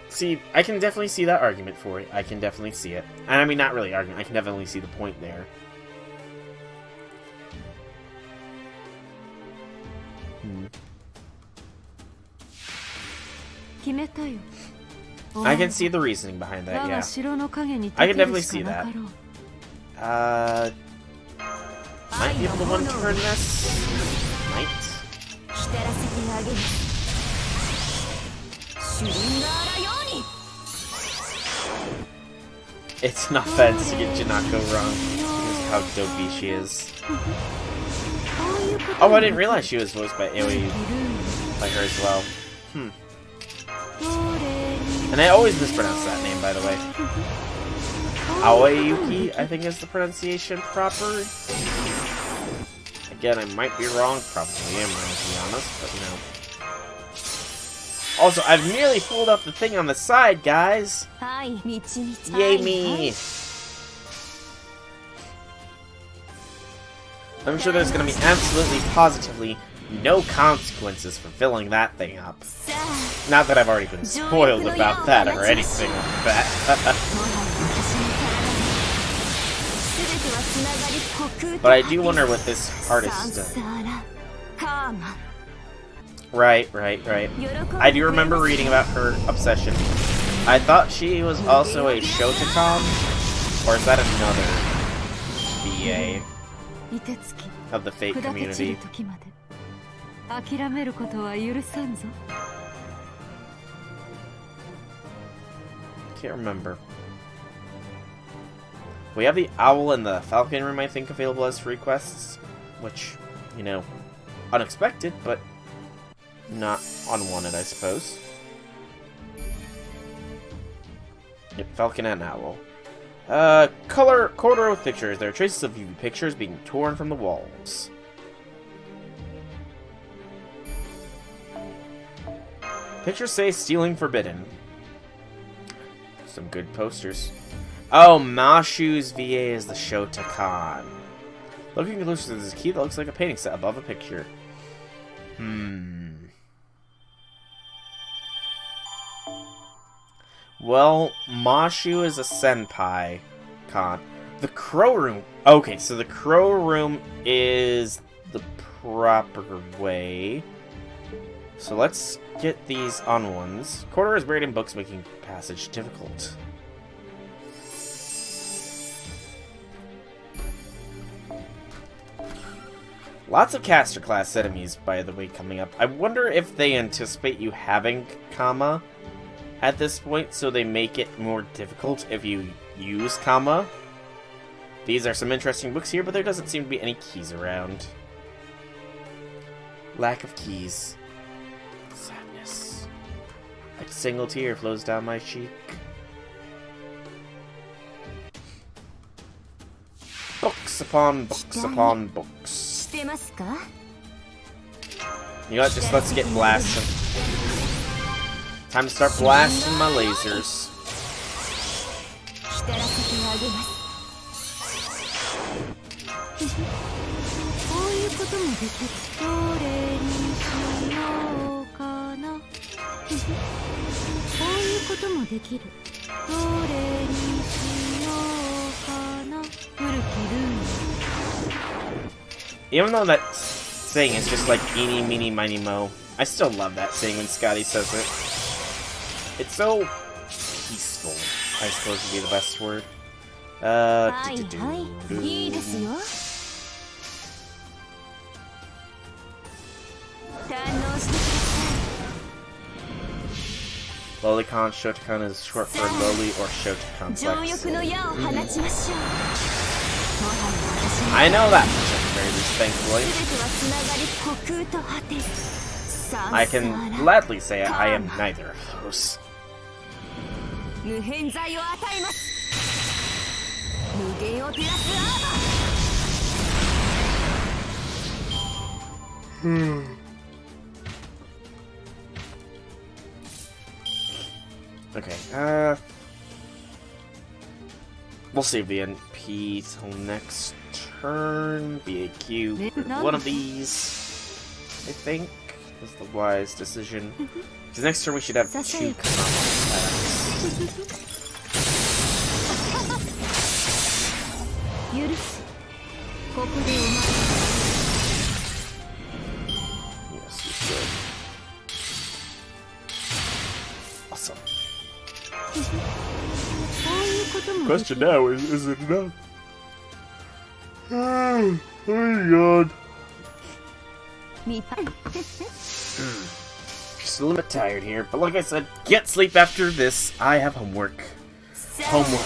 See, I can definitely see that argument for it. I can definitely see it. And I mean, not really argument. I can definitely see the point there. I can see the reasoning behind that, yeah. I can definitely see that. Might be able to one-turn this? Might. It's an offense to get Janako wrong, because of how dopey she is. Oh, I didn't realize she was voiced by Aoi, by her as well. And I always mispronounce that name, by the way. Aoyuki, I think is the pronunciation proper. Again, I might be wrong, probably am wrong to be honest, but you know. Also, I've nearly pulled up the thing on the side, guys! Yay me! I'm sure there's gonna be absolutely, positively no consequences for filling that thing up. Not that I've already been spoiled about that or anything like that. But I do wonder what this artist does. Right. I do remember reading about her obsession. I thought she was also a Shotokan, or is that another VA of the Fate community? Can't remember. We have the Owl and the Falcon room, I think, available as requests, which, you know, unexpected, but not unwanted, I suppose. Yep, Falcon and Owl. Color corridor with pictures. There are traces of UV pictures being torn from the walls. Pictures say stealing forbidden. Some good posters. Oh, Mashu's VA is the Shotokan. Looking closer, there's a key that looks like a painting set above a picture. Well, Mashu is a senpai con. The Crow Room. Okay, so the Crow Room is the proper way. So let's get these on ones. Corridor is buried in books, making passage difficult. Lots of caster class enemies, by the way, coming up. I wonder if they anticipate you having Kama at this point, so they make it more difficult if you use Kama. These are some interesting books here, but there doesn't seem to be any keys around. Lack of keys. Sadness. A single tear flows down my cheek. Books upon books upon books. You know what, just let's get blasting. Time to start blasting my lasers. Even though that saying is just like eeny, meeny, miny, mo, I still love that saying when Scotty says it. It's so peaceful, I suppose would be the best word. Lolicon, Shotokan is short for Loli or Shotokan. I know that much at the very least, thankfully. I can gladly say I am neither of those. 無変剤を与えます。無限を照らすアーバー。Okay, we'll save the NP till next turn. BAQ, one of these, I think, is the wise decision. Because next turn we should have 2 combat attacks. Yes, you should. Awesome. Question now is it enough? Oh my god. Just a little bit tired here, but like I said, get sleep after this. I have homework. Homework.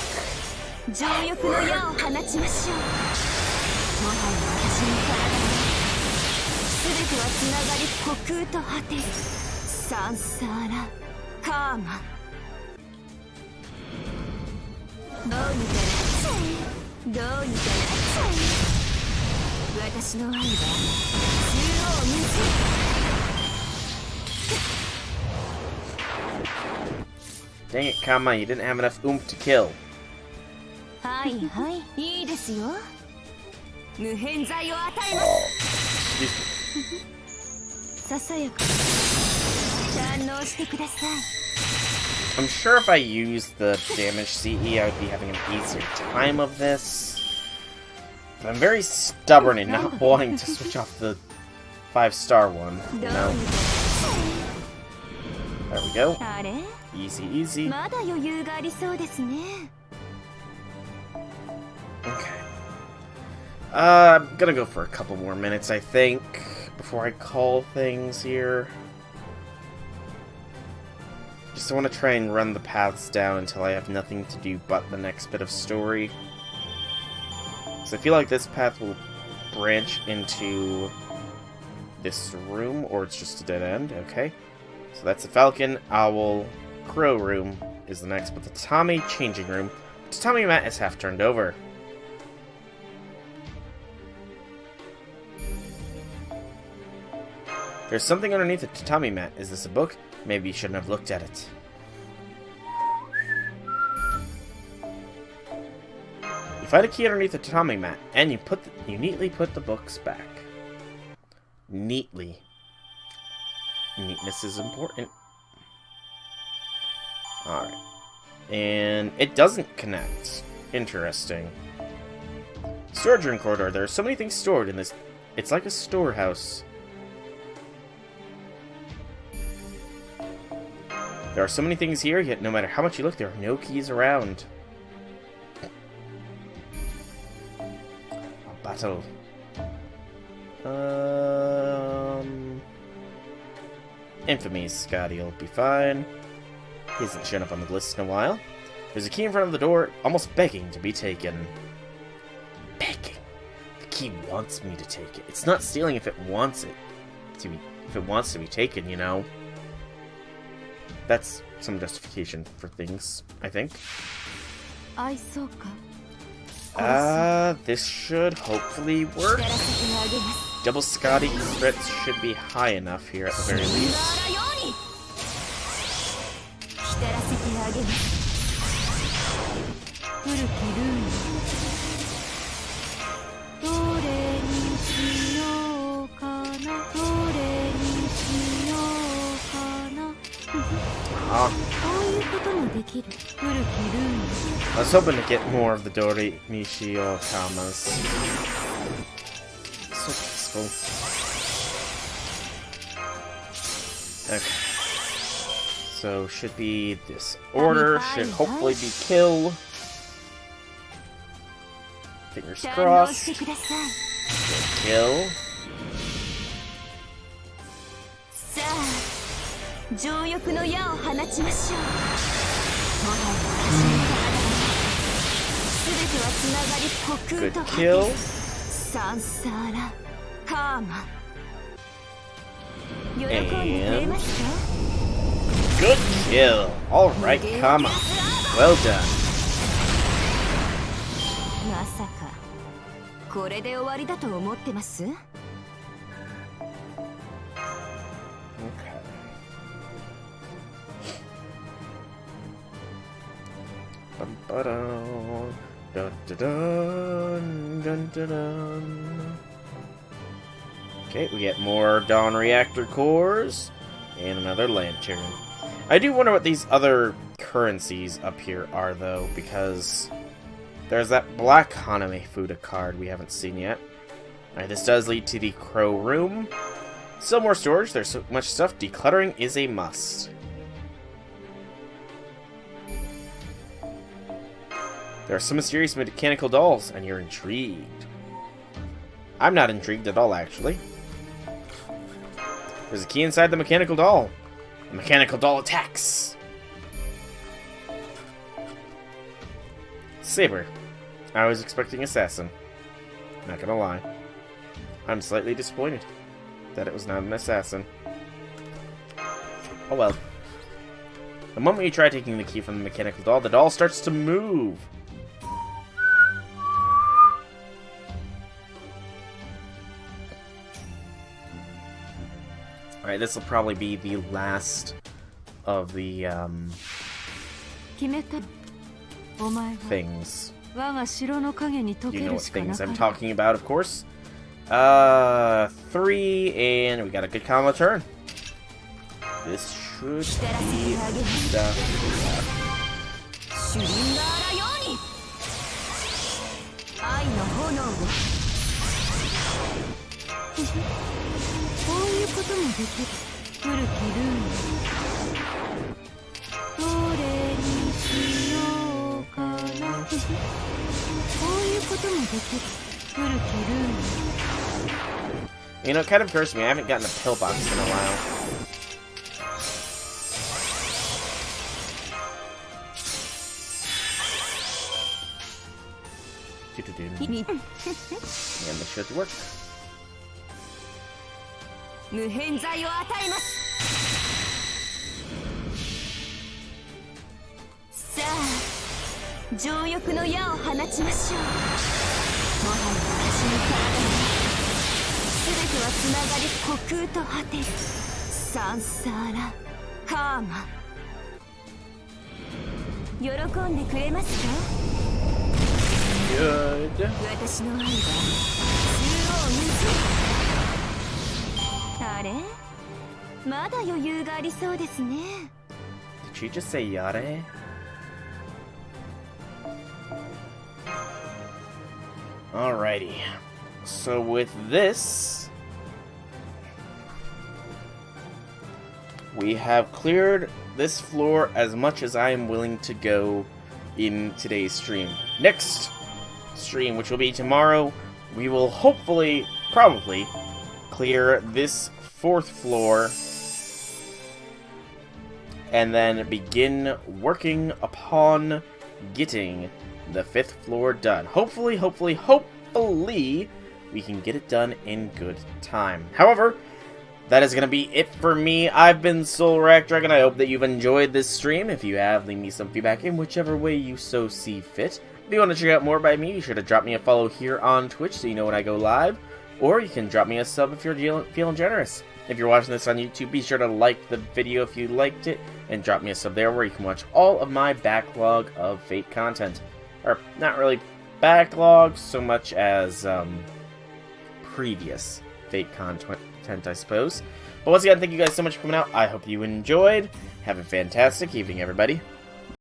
Dang it, Kama, you didn't have enough oomph to kill. Oh, I'm sure if I used the damage CE, I would be having an easier time of this. But I'm very stubborn in not wanting to switch off the 5-star one, you know? There we go. Easy, easy. Okay. I'm gonna go for a couple more minutes, I think, before I call things here. Just want to try and run the paths down until I have nothing to do but the next bit of story. So I feel like this path will branch into this room, or it's just a dead end. Okay. So that's the Falcon, Owl, Crow room is the next, but the Tatami changing room. Tatami mat is half turned over. There's something underneath the tatami mat. Is this a book? Maybe you shouldn't have looked at it. You find a key underneath the tatami mat, and you neatly put the books back. Neatly. Neatness is important. Alright. And it doesn't connect. Interesting. Storage room corridor. There are so many things stored in this. It's like a storehouse. There are so many things here, yet no matter how much you look, there are no keys around. A battle. Infamy, Scotty'll be fine. He hasn't shown up on the list in a while. There's a key in front of the door, almost begging to be taken. Begging. The key wants me to take it. It's not stealing if it wants it to be. If it wants to be taken, you know. That's some justification for things, I think. This should hopefully work. Double Scotty crits should be high enough here at the very least. I was hoping to get more of the Dori Nishio Kamas. So peaceful. Okay. So should be this order, should hopefully be kill. Fingers crossed. Good kill. Good kill. And good kill. Alright, come on. Well done. まさかこれで終わりだと思ってます？ Okay. Okay, we get more Dawn Reactor cores and another lantern. I do wonder what these other currencies up here are, though, because there's that Black Haname Fuda card we haven't seen yet. Alright, this does lead to the Crow Room. Still more storage, there's so much stuff. Decluttering is a must. There are some mysterious mechanical dolls, and you're intrigued. I'm not intrigued at all, actually. There's a key inside the mechanical doll. The mechanical doll attacks. Saber. I was expecting assassin. Not gonna lie. I'm slightly disappointed that it was not an assassin. Oh well. The moment you try taking the key from the mechanical doll, the doll starts to move. Alright, this will probably be the last of the, things. You know what things I'm talking about, of course. 3, and we got a good combo turn. This should be the... こういうこともできる古きルールどれにしようかなこういうこともできる古きルール You know, it kind of occurs to me, I haven't gotten a pillbox in a while. And this should work. 無変剤を与えますさあ情欲の矢を放ちましょうもはや私の体に全てはつながり虚空と果てるサンサーラカーマ喜んでくれますか Good. 私の愛は中央無尽あれまだ余裕がありそうですね Did she just say yare? Alrighty. So with this, we have cleared this floor as much as I am willing to go in today's stream. Next stream, which will be tomorrow, we will hopefully, probably, clear this 4th floor and then begin working upon getting the 5th floor done. Hopefully, we can get it done in good time. However, that is going to be it for me. I've been Soulrack Dragon. I hope that you've enjoyed this stream. If you have, leave me some feedback in whichever way you so see fit. If you want to check out more by me, be sure to drop me a follow here on Twitch so you know when I go live. Or you can drop me a sub if you're feeling generous. If you're watching this on YouTube, be sure to like the video if you liked it, and drop me a sub there where you can watch all of my backlog of Fate content. Or, not really backlog so much as, previous Fate content, I suppose. But once again, thank you guys so much for coming out. I hope you enjoyed. Have a fantastic evening, everybody.